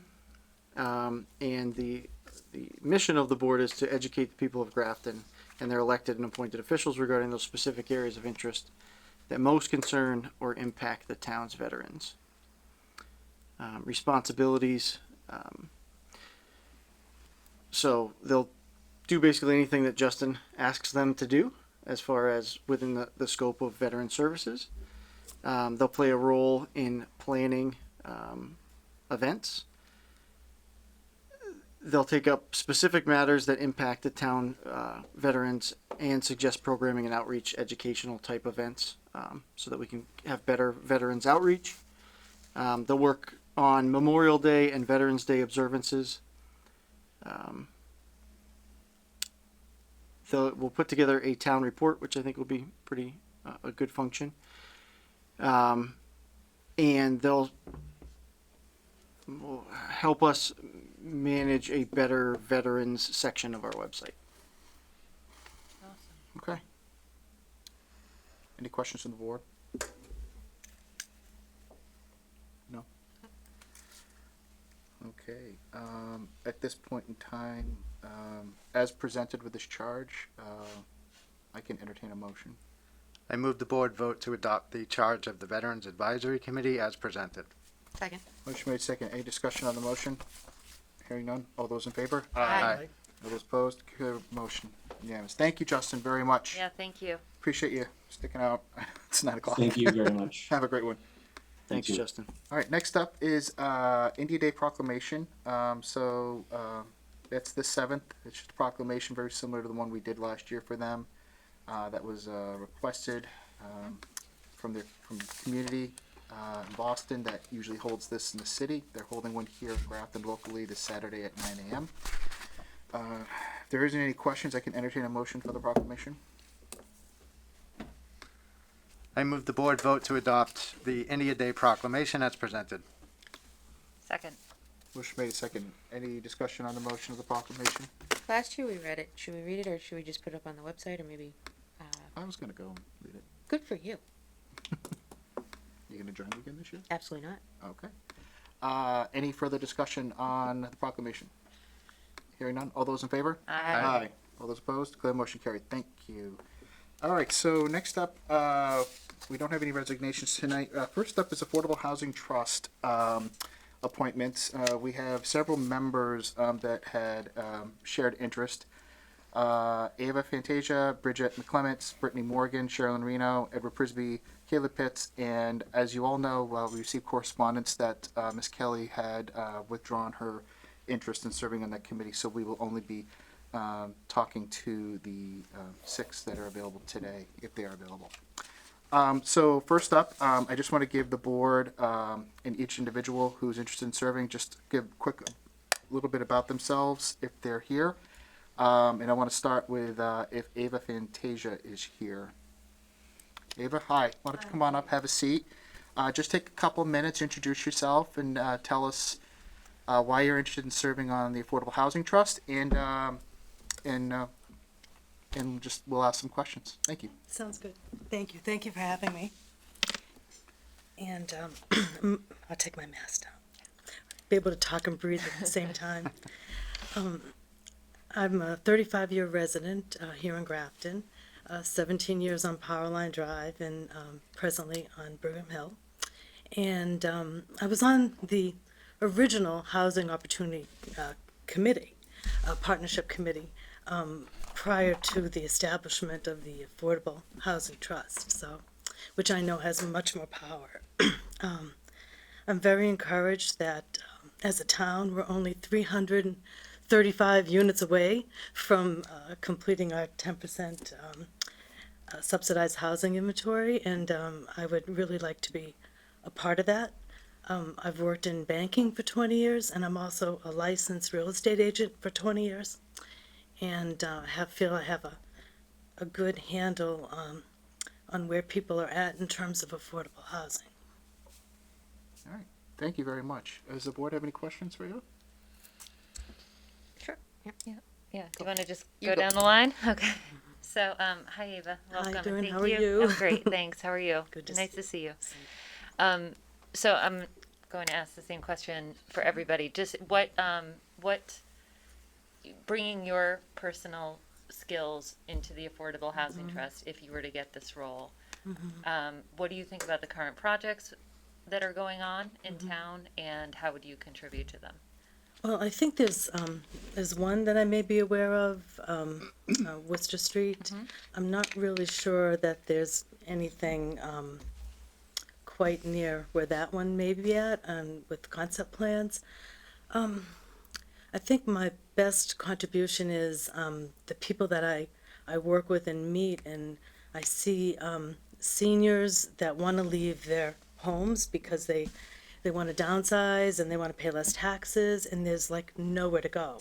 and the mission of the board is to educate the people of Grafton and their elected and appointed officials regarding those specific areas of interest that most concern or impact the town's veterans. Responsibilities. So they'll do basically anything that Justin asks them to do as far as within the scope of veteran services. They'll play a role in planning events. They'll take up specific matters that impact the town veterans and suggest programming and outreach educational type events so that we can have better veterans outreach. They'll work on Memorial Day and Veterans Day observances. We'll put together a town report, which I think will be pretty a good function. And they'll help us manage a better veterans section of our website. Okay. Any questions from the board? No? Okay. At this point in time, as presented with this charge, I can entertain a motion. I move the board vote to adopt the charge of the Veterans Advisory Committee as presented. Second. Motion made second. Any discussion on the motion? Hearing none. All those in favor? Aye. All those opposed? Carried. Motion unanimous. Thank you, Justin, very much. Yeah, thank you. Appreciate you sticking out. It's 9 o'clock. Thank you very much. Have a great one. Thanks, you. Justin. All right, next up is India Day proclamation. That's the 7th. It's just a proclamation very similar to the one we did last year for them. That was requested from the community in Boston that usually holds this in the city. They're holding one here in Grafton locally this Saturday at 9 a.m. If there isn't any questions, I can entertain a motion for the proclamation. I move the board vote to adopt the India Day proclamation as presented. Second. Motion made second. Any discussion on the motion of the proclamation? Last year we read it. Should we read it or should we just put it up on the website or maybe? I was gonna go read it. Good for you. You gonna join me again this year? Absolutely not. Okay. Any further discussion on the proclamation? Hearing none. All those in favor? Aye. All those opposed? Declare motion carried. Thank you. All right. So next up, we don't have any resignations tonight. First up is Affordable Housing Trust appointments. We have several members that had shared interest. Ava Fantasia, Bridget McClements, Brittany Morgan, Sherilyn Reno, Edward Prisby, Caleb Pitts, and as you all know, we received correspondence that Ms. Kelly had withdrawn her interest in serving on that committee, so we will only be talking to the 6 that are available today, if they are available. So first up, I just want to give the board and each individual who's interested in serving, just give a little bit about themselves if they're here. And I want to start with if Ava Fantasia is here. Ava, hi. Why don't you come on up, have a seat. Just take a couple minutes, introduce yourself, and tell us why you're interested in serving on the Affordable Housing Trust, and just we'll ask some questions. Thank you. Sounds good. Thank you. Thank you for having me. And I'll take my mask down. Be able to talk and breathe at the same time. I'm a 35-year resident here in Grafton, 17 years on Powerline Drive, and presently on Brigham Hill. And I was on the original Housing Opportunity Committee, Partnership Committee, prior to the establishment of the Affordable Housing Trust, so which I know has much more power. I'm very encouraged that as a town, we're only 335 units away from completing our 10% subsidized housing inventory, and I would really like to be a part of that. I've worked in banking for 20 years, and I'm also a licensed real estate agent for 20 years, and feel I have a good handle on where people are at in terms of affordable housing. All right. Thank you very much. Does the board have any questions for you? Sure. Yeah. Do you want to just go down the line? Okay. So, hi Ava. Welcome. Hi, Doreen. Thank How are you? I'm great. Thanks. How are you? Good to nice see to see you. So I'm going to ask the same question for everybody. Just what bringing your personal skills into the Affordable Housing Trust, if you were to get this role, what do you think about the current projects that are going on in town, and how would you contribute to them? Well, I think there's one that I may be aware of, Worcester Street. I'm not really sure that there's anything quite near where that one may be at, with concept plans. I think my best contribution is the people that I work with and meet, and I see seniors that want to leave their homes because they want to downsize and they want to pay less taxes, and there's like nowhere to go.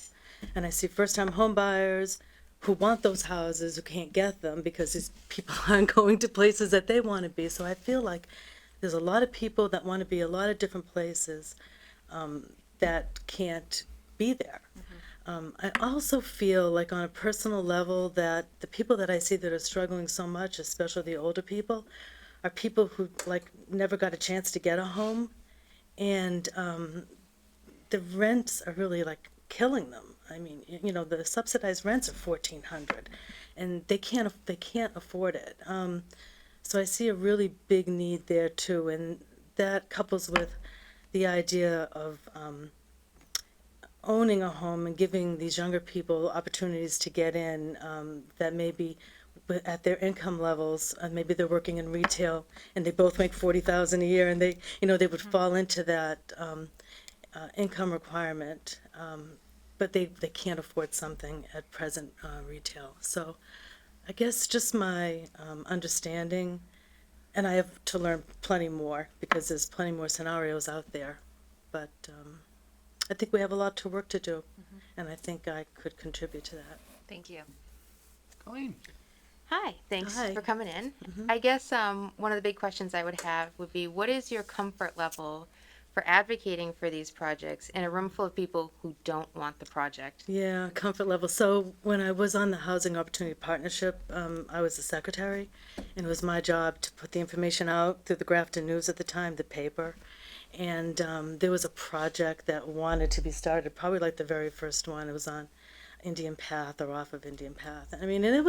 And I see first-time home buyers who want those houses who can't get them because these people aren't going to places that they want to be. So I feel like there's a lot of people that want to be a lot of different places that can't be there. I also feel like on a personal level that the people that I see that are struggling so much, especially the older people, are people who like never got a chance to get a home, and the rents are really like killing them. I mean, you know, the subsidized rents are $1,400, and they can't afford it. So I see a really big need there too, and that couples with the idea of owning a home and giving these younger people opportunities to get in that maybe but at their income levels, maybe they're working in retail and they both make 40,000 a year, and they, they would fall into that income requirement, but they can't afford something at present retail. So I guess just my understanding, and I have to learn plenty more because there's plenty more scenarios out there, but I think we have a lot to work to do, and I think I could contribute to that. Thank you. Colleen. Hi, thanks Hi. for coming in. I guess one of the big questions I would have would be, what is your comfort level for advocating for these projects in a room full of people who don't want the project? Yeah, comfort level. So when I was on the Housing Opportunity Partnership, I was the secretary, and it was my job to put the information out through the Grafton News at the time, the paper. And there was a project that wanted to be started, probably like the very first one. It was on Indian Path or off of Indian Path. I mean, and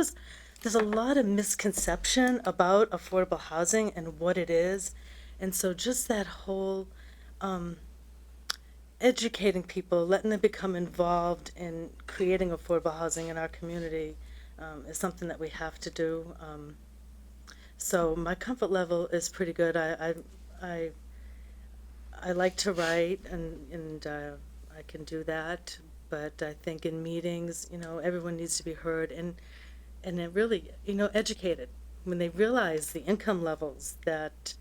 there's a lot of misconception about affordable housing and what it is. And so just that whole educating people, letting them become involved in creating affordable housing in our community is something that we have to do. So my comfort level is pretty good. I like to write, and I can do that. But I think in meetings, everyone needs to be heard and it really, educated. When they realize the income levels that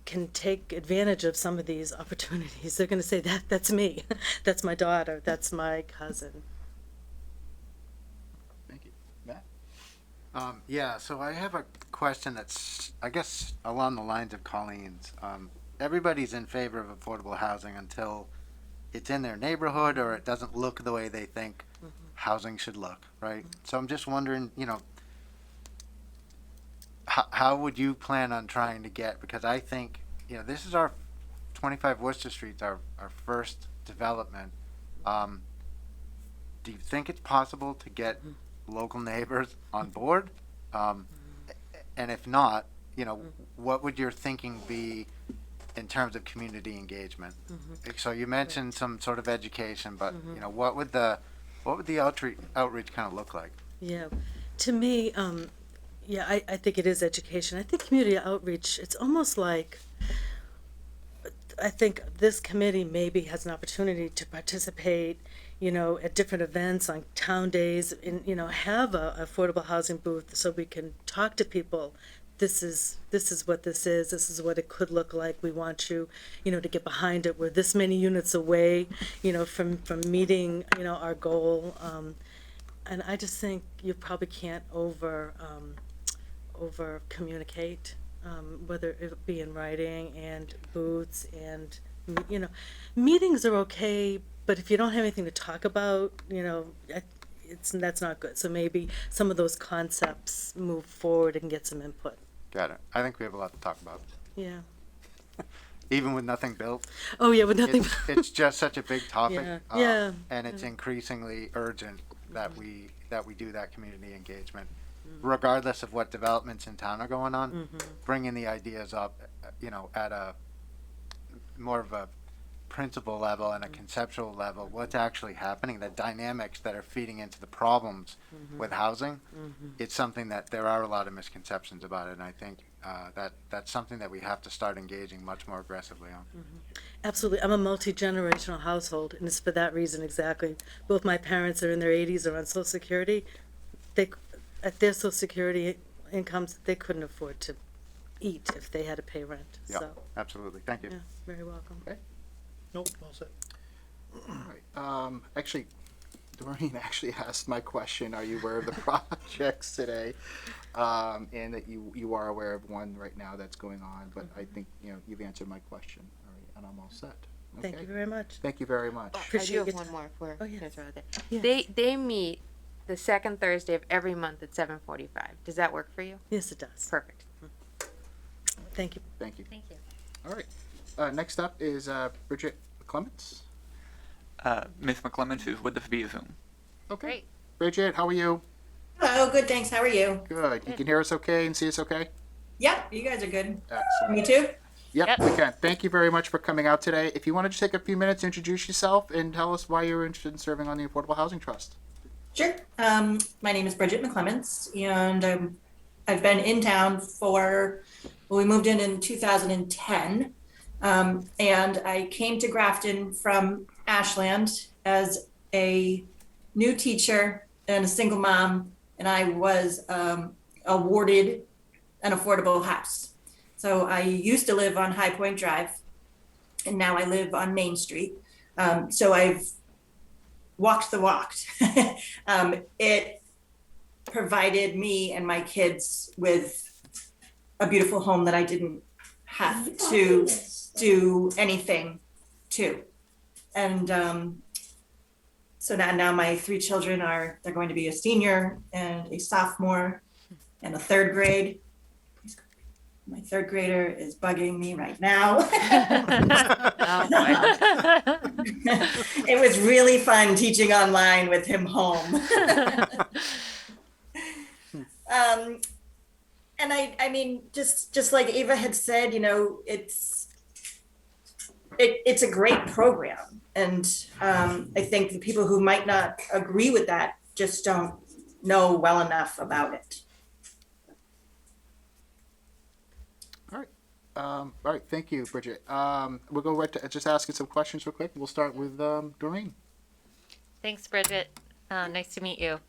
can take advantage of some of these opportunities, they're going to say, that's me, that's my daughter, that's my cousin. Thank you. Matt? Yeah, so I have a question that's, I guess, along the lines of Colleen's. Everybody's in favor of affordable housing until it's in their neighborhood or it doesn't look the way they think housing should look, right? So I'm just wondering, how would you plan on trying to get, because I think, this is our 25 Worcester Street's our first development. Do you think it's possible to get local neighbors on board? And if not, what would your thinking be in terms of community engagement? So you mentioned some sort of education, but what would the outreach kind of look like? Yeah, to me, I think it is education. I think community outreach, it's almost like, I think this committee maybe has an opportunity to participate, at different events on town days, and, have a affordable housing booth so we can talk to people. This is what this is what it could look like. We want you, to get behind it. We're this many units away, from meeting, our goal. And I just think you probably can't over communicate, whether it be in writing and booths and, meetings are okay, but if you don't have anything to talk about, that's not good. So maybe some of those concepts move forward and get some input. Got it. I think we have a lot to talk about. Yeah. Even with nothing built. Oh yeah, with nothing. It's just such a big topic. Yeah. And it's increasingly urgent that we do that community engagement, regardless of what developments in town are going on. Bringing the ideas up, at a more of a principal level and a conceptual level, what's actually happening, the dynamics that are feeding into the problems with housing. It's something that there are a lot of misconceptions about it, and I think that's something that we have to start engaging much more aggressively on. Absolutely. I'm a multi-generational household, and it's for that reason exactly. Both my parents are in their 80s, are on Social Security. At their Social Security incomes, they couldn't afford to eat if they had to pay rent. Yeah, So, absolutely. Thank you. yeah, very welcome. Okay. Nope, all set. All right. Actually, Doreen actually asked my question. Are you aware of the projects today? And that you are aware of one right now that's going on, but I think, you've answered my question. All right, and I'm all set. Thank Okay? you very much. Thank you very much. I do Appreciate have your one more if we're Oh, yes. gonna throw it there. Yes. They meet the second Thursday of every month at 7:45. Does that work for you? Yes, it does. Perfect. Thank you. Thank you. Thank you. All right. Next up is Bridget Clements. Ms. McClements is with us via Zoom. Okay. Great. Bridget, how are you? Hello, good, thanks. How are you? Good. You can hear us okay and see us okay? Yep, you guys are good. Excellent. Me too? Yep, we can. Thank you very much for coming out today. If you want to just take a few minutes to introduce yourself and tell us why you're interested in serving on the Affordable Housing Trust. Sure. My name is Bridget McClements, and I've been in town we moved in 2010. And I came to Grafton from Ashland as a new teacher and a single mom, and I was awarded an affordable house. So I used to live on High Point Drive, and now I live on Main Street. So I've walked the walk. It provided me and my kids with a beautiful home that I didn't have to do anything to. And so now my 3 children they're going to be a senior and a sophomore and a 3rd grade. My 3rd grader is bugging me right now. It was really fun teaching online with him home. And I mean, just like Ava had said, it's a great program. And I think the people who might not agree with that just don't know well enough about it. All right, thank you, Bridget. We'll go right to just asking some questions real quick. We'll start with Doreen. Thanks, Bridget. Nice to meet you.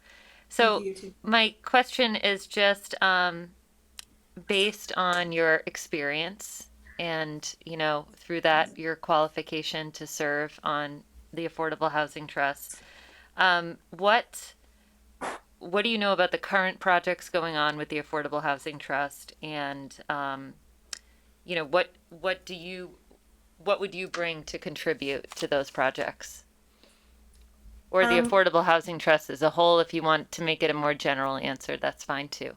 So my question is just based on your experience and, through that, your qualification to serve on the Affordable Housing Trust. What do you know about the current projects going on with the Affordable Housing Trust, and what would you bring to contribute to those projects? Or the Affordable Housing Trust as a whole, if you want to make it a more general answer, that's fine too.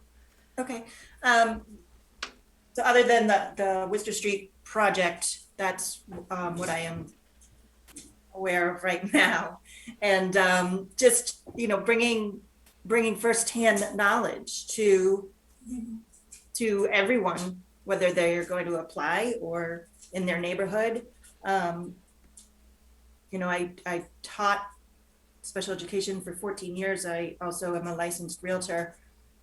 Okay. So other than the Worcester Street project, that's what I am aware of right now. And just, bringing firsthand knowledge to everyone, whether they're going to apply or in their neighborhood. I taught special education for 14 years. I also am a licensed realtor.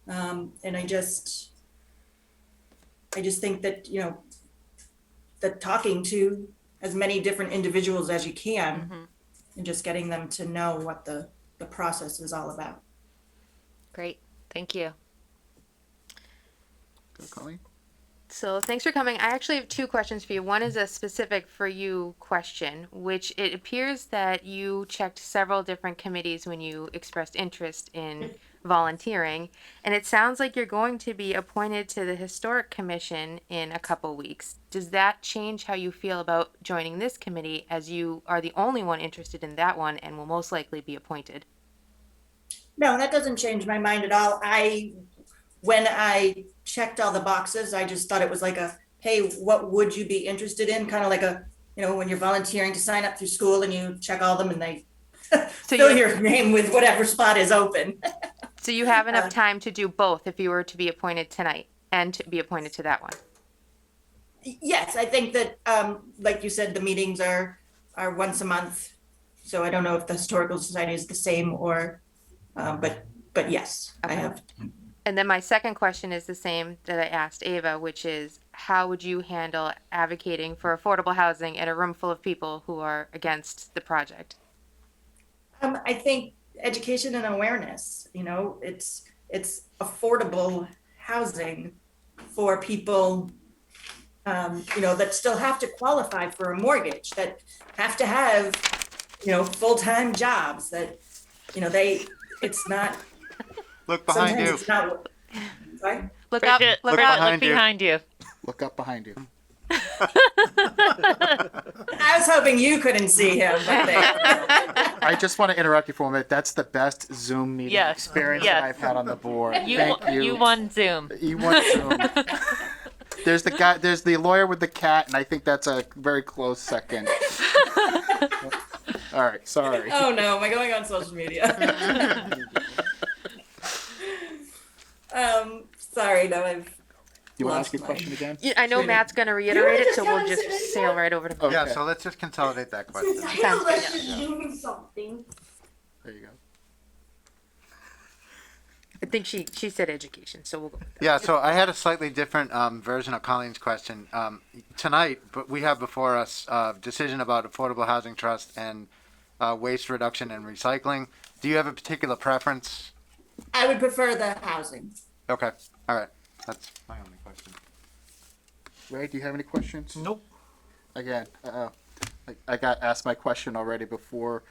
And I just think that, that talking to as many different individuals as you can, and just getting them to know what the process is all about. Great. Thank you. Go, Colleen. So thanks for coming. I actually have 2 questions for you. One is a specific for you question, which it appears that you checked several different committees when you expressed interest in volunteering. And it sounds like you're going to be appointed to the Historic Commission in a couple weeks. Does that change how you feel about joining this committee, as you are the only one interested in that one and will most likely be appointed? No, that doesn't change my mind at all. When I checked all the boxes, I just thought it was like hey, what would you be interested in? Kind of like when you're volunteering to sign up through school and you check all them and they fill your name with whatever spot is open. So you have enough time to do both if you were to be appointed tonight and to be appointed to that one? Yes, I think that, like you said, the meetings are once a month. So I don't know if the Historical Society is the same or, but yes, okay. I have. And then my second question is the same that I asked Ava, which is, how would you handle advocating for affordable housing in a room full of people who are against the project? I think education and awareness, it's affordable housing for people, that still have to qualify for a mortgage, that have to have, full-time jobs, that, it's not. Look behind you. It's not, sorry? Look up, look behind you. Look up behind you. I was hoping you couldn't see him. But I just want to interrupt you for a minute. That's the best Zoom meeting experience that I've had on the board. Thank you. You won Zoom. You won Zoom. There's the lawyer with the cat, and I think that's a very close second. All right, sorry. Oh no, am I going on social media? Sorry, no, I've. You want to ask your question again? Yeah, I know Matt's going to reiterate it, so we'll just sail right over to him. Okay. Yeah, so let's just consolidate that question. Sounds good. Doing something. There you go. I think she said education, so we'll go with that. Yeah, so I had a slightly different version of Colleen's question. Tonight, but we have before us decision about Affordable Housing Trust and waste reduction and recycling. Do you have a particular preference? I would prefer the housing. Okay, all right. That's my only question. Ray, do you have any questions? Nope. Again, I got asked my question already before,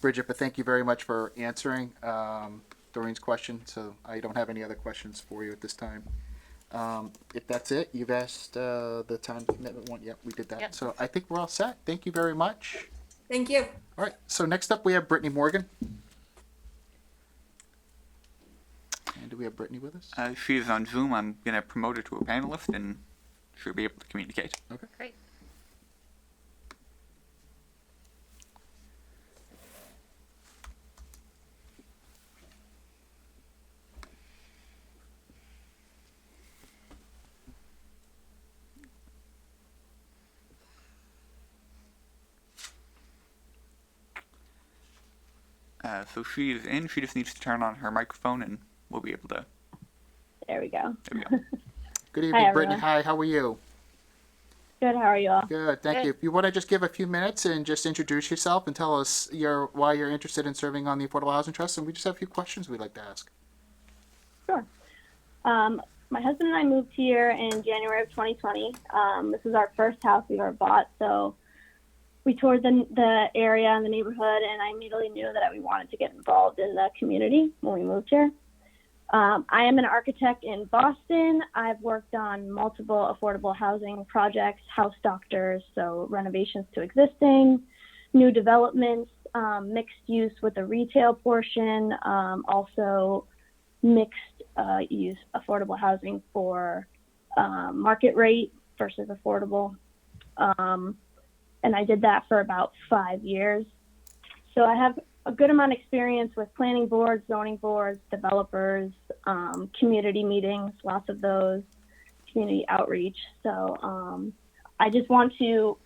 Bridget, but thank you very much for answering Doreen's question. So I don't have any other questions for you at this time. If that's it, you've asked the time commitment one. Yep, we did that. Yep. So I think we're all set. Thank you very much. Thank you. All right. So next up, we have Brittany Morgan. And do we have Brittany with us? She is on Zoom. I'm going to promote her to a panelist and she'll be able to communicate. Okay. Great. So she is in. She just needs to turn on her microphone and we'll be able to. There we go. There we go. Good evening, Hi, Brittany. everyone. Hi, how are you? Good. How are you all? Good, thank you. If you want to just give a few minutes and just introduce yourself and tell us why you're interested in serving on the Affordable Housing Trust, and we just have a few questions we'd like to ask. Sure. My husband and I moved here in January of 2020. This is our first house we've ever bought, so we toured the area and the neighborhood, and I immediately knew that we wanted to get involved in the community when we moved here. I am an architect in Boston. I've worked on multiple affordable housing projects, house doctors, so renovations to existing, new developments, mixed use with a retail portion, also mixed use affordable housing for market rate versus affordable. And I did that for about 5 years. So I have a good amount of experience with planning boards, zoning boards, developers, community meetings, lots of those, community outreach. So I just want to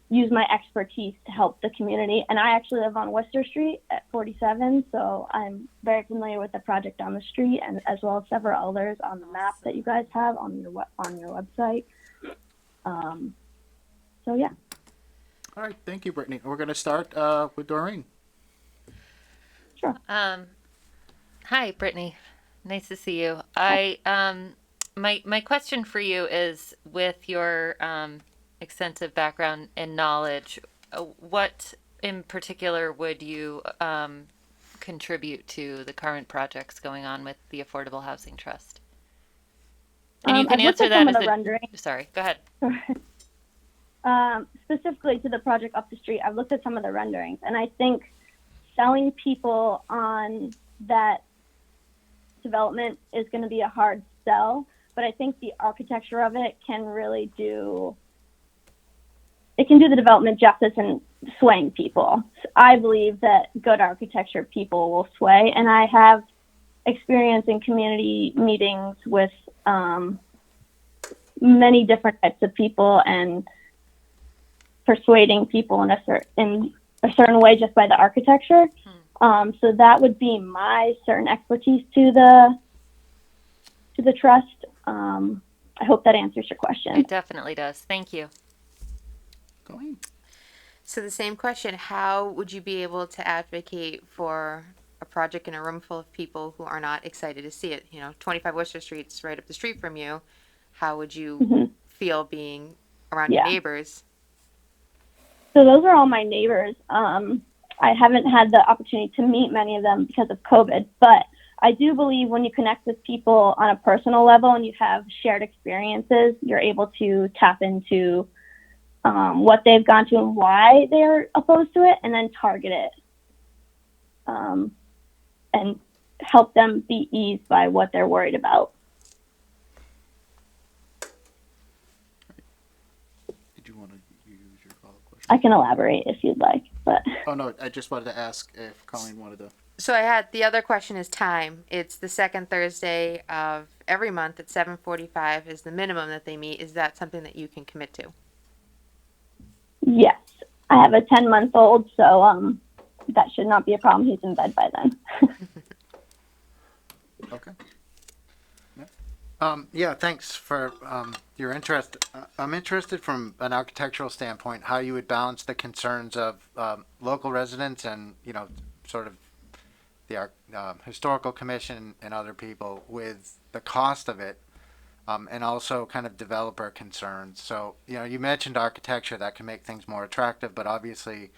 use my expertise to help the community. And I actually live on Worcester Street at 47, so I'm very familiar with the project on the street, and as well as several others on the map that you guys have on your website. So yeah. All right, thank you, Brittany. We're going to start with Doreen. Sure. Hi, Brittany. Nice to see you. My question for you is, with your extensive background and knowledge, what in particular would you contribute to the current projects going on with the Affordable Housing Trust? And you can I've looked answer at that some as of the renderings. Sorry, go ahead. Specifically to the project up the street, I've looked at some of the renderings, and I think selling people on that development is going to be a hard sell, but I think the architecture of it can really do the development justice in swaying people. So I believe that good architecture people will sway, and I have experience in community meetings with many different types of people and persuading people in a certain way just by the architecture. So that would be my certain expertise to the trust. I hope that answers your question. It definitely does. Thank you. Go ahead. So the same question, how would you be able to advocate for a project in a room full of people who are not excited to see it? 25 Worcester Street's right up the street from you. How would you feel being around your neighbors? So those are all my neighbors. I haven't had the opportunity to meet many of them because of COVID, but I do believe when you connect with people on a personal level and you have shared experiences, you're able to tap into what they've gone to and why they're opposed to it, and then target it and help them be eased by what they're worried about. Did you want to use your follow-up question? I can elaborate if you'd like, but. Oh, no, I just wanted to ask if Colleen wanted to. So the other question is time. It's the second Thursday of every month at 7:45 is the minimum that they meet. Is that something that you can commit to? Yes, I have a 10-month-old, so that should not be a problem. He's in bed by then. Okay. Yeah, thanks for your interest. I'm interested from an architectural standpoint how you would balance the concerns of local residents and sort of the historical commission and other people with the cost of it, and also kind of developer concerns. So you mentioned architecture that can make things more attractive, but obviously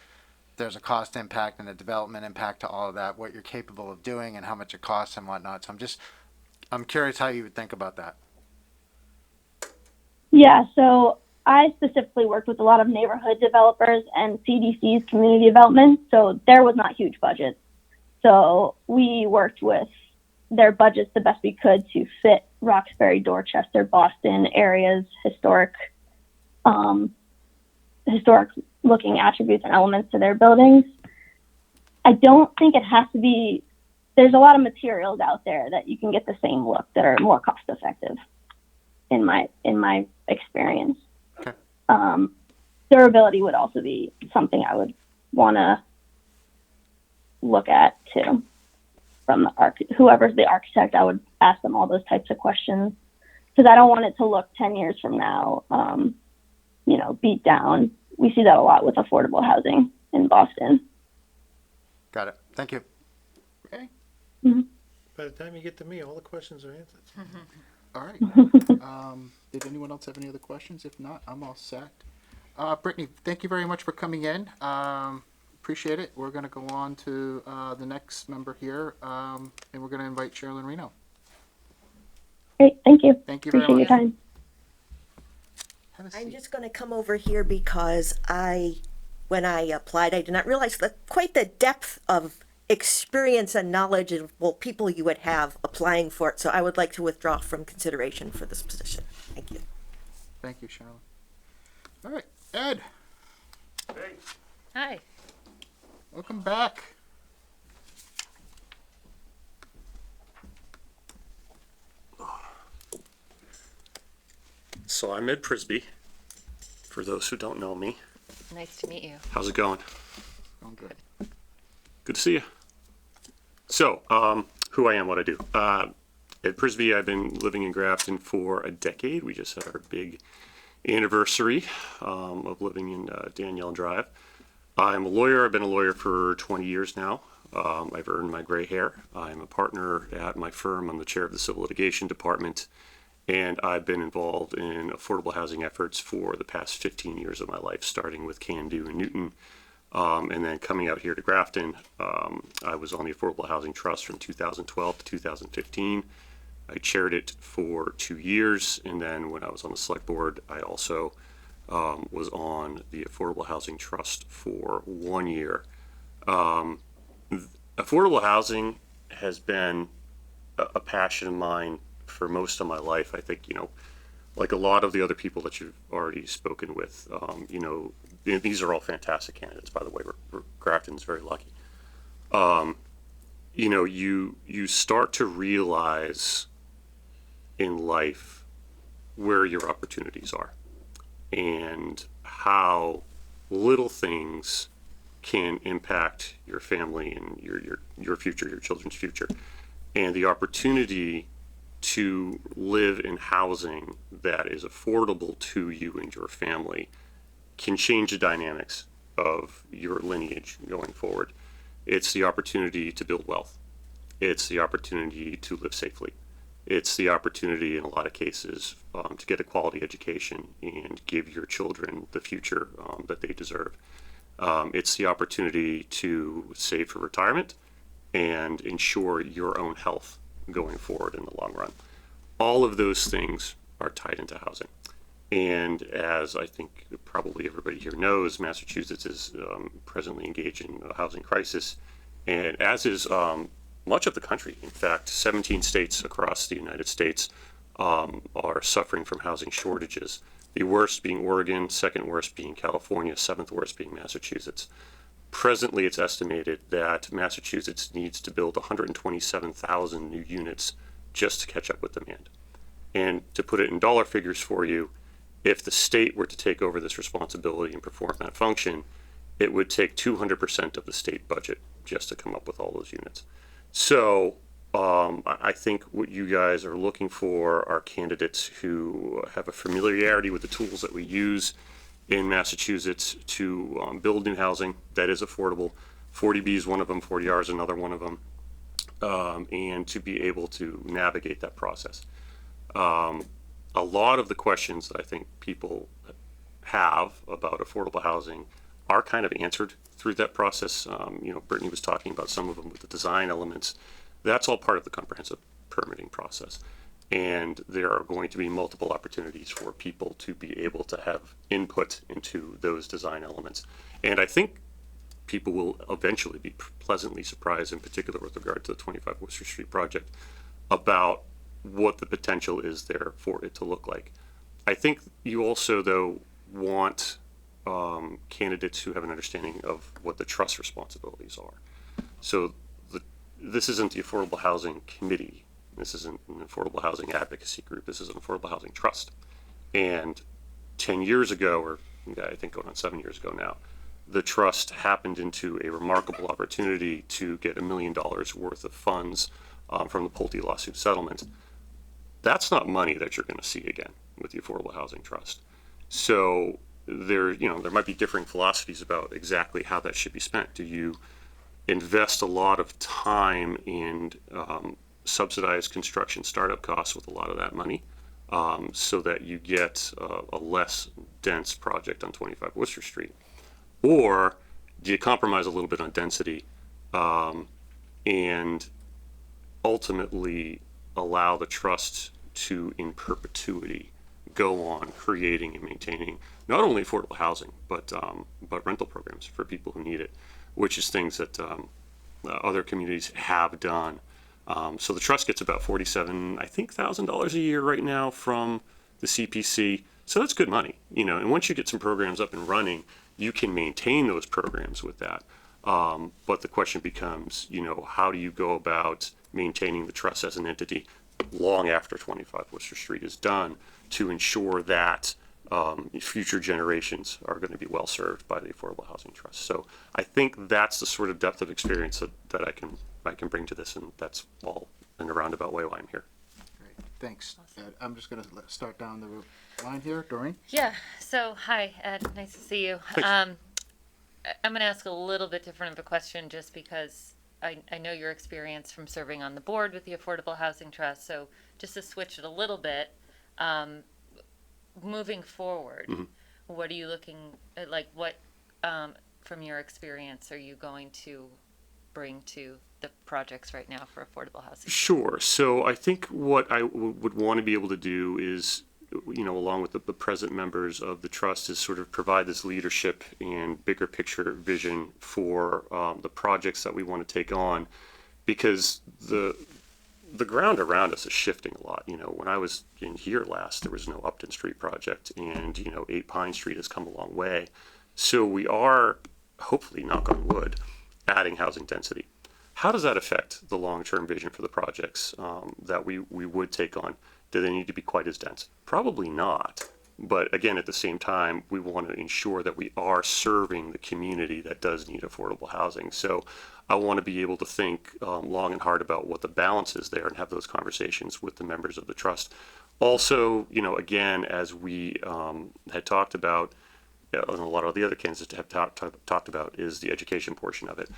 there's a cost impact and a development impact to all of that. What you're capable of doing and how much it costs and whatnot. So I'm curious how you would think about that. Yeah, so I specifically worked with a lot of neighborhood developers and CDC's community development, so there was not huge budgets. So we worked with their budgets the best we could to fit Roxbury, Dorchester, Boston areas, historic looking attributes and elements to their buildings. I don't think it has to be, there's a lot of materials out there that you can get the same look that are more cost effective in my experience. Okay. Durability would also be something I would want to look at too. From whoever's the architect, I would ask them all those types of questions because I don't want it to look 10 years from now, beat down. We see that a lot with affordable housing in Boston. Got it. Thank you. Okay. Mm-hmm. By the time you get to me, all the questions are answered. All right. Did anyone else have any other questions? If not, I'm all set. Brittany, thank you very much for coming in. Appreciate it. We're going to go on to the next member here, and we're going to invite Sherilyn Reno. Great. Thank you. Thank you Appreciate very your much. time. I'm just going to come over here because when I applied, I did not realize quite the depth of experience and knowledge of people you would have applying for it. So I would like to withdraw from consideration for this position. Thank you. Thank you, Sherilyn. All right, Ed. Hey. Hi. Welcome back. So I'm Ed Prisby, for those who don't know me. Nice to meet you. How's it going? I'm good. Good to see you. So, who I am, what I do. Ed Prisby, I've been living in Grafton for a decade. We just had our big anniversary of living in Danielle Drive. I'm a lawyer. I've been a lawyer for 20 years now. I've earned my gray hair. I'm a partner at my firm. I'm the chair of the civil litigation department. And I've been involved in affordable housing efforts for the past 15 years of my life, starting with Can Do in Newton, and then coming out here to Grafton. I was on the Affordable Housing Trust from 2012 to 2015. I chaired it for 2 years, and then when I was on the select board, I also was on the Affordable Housing Trust for 1 year. Affordable housing has been a passion of mine for most of my life. I think, like a lot of the other people that you've already spoken with, these are all fantastic candidates, by the way. Grafton's very lucky. You start to realize in life where your opportunities are and how little things can impact your family and your future, your children's future. And the opportunity to live in housing that is affordable to you and your family can change the dynamics of your lineage going forward. It's the opportunity to build wealth. It's the opportunity to live safely. It's the opportunity in a lot of cases to get a quality education and give your children the future that they deserve. It's the opportunity to save for retirement and ensure your own health going forward in the long run. All of those things are tied into housing. And as I think probably everybody here knows, Massachusetts is presently engaged in a housing crisis, and as is much of the country. In fact, 17 states across the United States are suffering from housing shortages. The worst being Oregon, second worst being California, seventh worst being Massachusetts. Presently, it's estimated that Massachusetts needs to build 127,000 new units just to catch up with demand. And to put it in dollar figures for you, if the state were to take over this responsibility and perform that function, it would take 200% of the state budget just to come up with all those units. So I think what you guys are looking for are candidates who have a familiarity with the tools that we use in Massachusetts to build new housing that is affordable. 40B is one of them, 40R is another one of them, and to be able to navigate that process. A lot of the questions that I think people have about affordable housing are kind of answered through that process. Brittany was talking about some of them with the design elements. That's all part of the comprehensive permitting process. And there are going to be multiple opportunities for people to be able to have input into those design elements. And I think people will eventually be pleasantly surprised, in particular with regard to the 25 Worcester Street project, about what the potential is there for it to look like. I think you also, though, want candidates who have an understanding of what the trust responsibilities are. So this isn't the Affordable Housing Committee. This isn't an affordable housing advocacy group. This is an affordable housing trust. And 10 years ago, or I think going on 7 years ago now, the trust happened into a remarkable opportunity to get $1 million worth of funds from the Pulte lawsuit settlement. That's not money that you're going to see again with the Affordable Housing Trust. So there might be differing philosophies about exactly how that should be spent. Do you invest a lot of time in subsidized construction startup costs with a lot of that money so that you get a less dense project on 25 Worcester Street? Or do you compromise a little bit on density and ultimately allow the trust to, in perpetuity, go on creating and maintaining not only affordable housing, but rental programs for people who need it, which is things that other communities have done. So the trust gets about $47,000 a year right now from the CPC. So that's good money, and once you get some programs up and running, you can maintain those programs with that. But the question becomes, how do you go about maintaining the trust as an entity long after 25 Worcester Street is done to ensure that future generations are going to be well served by the Affordable Housing Trust. So I think that's the sort of depth of experience that I can bring to this, and that's all in a roundabout way why I'm here. Great, thanks, Ed. I'm just going to start down the line here. Doreen? Yeah, so hi, Ed, nice to see you. I'm going to ask a little bit different of a question just because I know your experience from serving on the board with the Affordable Housing Trust, so just to switch it a little bit, moving forward, what are you looking at, what from your experience are you going to bring to the projects right now for affordable housing? Sure. So I think what I would want to be able to do is, along with the present members of the trust, is sort of provide this leadership and bigger picture vision for the projects that we want to take on, because the ground around us is shifting a lot. When I was in here last, there was no Upton Street project, and 8 Pine Street has come a long way. So we are, hopefully, knock on wood, adding housing density. How does that affect the long-term vision for the projects that we would take on? Do they need to be quite as dense? Probably not. But again, at the same time, we want to ensure that we are serving the community that does need affordable housing. So I want to be able to think long and hard about what the balance is there and have those conversations with the members of the trust. Also, again, as we had talked about, and a lot of the other candidates have talked about, is the education portion of it.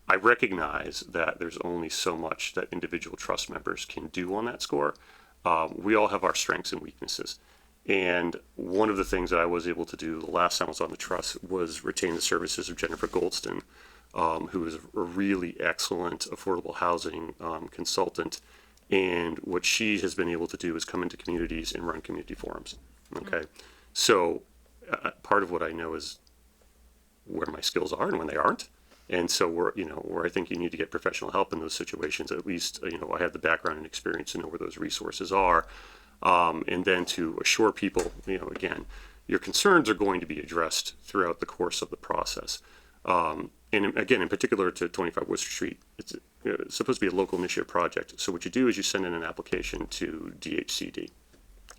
I recognize that there's only so much that individual trust members can do on that score. We all have our strengths and weaknesses. And one of the things that I was able to do the last time I was on the trust was retain the services of Jennifer Goldston, who is a really excellent affordable housing consultant. And what she has been able to do is come into communities and run community forums. Okay. So part of what I know is where my skills are and when they aren't. And so where I think you need to get professional help in those situations, at least, I have the background and experience to know where those resources are. And then to assure people, again, your concerns are going to be addressed throughout the course of the process. And again, in particular to 25 Worcester Street, it's supposed to be a local initiative project. So what you do is you send in an application to DHCD.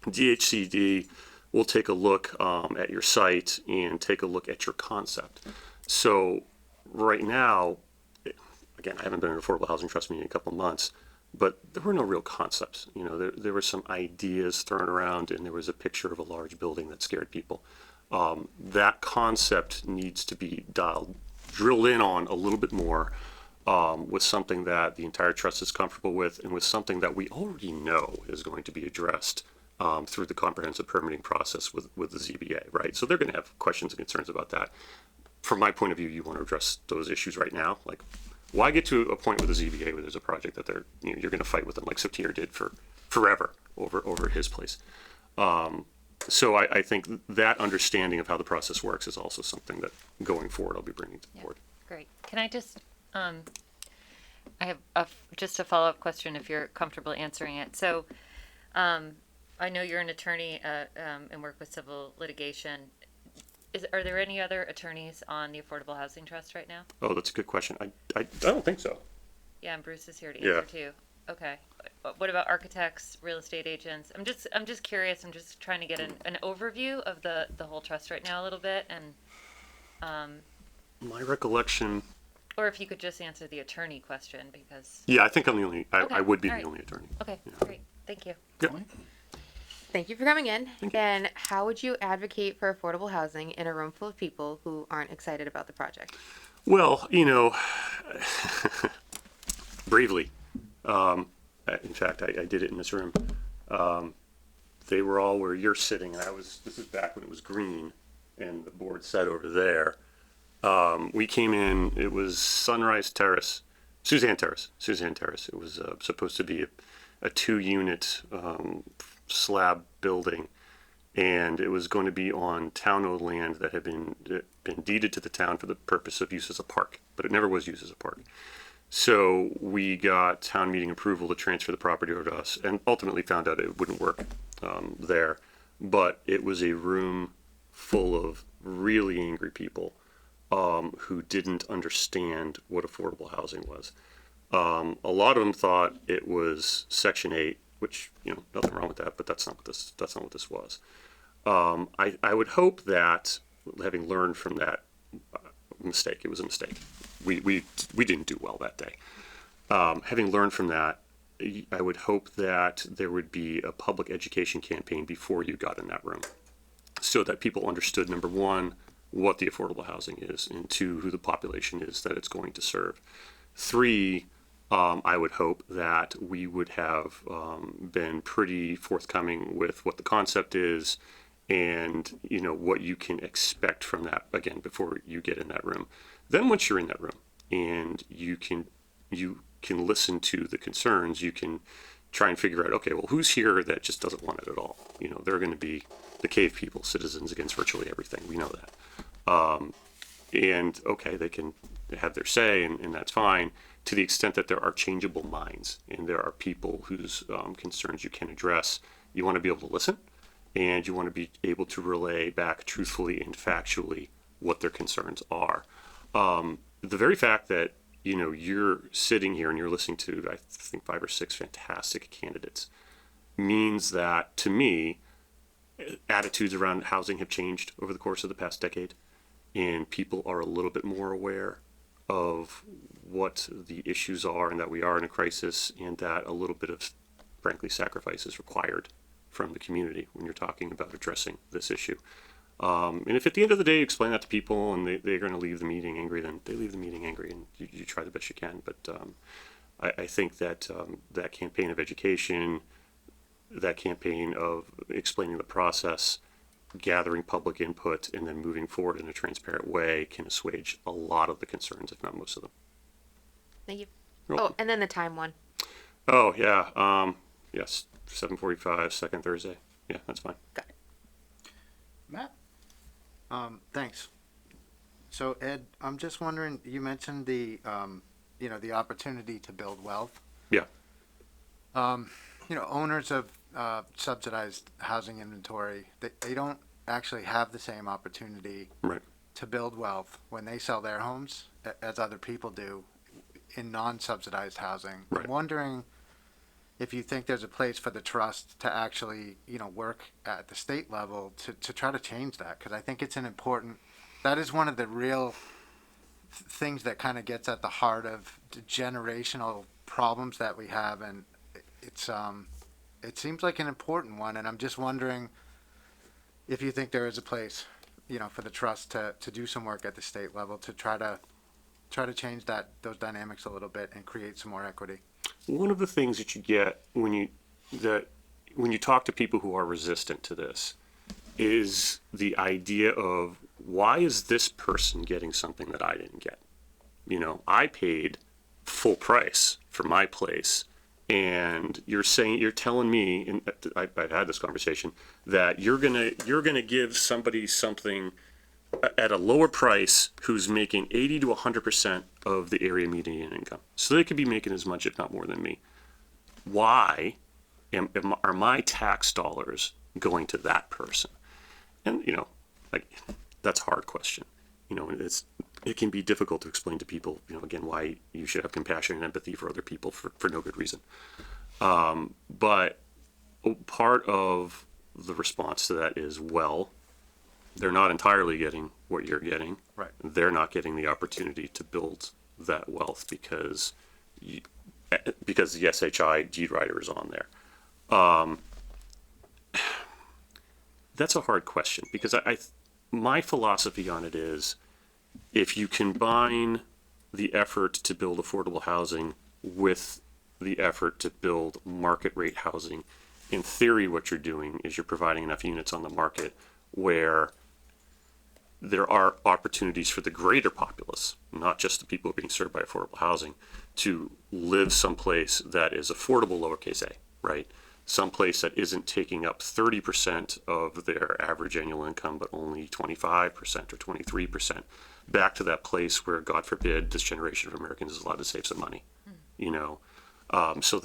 DHCD will take a look at your site and take a look at your concept. So right now, again, I haven't been in an affordable housing trust meeting in a couple of months, but there were no real concepts. You know, there were some ideas thrown around, and there was a picture of a large building that scared people. That concept needs to be drilled in on a little bit more, with something that the entire trust is comfortable with, and with something that we already know is going to be addressed through the comprehensive permitting process with the ZBA, right? So they're going to have questions and concerns about that. From my point of view, you want to address those issues right now. Like, why get to a point with the ZBA where there's a project that you're going to fight with them like Sotir did for forever over his place? So I think that understanding of how the process works is also something that going forward I'll be bringing to the board. Great. Can I just, I have just a follow-up question if you're comfortable answering it. So, I know you're an attorney and work with civil litigation. Are there any other attorneys on the Affordable Housing Trust right now? Oh, that's a good question. I don't think so. Yeah, and Bruce is here to answer too. Okay. What about architects, real estate agents? I'm just curious. I'm just trying to get an overview of the whole trust right now a little bit, and my recollection. Or if you could just answer the attorney question, because. Yeah, I think I'm the only. Okay. I would be All the right. only attorney. Okay. Yeah. Great. Thank you. Yep. Thank you for coming in. And how would you advocate for affordable housing in a room full of people who aren't excited about the project? Well, you know, bravely. In fact, I did it in this room. They were all where you're sitting, and this is back when it was green, and the board sat over there. We came in, it was Suzanne Terrace. It was supposed to be a 2-unit slab building, and it was going to be on town-owned land that had been deeded to the town for the purpose of use as a park, but it never was used as a park. So we got town meeting approval to transfer the property over to us, and ultimately found out it wouldn't work there. But it was a room full of really angry people who didn't understand what affordable housing was. A lot of them thought it was Section 8, which, you know, nothing wrong with that, but that's not what this was. I would hope that, having learned from that mistake, it was a mistake. We didn't do well that day. Having learned from that, I would hope that there would be a public education campaign before you got in that room, so that people understood, number one, what the affordable housing is, and 2, who the population is that it's going to serve. 3, I would hope that we would have been pretty forthcoming with what the concept is, and you know what you can expect from that, again, before you get in that room. Then once you're in that room and you can listen to the concerns, you can try and figure out, okay, well, who's here that just doesn't want it at all? You know, they're going to be the cave people, citizens against virtually everything. We know that. And okay, they can have their say, and that's fine, to the extent that there are changeable minds and there are people whose concerns you can address. You want to be able to listen, and you want to be able to relay back truthfully and factually what their concerns are. The very fact that, you know, you're sitting here and you're listening to, I think, 5 or 6 fantastic candidates means that, to me, attitudes around housing have changed over the course of the past decade, and people are a little bit more aware of what the issues are and that we are in a crisis, and that a little bit of, frankly, sacrifice is required from the community when you're talking about addressing this issue. And if at the end of the day you explain that to people and they're going to leave the meeting angry, then they leave the meeting angry, and you try the best you can. But I think that that campaign of education, that campaign of explaining the process, gathering public input, and then moving forward in a transparent way can assuage a lot of the concerns, if not most of them. Thank you. You're Oh, welcome. and then the time one. Oh, yeah. Yes, 7:45, second Thursday. Yeah, that's fine. Got it. Matt? Thanks. So Ed, I'm just wondering, you mentioned the, the opportunity to build wealth. Yeah. Owners of subsidized housing inventory, they don't actually have the same opportunity Right. to build wealth when they sell their homes as other people do in non-subsidized housing. Right. I'm wondering if you think there's a place for the trust to actually, work at the state level to try to change that, because I think it's that is one of the real things that kind of gets at the heart of the generational problems that we have, and it's it seems like an important one, and I'm just wondering if you think there is a place, you know, for the trust to do some work at the state level to try to change those dynamics a little bit and create some more equity. One of the things that you get when you talk to people who are resistant to this is the idea of, why is this person getting something that I didn't get? You know, I paid full price for my place, and you're telling me, and I've had this conversation, that you're gonna give somebody something at a lower price who's making 80 to 100% of the area median income, so they could be making as much, if not more, than me. Why are my tax dollars going to that person? And you know, like, that's a hard question. You know, it can be difficult to explain to people, you know, again, why you should have compassion and empathy for other people for no good reason. But part of the response to that is, well, they're not entirely getting what you're getting. Right. They're not getting the opportunity to build that wealth because the SHI deed rider is on there. That's a hard question, because my philosophy on it is, if you combine the effort to build affordable housing with the effort to build market rate housing, in theory what you're doing is you're providing enough units on the market where there are opportunities for the greater populace, not just the people being served by affordable housing, to live someplace that is affordable, lowercase a, right? Someplace that isn't taking up 30% of their average annual income, but only 25% or 23%, back to that place where, God forbid, this generation of Americans is allowed to save some money, you know? So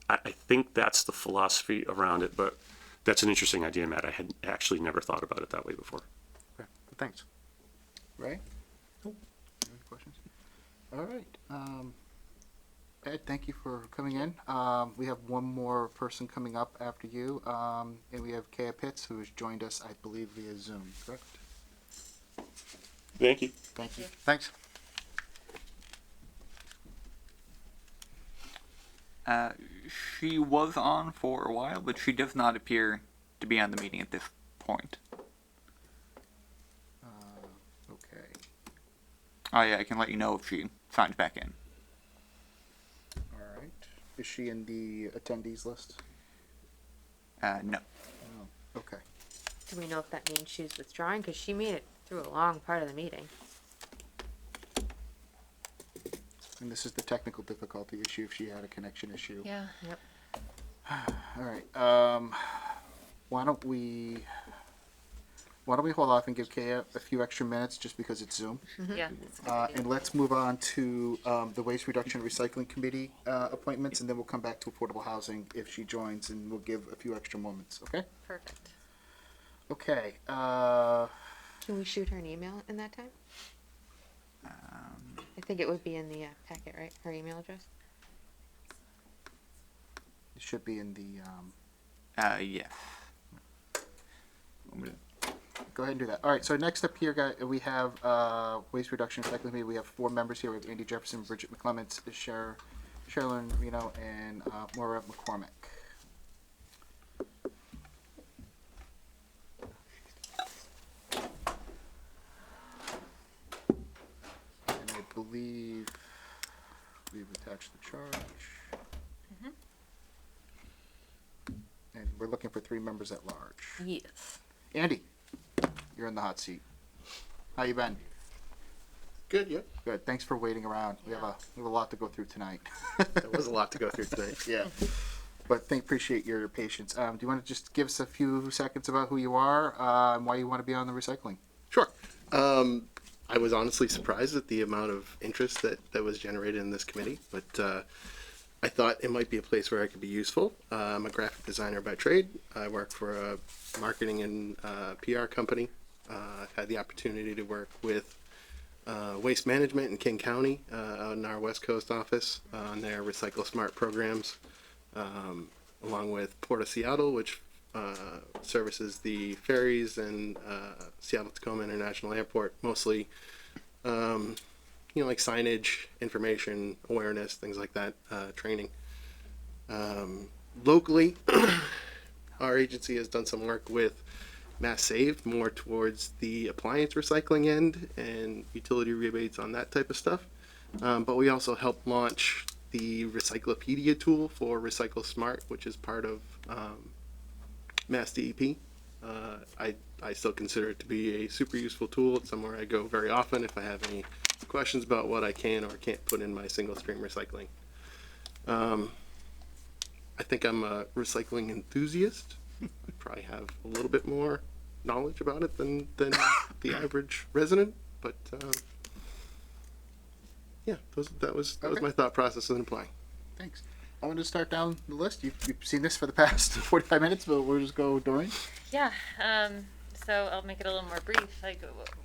I think that's the philosophy around it, but that's an interesting idea, Matt. I had actually never thought about it that way before. Okay, thanks. Right? Any questions? All right. Ed, thank you for coming in. We have one more person coming up after you, and we have Kaya Pitts, who has joined us, I believe, via Zoom, correct? Thank you. Thank you. Thanks. She was on for a while, but she does not appear to be on the meeting at this point. Okay. Oh yeah, I can let you know if she signs back in. All right. Is she in the attendees list? No. Oh, okay. Do we know if that means she's withdrawing? Because she made it through a long part of the meeting. And this is the technical difficulty issue, if she had a connection issue. Yeah. Yep. All right. Why don't we hold off and give Kaya a few extra minutes, just because it's Zoom? Yeah. And let's move on to the Waste Reduction and Recycling Committee appointments, and then we'll come back to affordable housing if she joins, and we'll give a few extra moments. Okay? Perfect. Okay. Can we shoot her an email in that time? I think it would be in the packet, right? Her email address? It should be in the. Yes. Go ahead and do that. All right. So next up here, guys, we have Waste Reduction and Recycling Committee. We have 4 members here. We have Andy Jefferson, Bridget McClements, Sherilyn Reno, and Maura McCormick. And I believe we've attached the charge. And we're looking for 3 members at large. Yes. Andy, you're in the hot seat. How you been? Good, yeah. Good. Thanks for waiting around. We have a lot to go through tonight. There was a lot to go through today. Yeah. But appreciate your patience. Do you want to just give us a few seconds about who you are and why you want to be on the recycling? Sure. I was honestly surprised at the amount of interest that was generated in this committee, but I thought it might be a place where I could be useful. I'm a graphic designer by trade. I work for a marketing and PR company. I've had the opportunity to work with Waste Management in King County in our West Coast office on their Recycle Smart programs, along with Port of Seattle, which services the ferries and Seattle-Tacoma International Airport, mostly like signage, information, awareness, things like that, training. Locally, our agency has done some work with Mass Save, more towards the appliance recycling end and utility rebates on that type of stuff. But we also helped launch the Recyclopedia tool for Recycle Smart, which is part of Mass DEP. I still consider it to be a super useful tool. It's somewhere I go very often if I have any questions about what I can or can't put in my single stream recycling. I think I'm a recycling enthusiast. I probably have a little bit more knowledge about it than the average resident, but yeah, that was my thought process in applying. Thanks. I want to start down the list. You've seen this for the past 45 minutes, but we'll just go, Doreen. Yeah. So I'll make it a little more brief. Like,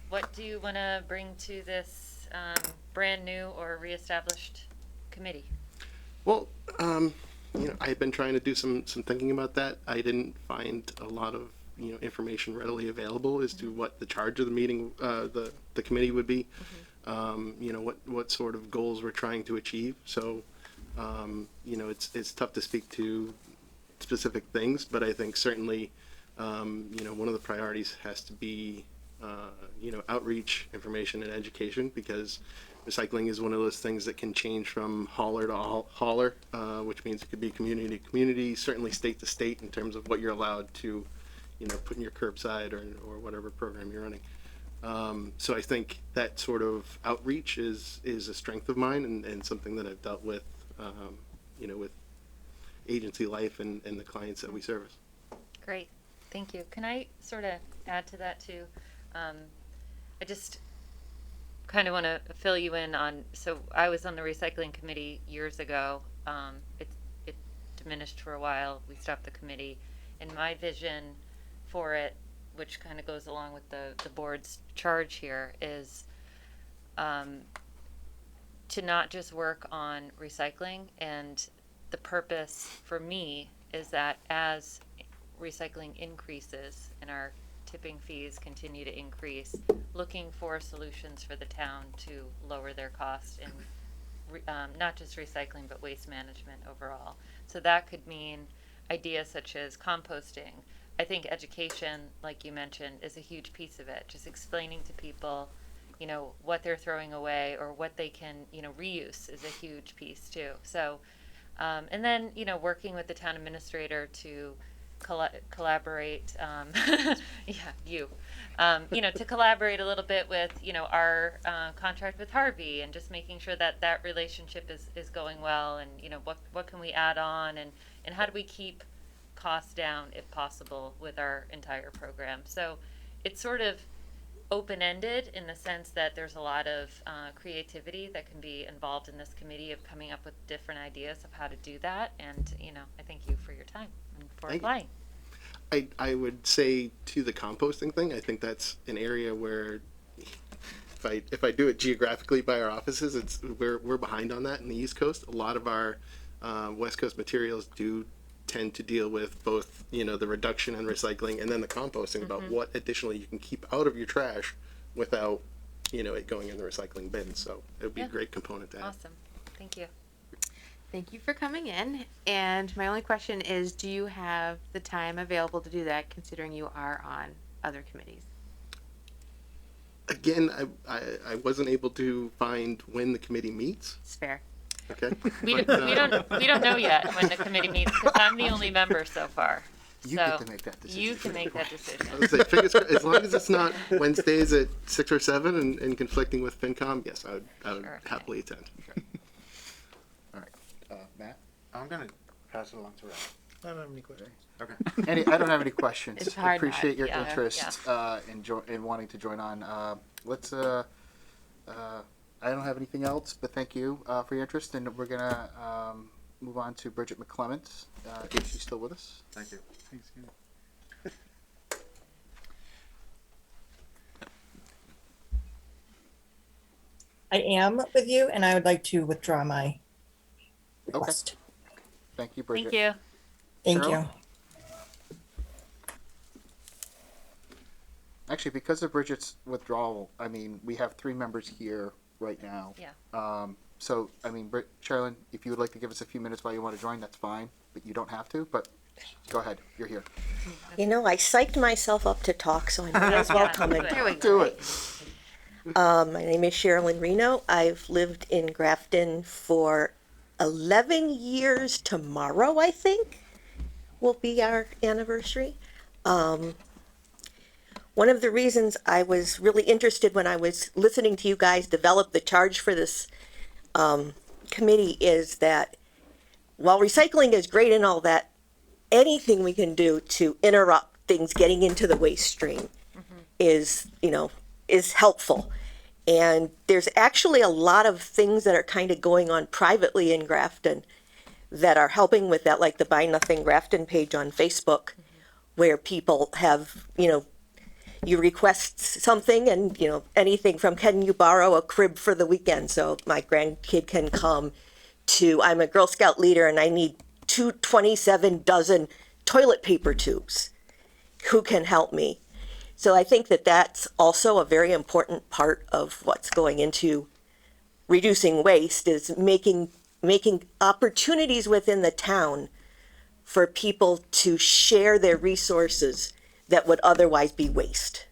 what do you want to bring to this brand new or reestablished committee? Well, I had been trying to do some thinking about that. I didn't find a lot of information readily available as to what the charge of the meeting, the committee would be. What sort of goals we're trying to achieve. So, it's tough to speak to specific things, but I think certainly, one of the priorities has to be, outreach, information, and education, because recycling is one of those things that can change from hauler to hauler, which means it could be community to community, certainly state to state in terms of what you're allowed to, put in your curbside or whatever program you're running. So I think that sort of outreach is a strength of mine and something that I've dealt with, with agency life and the clients that we service. Great. Thank you. Can I sort of add to that too? I just kind of want to fill you in on, so I was on the recycling committee years ago. It diminished for a while. We stopped the committee. And my vision for it, which kind of goes along with the board's charge here, is to not just work on recycling. And the purpose for me is that as recycling increases and our tipping fees continue to increase, looking for solutions for the town to lower their costs in not just recycling but waste management overall. So that could mean ideas such as composting. I think education, like you mentioned, is a huge piece of it. Just explaining to people, what they're throwing away or what they can, reuse is a huge piece too. So, and then, working with the town administrator to collaborate, to collaborate a little bit with, our contract with Harvey, and just making sure that that relationship is going well, and, what can we add on, and how do we keep costs down if possible with our entire program. So it's sort of open-ended in the sense that there's a lot of creativity that can be involved in this committee of coming up with different ideas of how to do that. And, I thank you for your time and for applying. I would say to the composting thing, I think that's an area where if I do it geographically by our offices, we're behind on that in the East Coast. A lot of our West Coast materials do tend to deal with both, the reduction and recycling, and then the composting about what additionally you can keep out of your trash without, it going in the recycling bin. So it would be a great component to have. Awesome. Thank you. Thank you for coming in. And my only question is, do you have the time available to do that, considering you are on other committees? Again, I wasn't able to find when the committee meets. It's fair. Okay. We don't know yet when the committee meets, because I'm the only member so far. You get to make that decision. You can make that decision. I was like, as long as it's not Wednesdays at 6 or 7 and conflicting with FinCom, yes, I would happily attend. All right. Matt? I'm gonna pass it along to Ralph. I don't have any questions. Okay. I don't have any questions. It's I hard appreciate your not. Yeah. interest in wanting to join on. Let's. I don't have anything else, but thank you for your interest, and we're gonna move on to Bridget McClement. Is she still with us? Thank you. Thanks. I am with you, and I would like to withdraw my request. Thank you, Bridget. Thank you. Thank Cheryl? you. Actually, because of Bridget's withdrawal, we have 3 members here right now. Yeah. So, I mean, Sherilyn, if you would like to give us a few minutes while you want to join, that's fine, but you don't have to, but go ahead, you're here. You know, I psyched myself up to talk, so I may as well come and There we Do it. My name is Sherilyn Reno. I've lived in Grafton for 11 years tomorrow, I think, will be our anniversary. One of the reasons I was really interested when I was listening to you guys develop the charge for this committee is that while recycling is great and all that, anything we can do to interrupt things getting into the waste stream is, is helpful. And there's actually a lot of things that are kind of going on privately in Grafton that are helping with that, like the Buy Nothing Grafton page on Facebook, where people have, you request something and, anything from can you borrow a crib for the weekend so my grandkid can come to I'm a Girl Scout leader and I need 27 dozen toilet paper tubes. Who can help me? So I think that that's also a very important part of what's going into reducing waste is making opportunities within the town for people to share their resources that would otherwise be waste.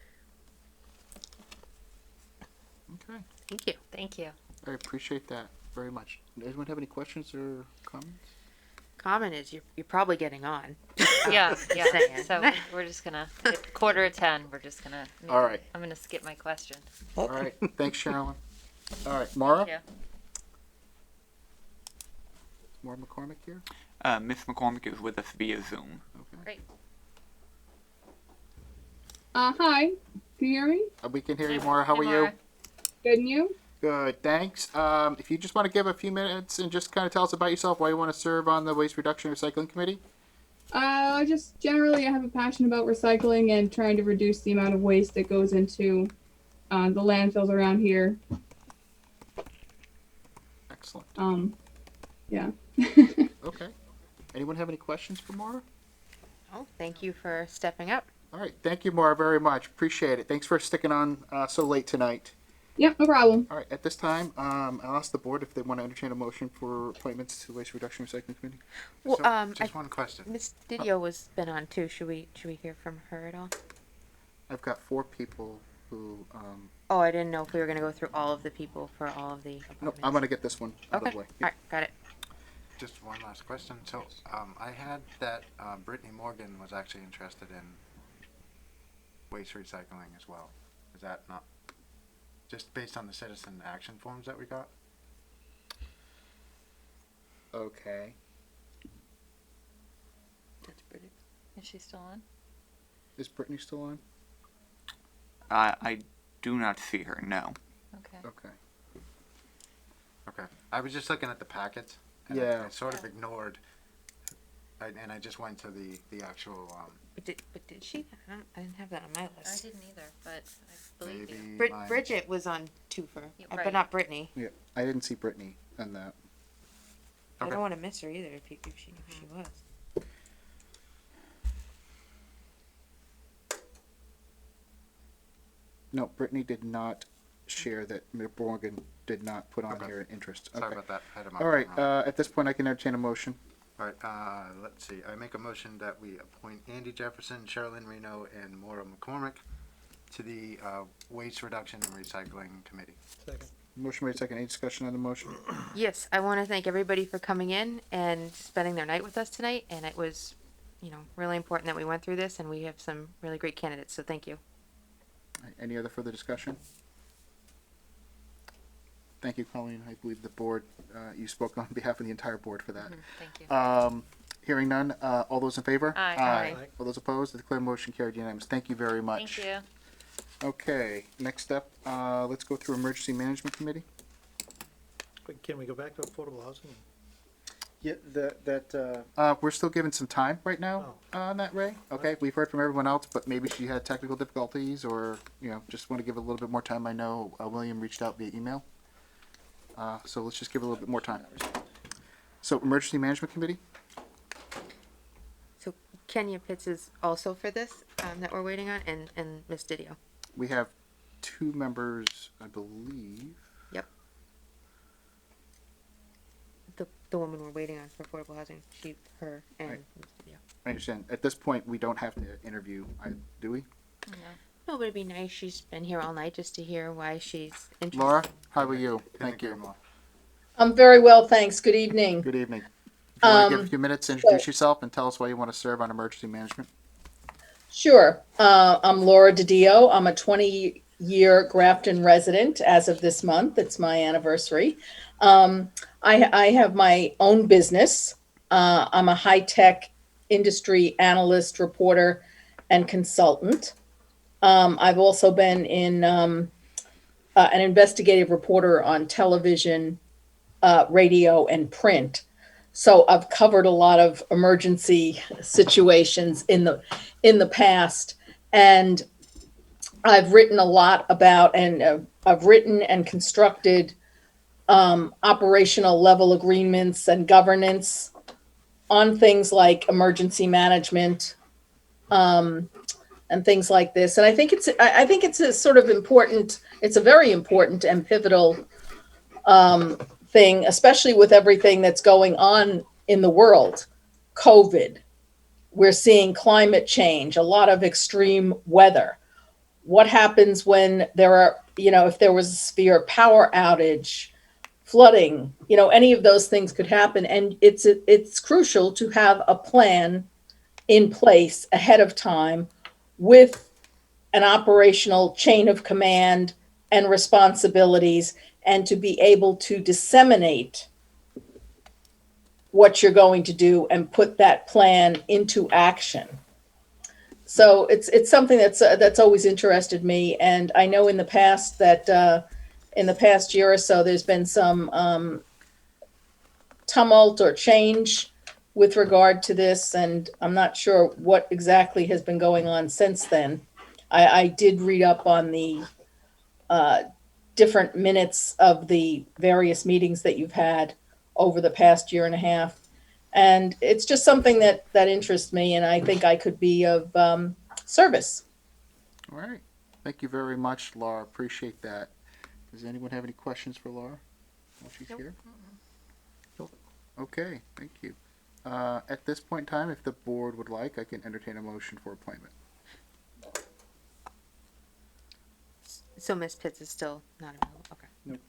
Okay, Thank you. Thank you. I appreciate that very much. Does anyone have any questions or comments? Comment is you're probably getting on. Yeah, yeah. saying. So we're just gonna, at 9:45, we're just gonna. All right. I'm gonna skip my question. All right, thanks, Sherilyn. All right, Maura? Yeah. Maura McCormick here? Miss McCormick is with us via Zoom. Great. Hi. Can you hear me? We can hear you, Maura. How are you? Maura. Good, and you? Good, thanks. If you just want to give a few minutes and just kind of tell us about yourself, why you want to serve on the Waste Reduction and Recycling Committee? Just generally, I have a passion about recycling and trying to reduce the amount of waste that goes into the landfills around here. Excellent. Yeah. Okay. Anyone have any questions for Maura? Oh, thank you for stepping up. All right, thank you, Maura, very much. Appreciate it. Thanks for sticking on so late tonight. Yep, no problem. All right, at this time, I'll ask the board if they want to entertain a motion for appointments to the Waste Reduction and Recycling Committee. Well, Just one question. Miss Didio was been on too. Should we hear from her at all? I've got 4 people who, Oh, I didn't know if we were gonna go through all of the people for all of the no, appointments. I'm going to get this one out Okay. of the way. All right, got it. Just one last question. So, I had that Brittany Morgan was actually interested in waste recycling as well. Is that not just based on the citizen action forms that we got? Okay. That's pretty. Is she still on? Is Brittany still on? I do not see her, no. Okay. Okay. Okay. I was just looking at the packets. And Yeah. I sort of ignored. And I just went to the actual. But did she? I didn't have that on my I list. didn't either, but I believe you. Maybe Bridget was on twofer, Yeah, but right. not Brittany. Yeah, I didn't see Brittany on that. I Okay. don't want to miss her either if she was. No, Brittany did not share that Morgan did not put on Okay. here an interest. Sorry Okay. about that. I had All right, at this point, I can entertain a motion. All right, let's see. I make a motion that we appoint Andy Jefferson, Sherilyn Reno, and Maura McCormick to the Waste Reduction and Recycling Committee. Second. Motion made second. Any discussion on the motion? Yes, I want to thank everybody for coming in and spending their night with us tonight. And it was, really important that we went through this, and we have some really great candidates. So thank you. All right, any other further discussion? Thank you, Colleen. I believe the board, you spoke on behalf of the entire board for that. Thank you. Hearing none, all those in favor? Aye. Aye. All those opposed? The declared motion carried unanimous. Thank you very much. Thank you. Okay, next up, let's go through Emergency Management Committee. Wait, can we go back to affordable housing? Yeah, we're still given some time right now on that, Ray. Okay, we've heard from everyone else, but maybe she had technical difficulties or, just want to give a little bit more time. I know William reached out via email. So let's just give it a little bit more time. So Emergency Management Committee? So Kenya Pitts is also for this that we're waiting on, and Miss Didio. We have 2 members, I believe. Yep. the woman we're waiting on for affordable housing. Her, and Right. yeah. I understand. At this point, we don't have to interview, do we? No, but it'd be nice. She's been here all night just to hear why she's interested. Laura, how are you? Thank you. I'm very well, thanks. Good evening. Good evening. Do you want to give a Um, few minutes to introduce yourself and tell us why you want to serve on emergency management? Sure. I'm Laura DiDio. I'm a 20-year Grafton resident as of this month. It's my anniversary. I have my own business. I'm a high-tech industry analyst, reporter, and consultant. I've also been in an investigative reporter on television, radio, and print. So I've covered a lot of emergency situations in the past, and I've written a lot about, and I've written and constructed operational level agreements and governance on things like emergency management, and things like this. And I think it's a sort of important. It's a very important and pivotal thing, especially with everything that's going on in the world. COVID, we're seeing climate change, a lot of extreme weather. What happens when there are, if there was a severe power outage, flooding, any of those things could happen. And it's crucial to have a plan in place ahead of time with an operational chain of command and responsibilities, and to be able to disseminate what you're going to do and put that plan into action. So it's something that's always interested me, and I know in the past that in the past year or so there's been some tumult or change with regard to this, and I'm not sure what exactly has been going on since then. I did read up on the different minutes of the various meetings that you've had over the past year and a half. And it's just something that interests me, and I think I could be of service. All right. Thank you very much, Laura. Appreciate that. Does anyone have any questions for Laura while she's here? Nope. Okay, thank you. At this point in time, if the board would like, I can entertain a motion for appointment. So Miss Pitts is still not available. Okay. Nope.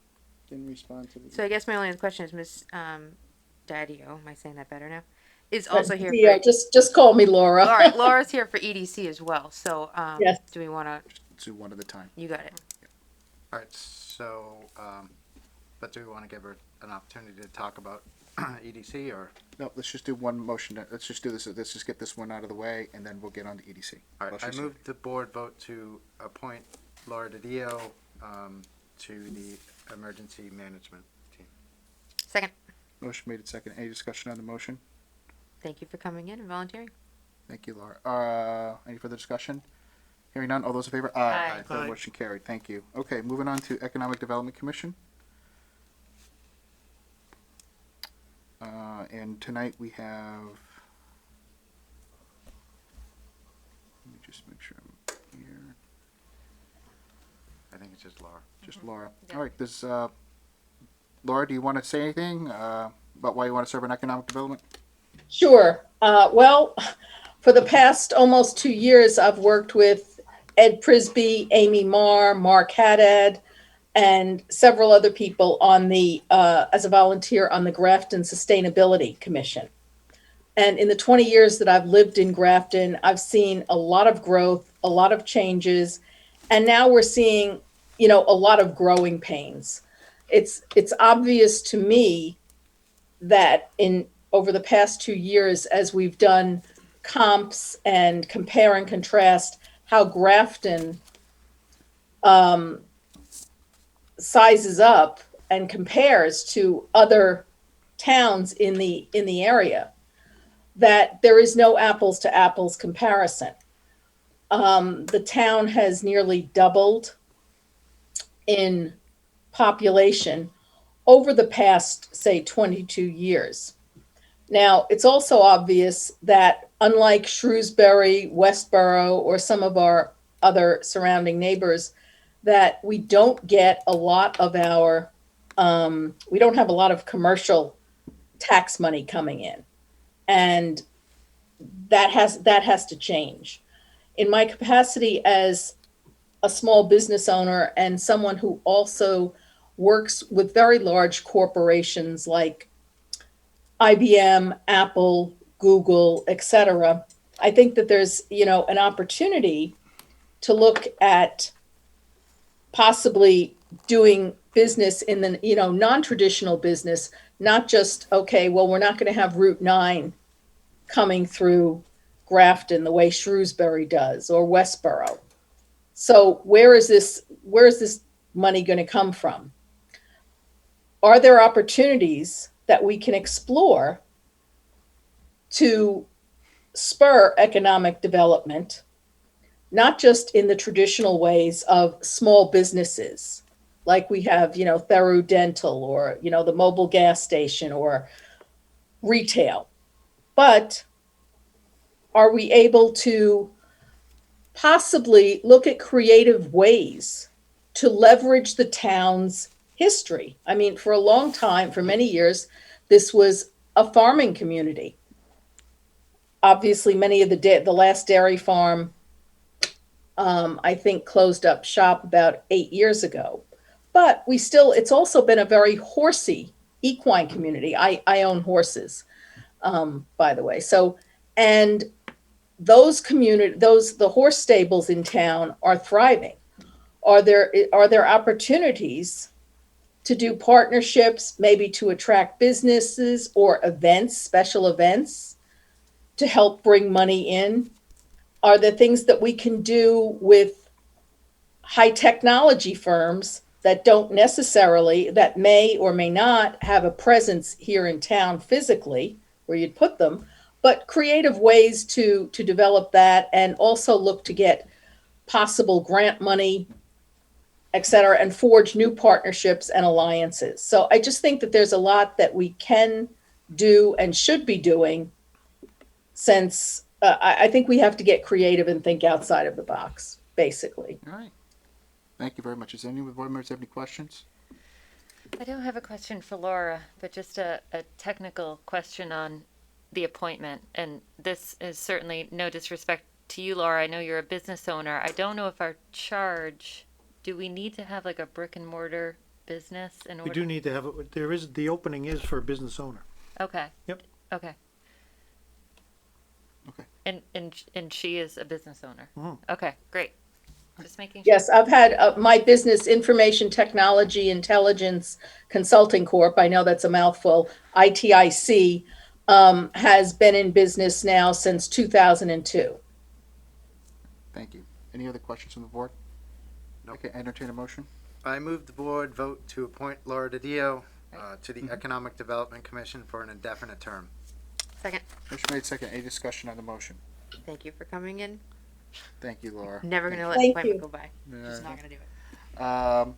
Didn't respond to the. So I guess my only other question is Miss Daddio. Am I saying that better now? Is also here. Yeah, just call me Laura. All right, Laura's here for EDC as well. So yes. Do we want to do one at a time? You got it. All right, so, but do we want to give her an opportunity to talk about EDC or? No, let's just do one motion. Let's just do this. Let's just get this one out of the way, and then we'll get on to EDC. All right, I move the board vote to appoint Laura DiDio to the emergency management team. Second. Motion made and second. Any discussion on the motion? Thank you for coming in and volunteering. Thank you, Laura. Any further discussion? Hearing none. All those in favor? Aye. Aye. Motion carried. Thank you. Okay, moving on to Economic Development Commission. And tonight we have. Let me just make sure I'm here. I think it's just Laura. Just Laura. All right. Does Laura, do you want to say anything about why you want to serve in economic development? Sure. Well, for the past almost 2 years, I've worked with Ed Prisby, Amy Marr, Mark Haddad, and several other people on the as a volunteer on the Grafton Sustainability Commission. And in the 20 years that I've lived in Grafton, I've seen a lot of growth, a lot of changes, and now we're seeing, a lot of growing pains. It's obvious to me that over the past 2 years, as we've done comps and compare and contrast how Grafton sizes up and compares to other towns in the area, that there is no apples to apples comparison. The town has nearly doubled in population over the past, say, 22 years. Now, it's also obvious that unlike Shrewsbury, Westboro, or some of our other surrounding neighbors, that we don't get a lot of we don't have a lot of commercial tax money coming in. And that has to change. In my capacity as a small business owner and someone who also works with very large corporations like IBM, Apple, Google, etc., I think that there's, an opportunity to look at possibly doing business in the, non-traditional business, not just, okay, well, we're not going to have Route 9 coming through Grafton the way Shrewsbury does or Westboro. So where is this money going to come from? Are there opportunities that we can explore to spur economic development, not just in the traditional ways of small businesses, like we have, Theru Dental or, the mobile gas station or retail, but are we able to possibly look at creative ways to leverage the town's history? I mean, for a long time, for many years, this was a farming community. Obviously, many of the last dairy farm, I think, closed up shop about 8 years ago. But it's also been a very horsey equine community. I own horses, by the way. So, and the horse stables in town are thriving. Are there opportunities to do partnerships, maybe to attract businesses or events, special events, to help bring money in? Are there things that we can do with high technology firms that that may or may not have a presence here in town physically, where you'd put them, but creative ways to develop that, and also look to get possible grant money, et cetera, and forge new partnerships and alliances. So I just think that there's a lot that we can do and should be doing, since I think we have to get creative and think outside of the box, basically. All right. Thank you very much. Does any of the board members have any questions? I don't have a question for Laura, but just a technical question on the appointment. And this is certainly no disrespect to you, Laura. I know you're a business owner. I don't know if our charge, do we need to have like a brick and mortar business in order? We do need to have, the opening is for a business owner. Okay. Yep. Okay. Okay. And she is a business owner. Mhm. Okay, great. Just making sure. Yes, I've had my business, Information Technology Intelligence Consulting Corp., I know that's a mouthful, ITIC, has been in business now since 2002. Thank you. Any other questions from the board? No. Okay, entertain a motion. I move the board vote to appoint Laura DiDio to the Economic Development Commission for an indefinite term. Second. Motion made second. Any discussion on the motion? Thank you for coming in. Thank you, Laura. Never gonna let Thank the appointment you. go by. Just not gonna do it.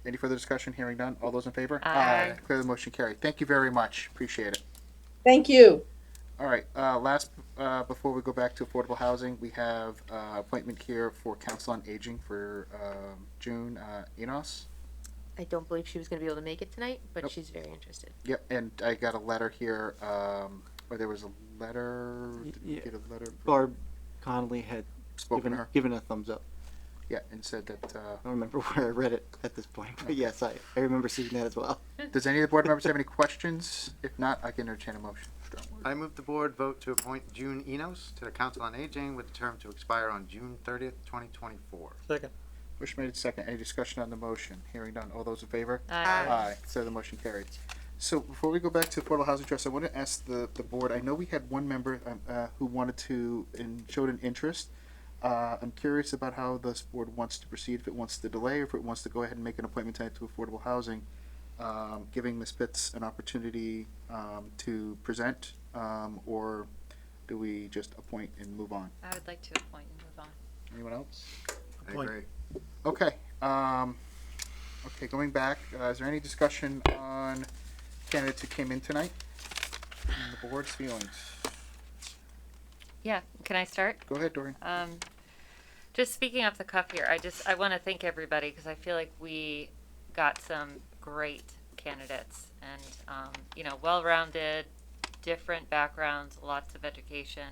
Any further discussion? Hearing none. All those in favor? Aye. Declare the motion carried. Thank you very much. Appreciate it. Thank you. All right, before we go back to affordable housing, we have appointment here for Council on Aging for June, Enos. I don't believe she was gonna be able to make it tonight, but Nope. she's very interested. Yep, and I got a letter here, or there was a letter, did we Yeah. get a letter? from- Barb Connolly had Spoken to her? given a thumbs up. Yeah, and said that, I don't remember where I read it at this point, but yes, I remember seeing that as well. does any of the board members have any questions? If not, I can entertain a motion. I move the board vote to appoint June Enos to the Council on Aging with a term to expire on June 30th, 2024. Second. Motion made second. Any discussion on the motion? Hearing none. All those in favor? Aye. Aye. So the motion carried. So before we go back to affordable housing trust, I want to ask the board, I know we had one member who wanted to and showed an interest. I'm curious about how this board wants to proceed, if it wants to delay or if it wants to go ahead and make an appointment tonight to affordable housing, giving Ms. Pitts an opportunity to present, or do we just appoint and move on? I would like to appoint and move on. Anyone else? I agree. Okay, okay, going back, is there any discussion on candidates who came in tonight? And the board's feelings? Yeah, can I start? Go ahead, Doreen. Just speaking off the cuff here, I want to thank everybody because I feel like we got some great candidates and well-rounded, different backgrounds, lots of education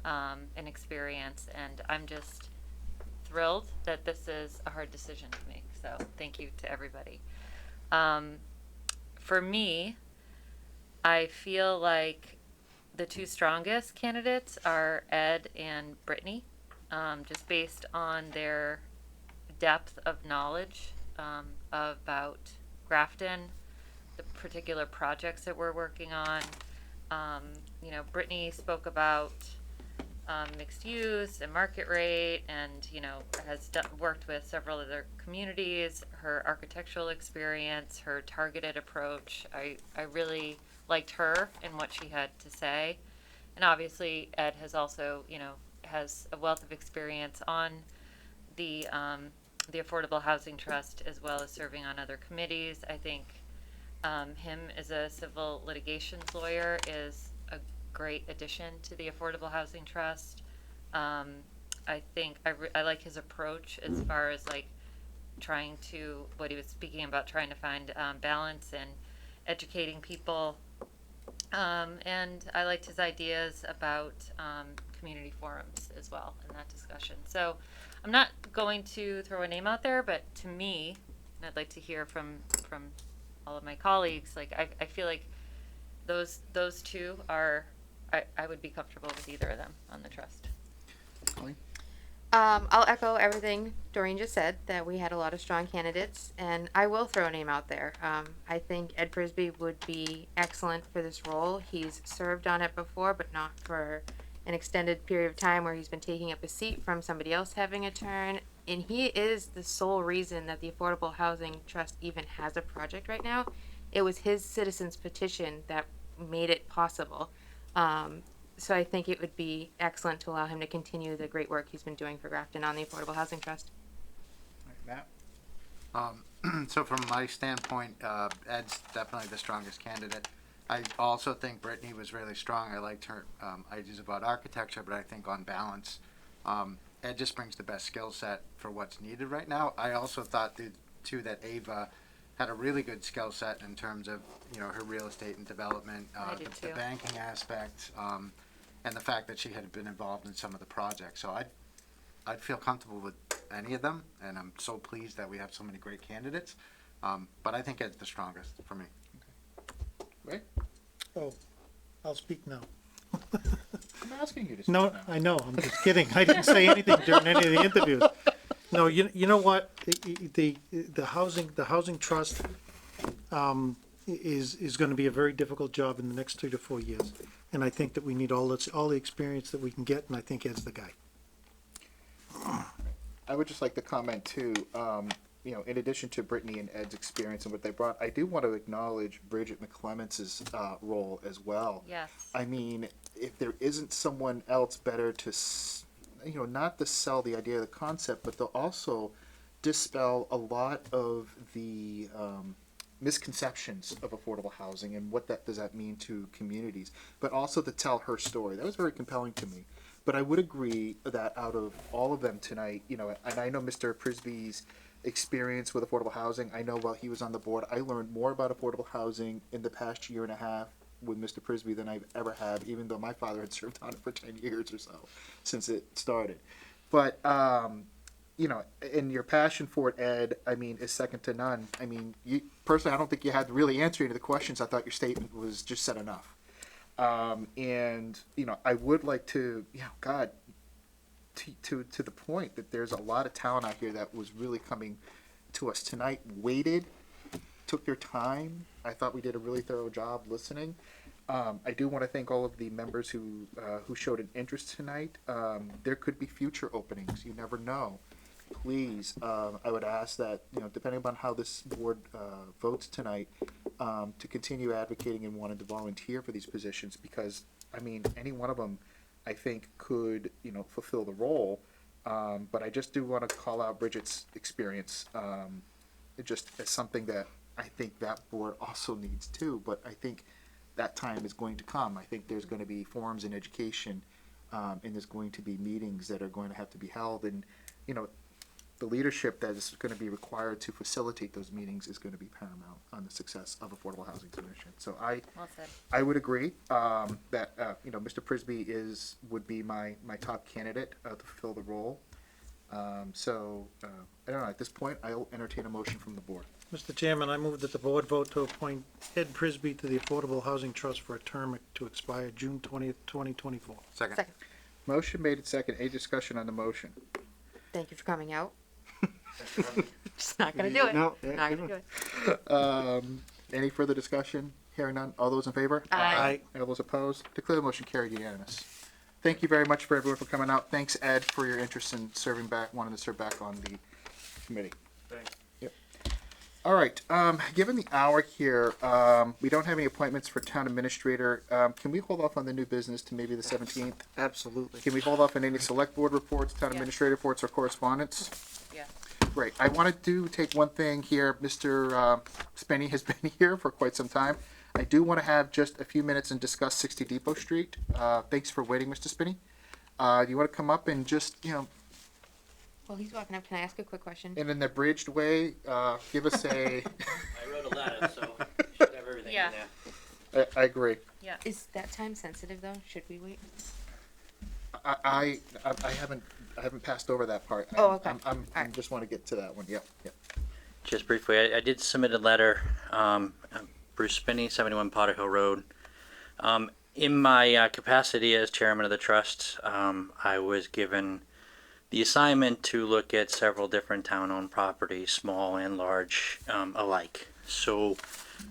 and experience, and I'm just thrilled that this is a hard decision to make. So thank you to everybody. For me, I feel like the two strongest candidates are Ed and Brittany, just based on their depth of knowledge about Grafton, the particular projects that we're working on. Brittany spoke about mixed use and market rate, and has worked with several other communities. Her architectural experience, her targeted approach, I really liked her and what she had to say. And obviously Ed has also has a wealth of experience on the Affordable Housing Trust, as well as serving on other committees. I think him as a civil litigations lawyer is a great addition to the Affordable Housing Trust. I think I like his approach as far as like trying to, what he was speaking about, trying to find balance and educating people. And I liked his ideas about community forums as well in that discussion. So I'm not going to throw a name out there, but to me, and I'd like to hear from all of my colleagues, like I feel like those two are, I would be comfortable with either of them on the trust. I'll echo everything Doreen just said, that we had a lot of strong candidates, and I will throw a name out there. I think Ed Frisbee would be excellent for this role. He's served on it before, but not for an extended period of time where he's been taking up a seat from somebody else having a turn. And he is the sole reason that the Affordable Housing Trust even has a project right now. It was his citizens' petition that made it possible. So I think it would be excellent to allow him to continue the great work he's been doing for Grafton on the Affordable Housing Trust. Matt? So from my standpoint, Ed's definitely the strongest candidate. I also think Brittany was really strong. I liked her ideas about architecture, but I think on balance, Ed just brings the best skill set for what's needed right now. I also thought too that Ava had a really good skill set in terms of her real estate and development, the banking aspect, and the fact that she had been involved in some of the projects. So I'd feel comfortable with any of them, and I'm so pleased that we have so many great candidates. But I think Ed's the strongest for me. Right? Oh, I'll speak now. I'm asking you to speak No, now. I know, I'm just kidding. I didn't say anything during any of the interviews. No, you know what? The housing trust is going to be a very difficult job in the next 3 to 4 years, and I think that we need all the experience that we can get, and I think Ed's the guy. I would just like to comment too, in addition to Brittany and Ed's experience and what they brought, I do want to acknowledge Bridget McClements's role as well. Yes. I mean, if there isn't someone else better to, not to sell the idea of the concept, but to also dispel a lot of the misconceptions of affordable housing and what does that mean to communities, but also to tell her story. That was very compelling to me. But I would agree that out of all of them tonight, and I know Mr. Prisby's experience with affordable housing, I know while he was on the board, I learned more about affordable housing in the past year and a half with Mr. Prisby than I've ever had, even though my father had served on it for 10 years or so since it started. But, and your passion for it, Ed, I mean, is second to none. I mean, personally, I don't think you had to really answer any of the questions. I thought your statement was just said enough. And I would like to, to the point that there's a lot of talent out here that was really coming to us tonight, waited, took their time. I thought we did a really thorough job listening. I do want to thank all of the members who showed an interest tonight. There could be future openings. You never know. Please, I would ask that, depending upon how this board votes tonight, to continue advocating and wanting to volunteer for these positions, because, I mean, any one of them, I think, could, fulfill the role. But I just do want to call out Bridget's experience, just as something that I think that board also needs too. But I think that time is going to come. I think there's going to be forums in education, and there's going to be meetings that are going to have to be held. And, the leadership that is going to be required to facilitate those meetings is going to be paramount on the success of Affordable Housing Commission. So Well said. I would agree that Mr. Prisby would be my top candidate to fulfill the role. I don't know. At this point, I'll entertain a motion from the board. Mr. Chairman, I move that the board vote to appoint Ed Prisby to the Affordable Housing Trust for a term to expire June 20th, 2024. Second. Motion made and second. Any discussion on the motion? Thank you for coming out. Just not gonna do it. No, Not gonna do it. Any further discussion? Hearing none. All those in favor? Aye. All those opposed? Declare the motion carried unanimous. Thank you very much for everyone for coming out. Thanks, Ed, for your interest in wanting to serve back on the committee. Thanks. Yep. All right. Given the hour here, we don't have any appointments for town administrator. Can we hold off on the new business to maybe the 17th? Absolutely. Can we hold off on any select board reports, town Yeah. administrator reports, or correspondence? Yeah. Great. I wanted to take one thing here. Mr. Spinney has been here for quite some time. I do want to have just a few minutes and discuss 60 Depot Street. Thanks for waiting, Mr. Spinney. Do you want to come up and just, Well, he's walking up. Can I ask a quick question? in an abridged way, give us a... I wrote a letter, so you should have everything Yeah. in there. I agree. Yeah. Is that time sensitive though? Should we wait? I haven't passed over that part. Oh, okay. I just want to get to that one. Yep. Just briefly, I did submit a letter, Bruce Spinney, 71 Potter Hill Road. In my capacity as chairman of the trust, I was given the assignment to look at several different town-owned properties, small and large alike. So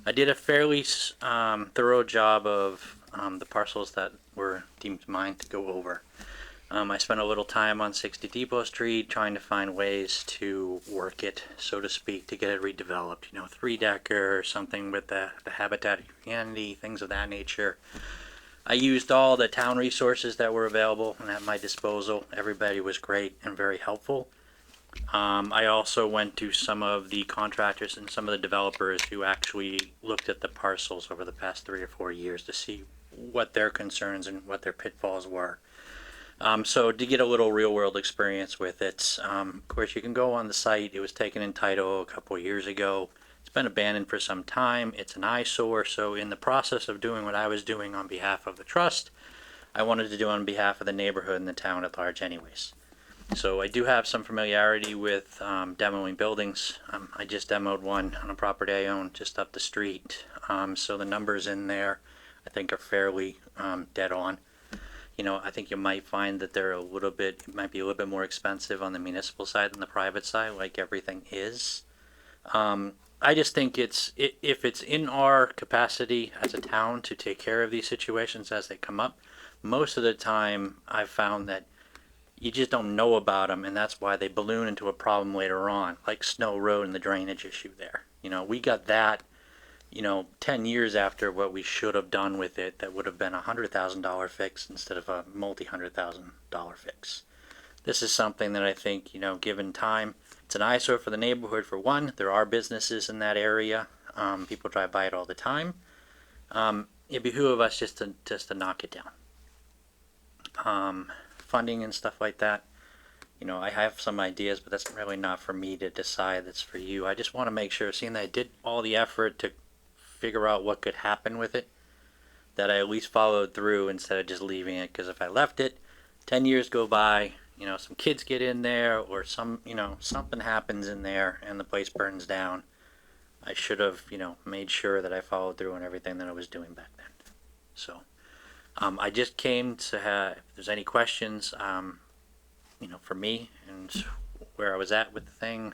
I did a fairly thorough job of the parcels that were deemed mine to go over. I spent a little time on 60 Depot Street trying to find ways to work it, so to speak, to get it redeveloped. 3-decker or something with the habitat of humanity, things of that nature. I used all the town resources that were available and at my disposal. Everybody was great and very helpful. I also went to some of the contractors and some of the developers who actually looked at the parcels over the past 3 or 4 years to see what their concerns and what their pitfalls were. So to get a little real world experience with it, of course you can go on the site. It was taken in title a couple of years ago. It's been abandoned for some time. It's an eyesore. So in the process of doing what I was doing on behalf of the trust, I wanted to do on behalf of the neighborhood and the town at large anyways. So I do have some familiarity with demoing buildings. I just demoed one on a property I own just up the street. So the numbers in there I think are fairly dead on. I think you might find that they're it might be a little bit more expensive on the municipal side than the private side, like everything is. I just think if it's in our capacity as a town to take care of these situations as they come up, most of the time I've found that you just don't know about them, and that's why they balloon into a problem later on, like Snow Road and the drainage issue there. We got that 10 years after what we should have done with it. That would have been $100,000 fix instead of a multi-$100,000 fix. This is something that I think, given time, it's an eyesore for the neighborhood for one. There are businesses in that area. People drive by it all the time. It behooves us just to knock it down. Funding and stuff like that. I have some ideas, but that's really not for me to decide. That's for you. I just want to make sure, seeing that I did all the effort to figure out what could happen with it, that I at least followed through instead of just leaving it. Because if I left it, 10 years go by, some kids get in there, or something happens in there and the place burns down, I should have, made sure that I followed through on everything that I was doing back then. So, I just came to have, if there's any questions, for me and where I was at with the thing,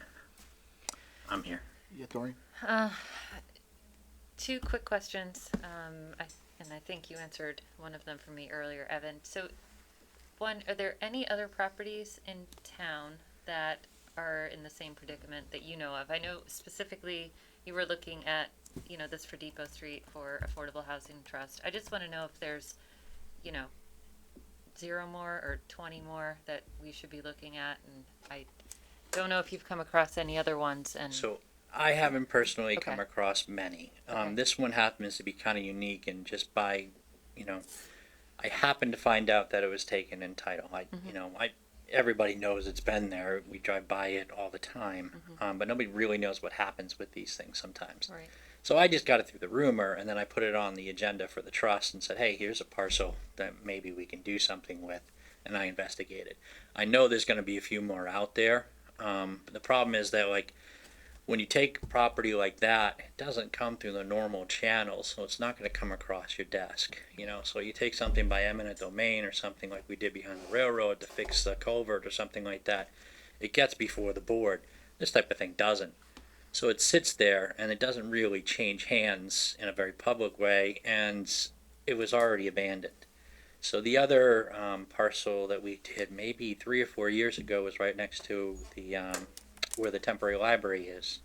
I'm here. Yeah, Doreen? 2 quick questions, and I think you answered one of them for me earlier, Evan. So, one, are there any other properties in town that are in the same predicament that you know of? I know specifically you were looking at, this for Depot Street for Affordable Housing Trust. I just want to know if there's, 0 more or 20 more that we should be looking at, and I don't know if you've come across any other ones. And So I haven't personally Okay. come across many. Okay. This one happens to be kind of unique, and just by, I happened to find out that it was taken in title. everybody knows it's been there. We drive by it all the time, but nobody really knows what happens with these things sometimes. Right. So I just got it through the rumor, and then I put it on the agenda for the trust and said, hey, here's a parcel that maybe we can do something with, and I investigated. I know there's going to be a few more out there. The problem is that, like, when you take property like that, it doesn't come through the normal channels, so it's not going to come across your desk, you know. So you take something by eminent domain or something like we did behind the railroad to fix the culvert or something like that, it gets before the board. This type of thing doesn't. So it sits there and it doesn't really change hands in a very public way, and it was already abandoned. So the other parcel that we did maybe 3 or 4 years ago was right next to the where the temporary library is.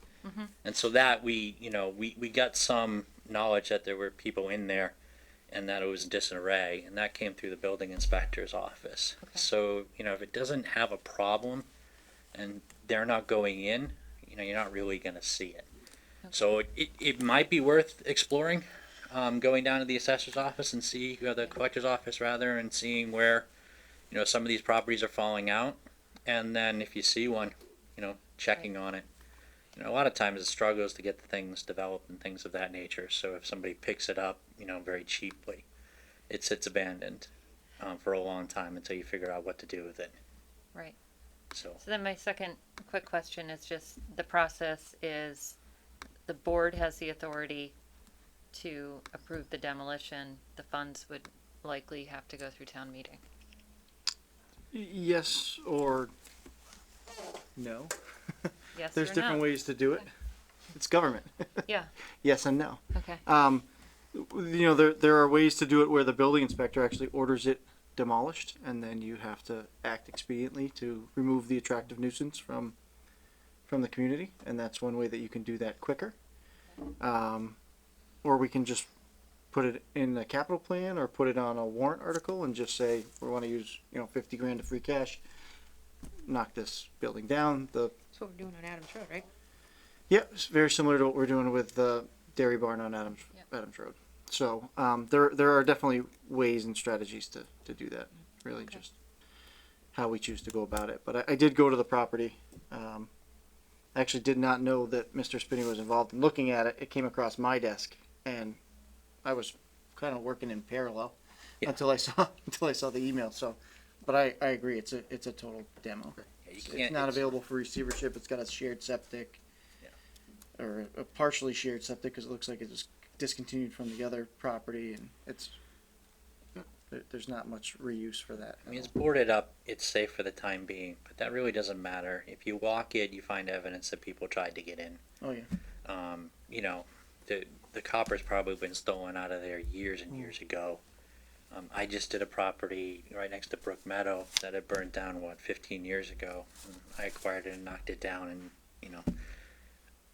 And so that we got some knowledge that there were people in there and that it was in disarray, and that came through the building inspector's office. So, if it doesn't have a problem and they're not going in, you're not really going to see it. So it might be worth exploring, going down to the assessor's office and see, the collector's office rather, and seeing where, some of these properties are falling out. And then if you see one, checking on it. A lot of times the struggle is to get the things developed and things of that nature. So if somebody picks it up, very cheaply, it sits abandoned for a long time until you figure out what to do with it. Right. So then my second quick question is just the process is the board has the authority to approve the demolition. The funds would likely have to go through town meeting. Yes or no. Yes There's or different no? ways to do it. It's government. Yeah. Yes and no. Okay. There are ways to do it where the building inspector actually orders it demolished, and then you have to act expediently to remove the attractive nuisance from the community, and that's one way that you can do that quicker. Or we can just put it in a capital plan or put it on a warrant article and just say we want to use 50 grand of free cash, knock this building down. That's what we're doing on Adams Road, right? Yeah, it's very similar to what we're doing with the dairy barn on Adams Road. So there are definitely ways and strategies to do that. Really, just how we choose to go about it. But I did go to the property. I actually did not know that Mr. Spinney was involved in looking at it. It came across my desk, and I was kind of working in parallel until I saw the email. So, but I agree. It's a total demo. It's not available for receivership. It's got a shared septic, or a partially shared septic, because it looks like it was discontinued from the other property, and there's not much reuse for that. I mean, it's boarded up, it's safe for the time being, but that really doesn't matter. If you walk it, you find evidence that people tried to get in. Oh yeah. The copper's probably been stolen out of there years and years ago. I just did a property right next to Brook Meadow that had burned down 15 years ago. I acquired it and knocked it down, and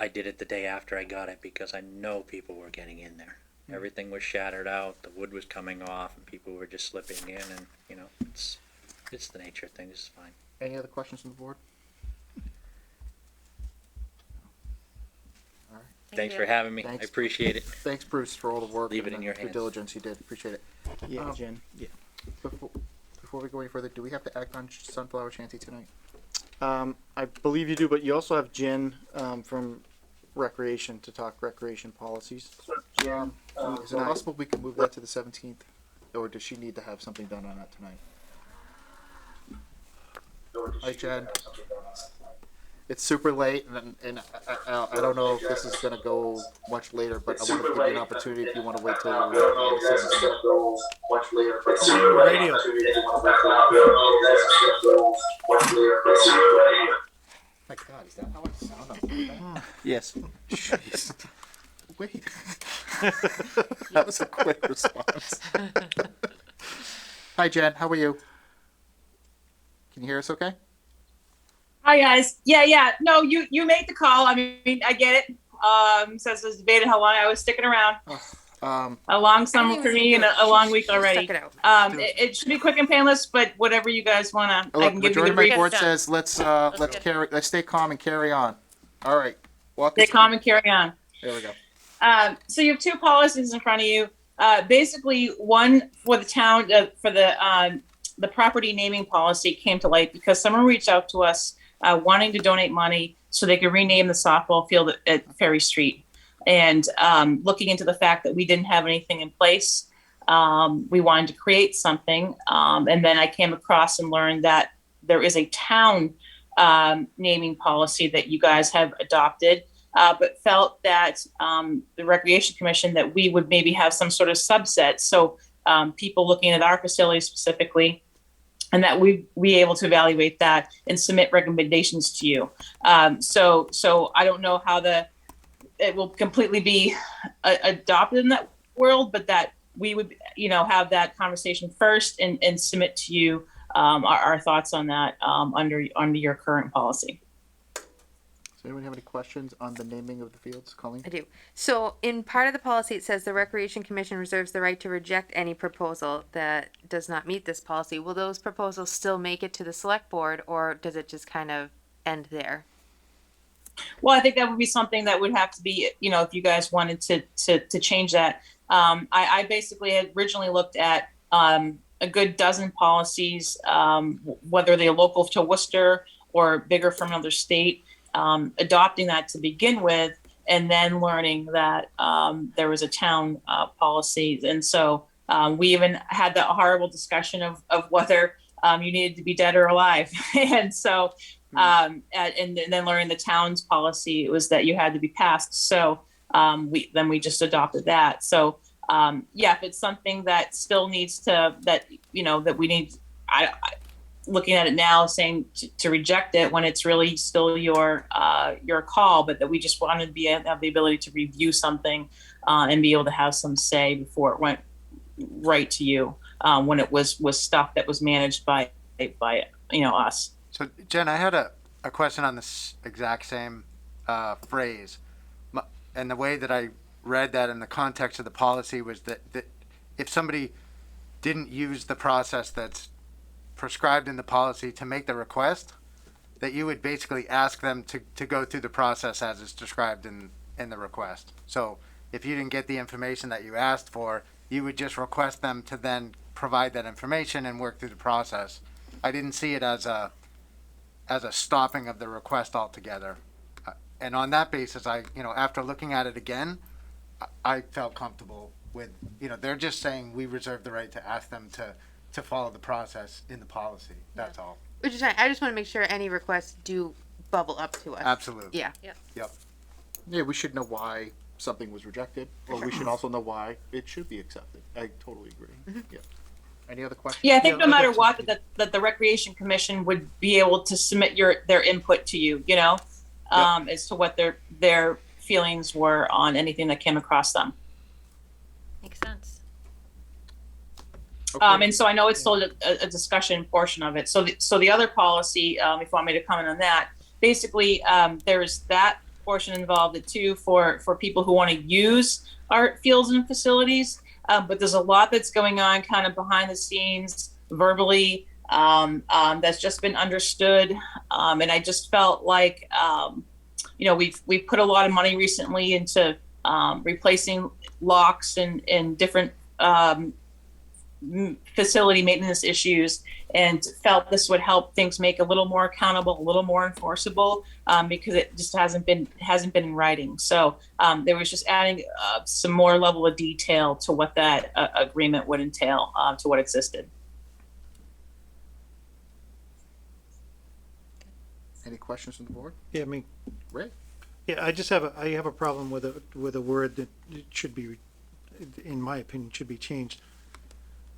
I did it the day after I got it because I know people were getting in there. Everything was shattered out, the wood was coming off, and people were just slipping in, and it's the nature of things. It's fine. Any other questions from the board? All right. Thanks for having me. I appreciate it. Thanks, Bruce, for all the work. Leave it and in your due hands. diligence you did. Appreciate it. Yeah, Jen. Yeah. Before we go any further, do we have to act on Sunflower Shanty tonight? I believe you do, but you also have Jen from Recreation to talk recreation policies. Is it possible we can move that to the 17th, or does she need to have something done on that tonight? Hi, Jen. It's super late, and I don't know if this is going to go much later, but I want to give you an opportunity if you want to wait till the 17th. Radio. My God, is that how I sound on that? Yes. Jeez. Wait. That was a quick response. Hi, Jen. How are you? Can you hear us okay? Hi guys. Yeah. No, you made the call. I mean, I get it. So it's debated how long I was sticking around. A long summer for me and a long week already. It should be quick and painless, but whatever you guys wanna, I can give you the Majority brief. board says let's stay calm and carry on. All right. Stay calm and carry on. There we go. So you have two policies in front of you. Basically, one for the town, for the the property naming policy came to light because someone reached out to us wanting to donate money so they could rename the softball field at Ferry Street. And looking into the fact that we didn't have anything in place, we wanted to create something. And then I came across and learned that there is a town naming policy that you guys have adopted, but felt that the Recreation Commission, that we would maybe have some sort of subset. So people looking at our facility specifically, and that we be able to evaluate that and submit recommendations to you. So I don't know how it will completely be adopted in that world, but that we would, have that conversation first and submit to you our thoughts on that under your current policy. Does anyone have any questions on the naming of the fields, Colleen? I do. So in part of the policy, it says the Recreation Commission reserves the right to reject any proposal that does not meet this policy. Will those proposals still make it to the select board, or does it just kind of end there? Well, I think that would be something that would have to be, if you guys wanted to change that. I basically had originally looked at a good dozen policies, whether they're local to Worcester or bigger from another state, adopting that to begin with, and then learning that there was a town policy. And so we even had that horrible discussion of whether you needed to be dead or alive. And so, and then learning the town's policy, it was that you had to be passed. So we just adopted that. So if it's something that still needs that we need, looking at it now saying to reject it when it's really still your call, but that we just wanted to have the ability to review something and be able to have some say before it went right to you when it was stuff that was managed by us. So Jen, I had a question on this exact same phrase, and the way that I read that in the context of the policy was that if somebody didn't use the process that's prescribed in the policy to make the request, that you would basically ask them to go through the process as it's described in the request. So if you didn't get the information that you asked for, you would just request them to then provide that information and work through the process. I didn't see it as a stopping of the request altogether. And on that basis, after looking at it again, I felt comfortable with, they're just saying we reserve the right to ask them to follow the process in the policy. That's all. Which is fine. I just want to make sure any requests do bubble up to us. Absolutely. Yeah. Yep. Yeah, we should know why something was rejected, or we should also know why it should be accepted. I totally agree. Yeah. Any other questions? Yeah, I think no matter what, that the Recreation Commission would be able to submit their input to you, as to what their feelings were on anything that came across them. Makes sense. Okay. And so I know it's still a discussion portion of it. So the other policy, if you want me to comment on that, basically there's that portion involved too for people who want to use our fields and facilities. But there's a lot that's going on kind of behind the scenes, verbally, that's just been understood. And I just felt like, we've put a lot of money recently into replacing locks and different facility maintenance issues, and felt this would help things make a little more accountable, a little more enforceable, because it just hasn't been in writing. So there was just adding some more level of detail to what that agreement would entail to what existed. Any questions from the board? Yeah, I mean, Ray? yeah, I just have a problem with a word that it should be, in my opinion, should be changed.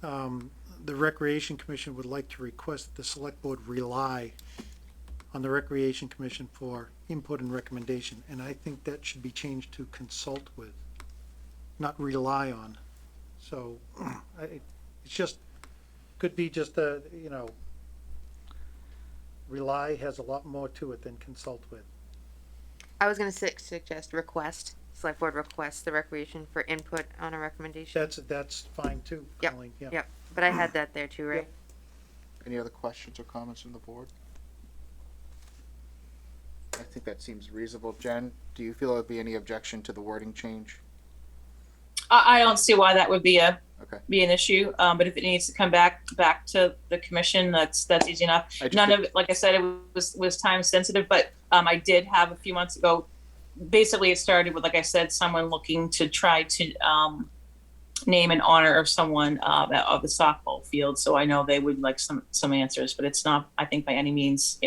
The Recreation Commission would like to request that the Select Board rely on the Recreation Commission for input and recommendation, and I think that should be changed to consult with, not rely on. So it's just, could be just rely has a lot more to it than consult with. I was going to suggest request. Select Board requests the Recreation for input on a recommendation. That's fine too, Colleen. Yeah. Yep. But I had that there too, right? Yep. Any other questions or comments from the board? I think that seems reasonable. Jen, do you feel there'd be any objection to the wording change? I don't see why that would be a Okay. be an issue. But if it needs to come back to the commission, that's easy enough. I just None did- of it, like I said, it was time sensitive, but I did have a few months ago. Basically, it started with, like I said, someone looking to try to name in honor of someone of the softball field. So I know they would like some answers, but it's not, I think, by any means,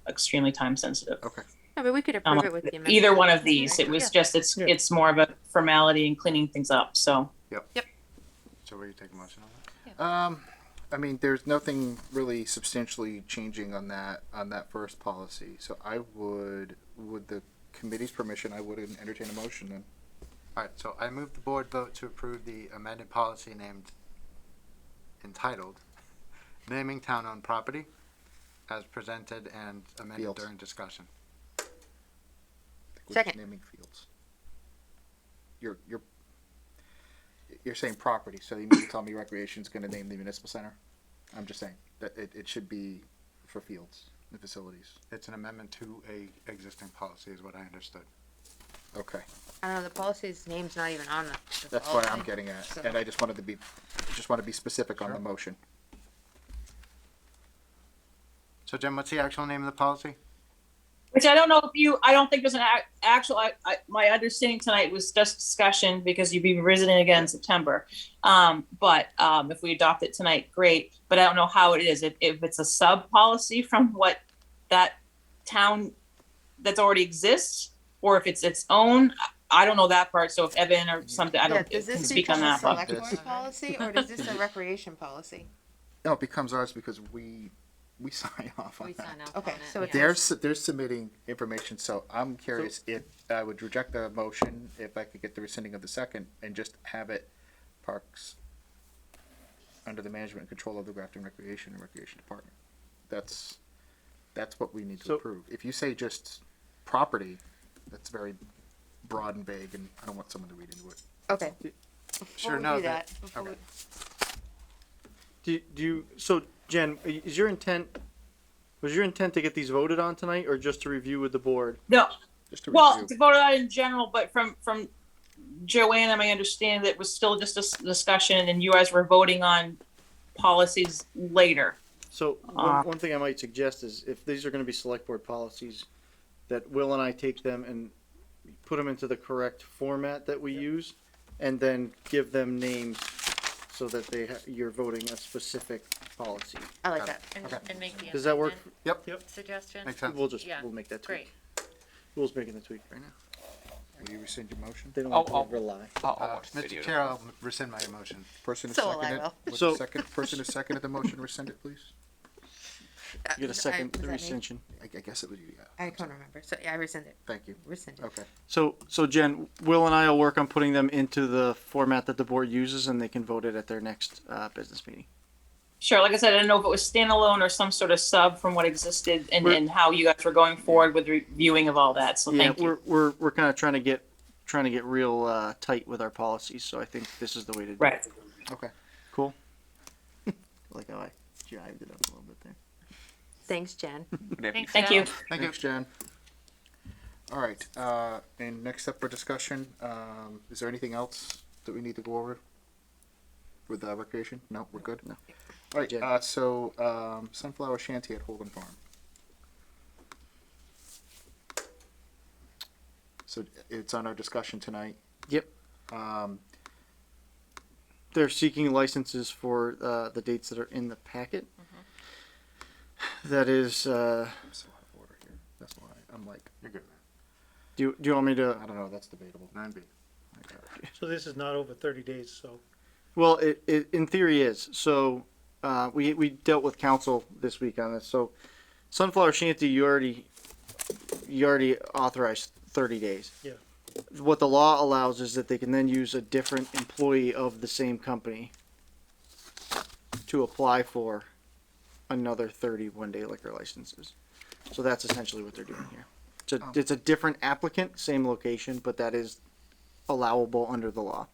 extremely time sensitive. Okay. No, but we could approve it with the amendment. Either one of these, it was Yeah. just it's more of a formality and cleaning things up. So So will you take a motion on that? I mean, there's nothing really substantially changing on that first policy. So I would, with the committee's permission, I would entertain a motion then. All right, so I move the board vote to approve the amended policy entitled Naming Town-Owned Property as presented and amended Fields. during discussion. We're just Second. naming fields. You're saying property, so you mean to tell me recreation's gonna name the municipal center? I'm just saying that it should be for fields and facilities. It's an amendment to a existing policy is what I understood. Okay, I don't know, the policy's name's not even on the that's what I'm policy. getting at, So- and I just want to be specific on the motion. So Jen, what's the actual name of the policy? which I don't know if I don't think there's an actual, my understanding tonight was just discussion because you'd be revisiting again in September. But if we adopt it tonight, great, but I don't know how it is, if it's a sub policy from what that town that's already exists, or if it's its own, I don't know that part, so if Evan or something, I don't Does can this speak on become a that. but- select board policy, or is this a recreation policy? No, it becomes ours because we sign off on We that. sign off Okay, on it. so it's- They're submitting information, so I'm curious if I would reject the motion, if I could get the rescinding of the second, and just have it parks under the management and control of the Grafton Recreation and Recreation Department. That's what we need to So- approve. If you say just property, that's very broad and vague, and I don't want someone to read into it. Okay. Sure, Before we no, do that- that, before okay. Do you, so Jen, was your intent to get these voted on tonight or just to review with the board? No, Just to well, review. to vote on it in general, but from Joanna, I understand that it was still just a discussion and you guys were voting on policies later. So one thing I might suggest is if these are gonna be select board policies, that Will and I take them and put them into the correct format that we use, and then give them names so that you're voting a specific policy. I like that. And make the Does that work? amendment Yep. suggestion. Makes sense. Yeah, We'll make that tweak. Great. Will's making the tweak right now. Will you rescind your motion? They don't I'll- want to rely. I'll watch the Mr. video. Chair, I'll rescind my motion. Person is So will I, seconded. Will. Would So- the second person is seconded the motion rescinded, please? You get a second was that me? rescission. I guess it was you, yeah. I can't remember, so yeah, I rescind it. Thank you. Rescind it. Okay. So Jen, Will and I will work on putting them into the format that the board uses, and they can vote it at their next business meeting. Sure, like I said, I don't know if it was standalone or some sort of sub from what existed and how you guys were going forward with reviewing of all that, so Yeah, thank you. we're kind of trying to get real tight with our policies, so I think this is the way to do Right. it. Okay. Cool. Like how I jived it up a little bit there. Thanks, Jen. Thanks, Thank Jen. you. Thank you. Thanks, Jen. All right, and next up for discussion, is there anything else that we need to go over with recreation? No, we're good? No. All Jen. right, so Sunflower Shanty at Holden Farm. So it's on our discussion tonight. Yep. They're seeking licenses for the dates that are in the packet. That is, I'm so out of order here, that's why, I'm like, You're good. do you want me to? I don't know, that's debatable. 9B. So this is not over 30 days, so Well, it in theory is. So we dealt with council this week on this. So Sunflower Shanty, you already authorized 30 days. yeah. What the law allows is that they can then use a different employee of the same company to apply for another 31-day liquor licenses. So that's essentially what they're doing here. It's a different applicant, same location, but that is allowable under the law.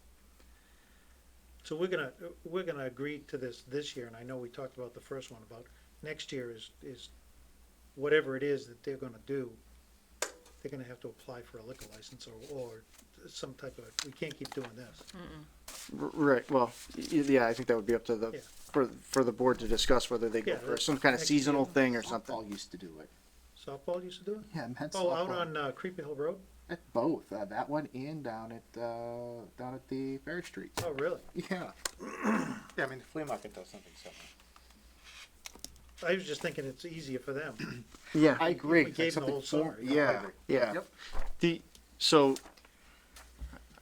So we're gonna agree to this year, and I know we talked about the first one about next year is whatever it is that they're gonna do, they're gonna have to apply for a liquor license or some type of, we can't keep doing this. Right, well, yeah, I think that would be up to the, Yeah. for the board to discuss whether they go Yeah, for some kind of next seasonal year. thing or something. Softball used to do it. Softball used to do it? Yeah, men's Oh, out softball. on, Creepy Hill Road? At both, that one and down at the Ferry Street. Oh, really? Yeah. Yeah, I mean, the flea market does something similar. I was just thinking it's easier for them. Yeah. I agree. We gave them the whole summer. Yeah. Yeah. Yep. So,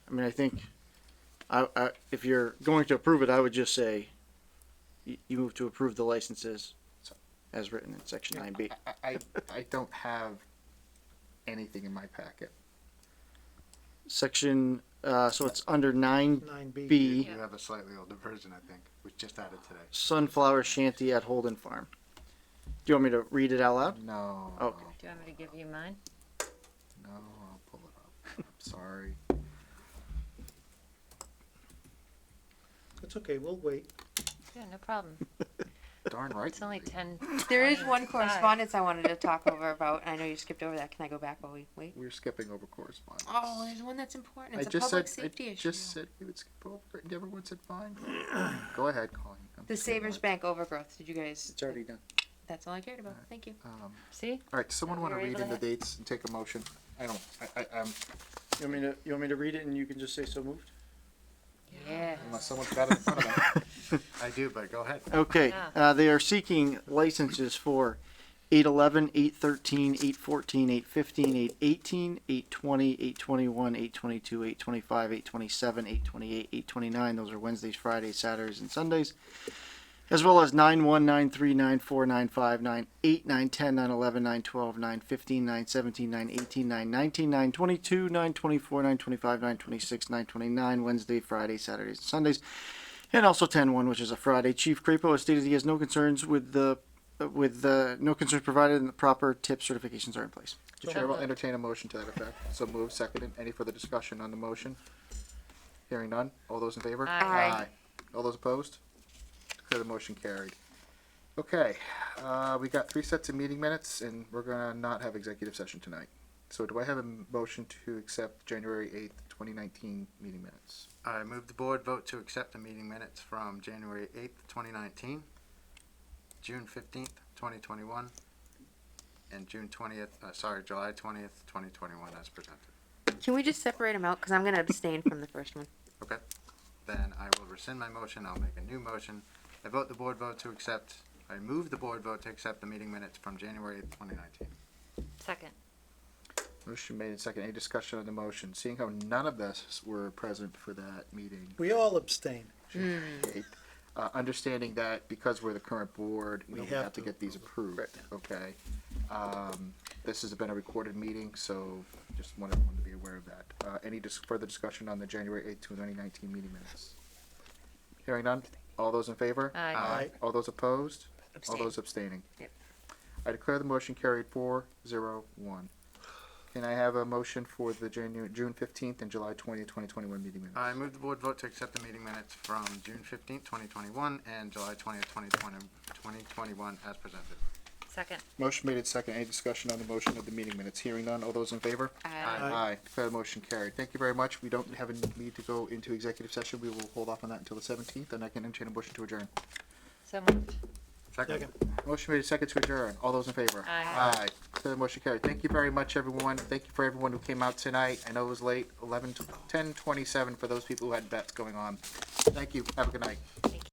I mean, I think, if you're going to approve it, I would just say, you move to approve the licenses as written in section 9B. I don't have anything in my packet. Section, so it's under 9B. B, You have a slightly older version, I think, which just added today. Sunflower Shanty at Holden Farm. Do you want me to read it out loud? No. Okay. Do you want me to give you mine? No, I'll pull it up. I'm sorry. It's okay, we'll wait. Yeah, no problem. Darn right. It's only 10. There is 20, one 5. correspondence I wanted to talk over about, and I know you skipped over that. Can I go back while we wait? We're skipping over correspondence. Oh, there's one that's important. It's I a just public said, safety I issue. just said we would skip over it, and everyone said fine. Go ahead, Colleen. The Savers Bank overgrowth. Did you guys? It's already done. That's all I cared about. Thank you. See? All right, does someone want to You're read able in the to- dates and take a motion? I don't, You want me to read it and you can just say so moved? Yeah. unless someone's got it in front of them. I do, but go ahead. Okay, Yeah. they are seeking licenses for 811, 813, 814, 815, 818, 820, 821, 822, 825, 827, 828, 829. Those are Wednesdays, Fridays, Saturdays, and Sundays. As well as 9-1, 9-3, 9-4, 9-5, 9-8, 9-10, 9-11, 9-12, 9-15, 9-17, 9-18, 9-19, 9-22, 9-24, 9-25, 9-26, 9-29, Wednesday, Friday, Saturdays, and Sundays. And also 10-1, which is a Friday. Chief Crapo has stated he has no concerns with no concerns provided and the proper tip certifications are in place. The chair will entertain a motion to that effect. So move, seconded. Any further discussion on the motion? Hearing none. All those in favor? Aye. All those opposed? Declare the motion carried. Okay, we got 3 sets of meeting minutes, and we're gonna not have executive session tonight. So do I have a motion to accept January 8th, 2019 meeting minutes? I move the board vote to accept the meeting minutes from January 8th, 2019, June 15th, 2021, and July 20th, 2021 as presented. Can we just separate them out? Because I'm going to abstain from the first one. Okay. Then I will rescind my motion. I'll make a new motion. I move the board vote to accept the meeting minutes from January 8th, 2019. Second. Motion made and second. Any discussion on the motion? Seeing how none of us were present for that meeting. We all abstain. Okay. Understanding that because we're the current board, we We have have to to. get these approved, okay? This has been a recorded meeting, so just want everyone to be aware of that. Any further discussion on the January 8th, 2019 meeting minutes? Hearing none? All those in favor? Aye. Aye. All those opposed? Abstain. All those abstaining? Yep. I declare the motion carried 4-0-1. Can I have a motion for the June 15th and July 20th, 2021 meeting minutes? I move the board vote to accept the meeting minutes from June 15th, 2021 and July 20th, 2021 as presented. Second. Motion made and second. Any discussion on the motion of the meeting minutes? Hearing none. All those in favor? Aye. Aye. Declare the motion carried. Thank you very much. We don't have a need to go into executive session. We will hold off on that until the 17th, and I can entertain a motion to adjourn. So moved. Second. Motion made and second to adjourn. All those in favor? Aye. Declare the motion carried. Thank you very much, everyone. Thank you for everyone who came out tonight. I know it was late, 10:27 for those people who had bets going on. Thank you. Have a good night.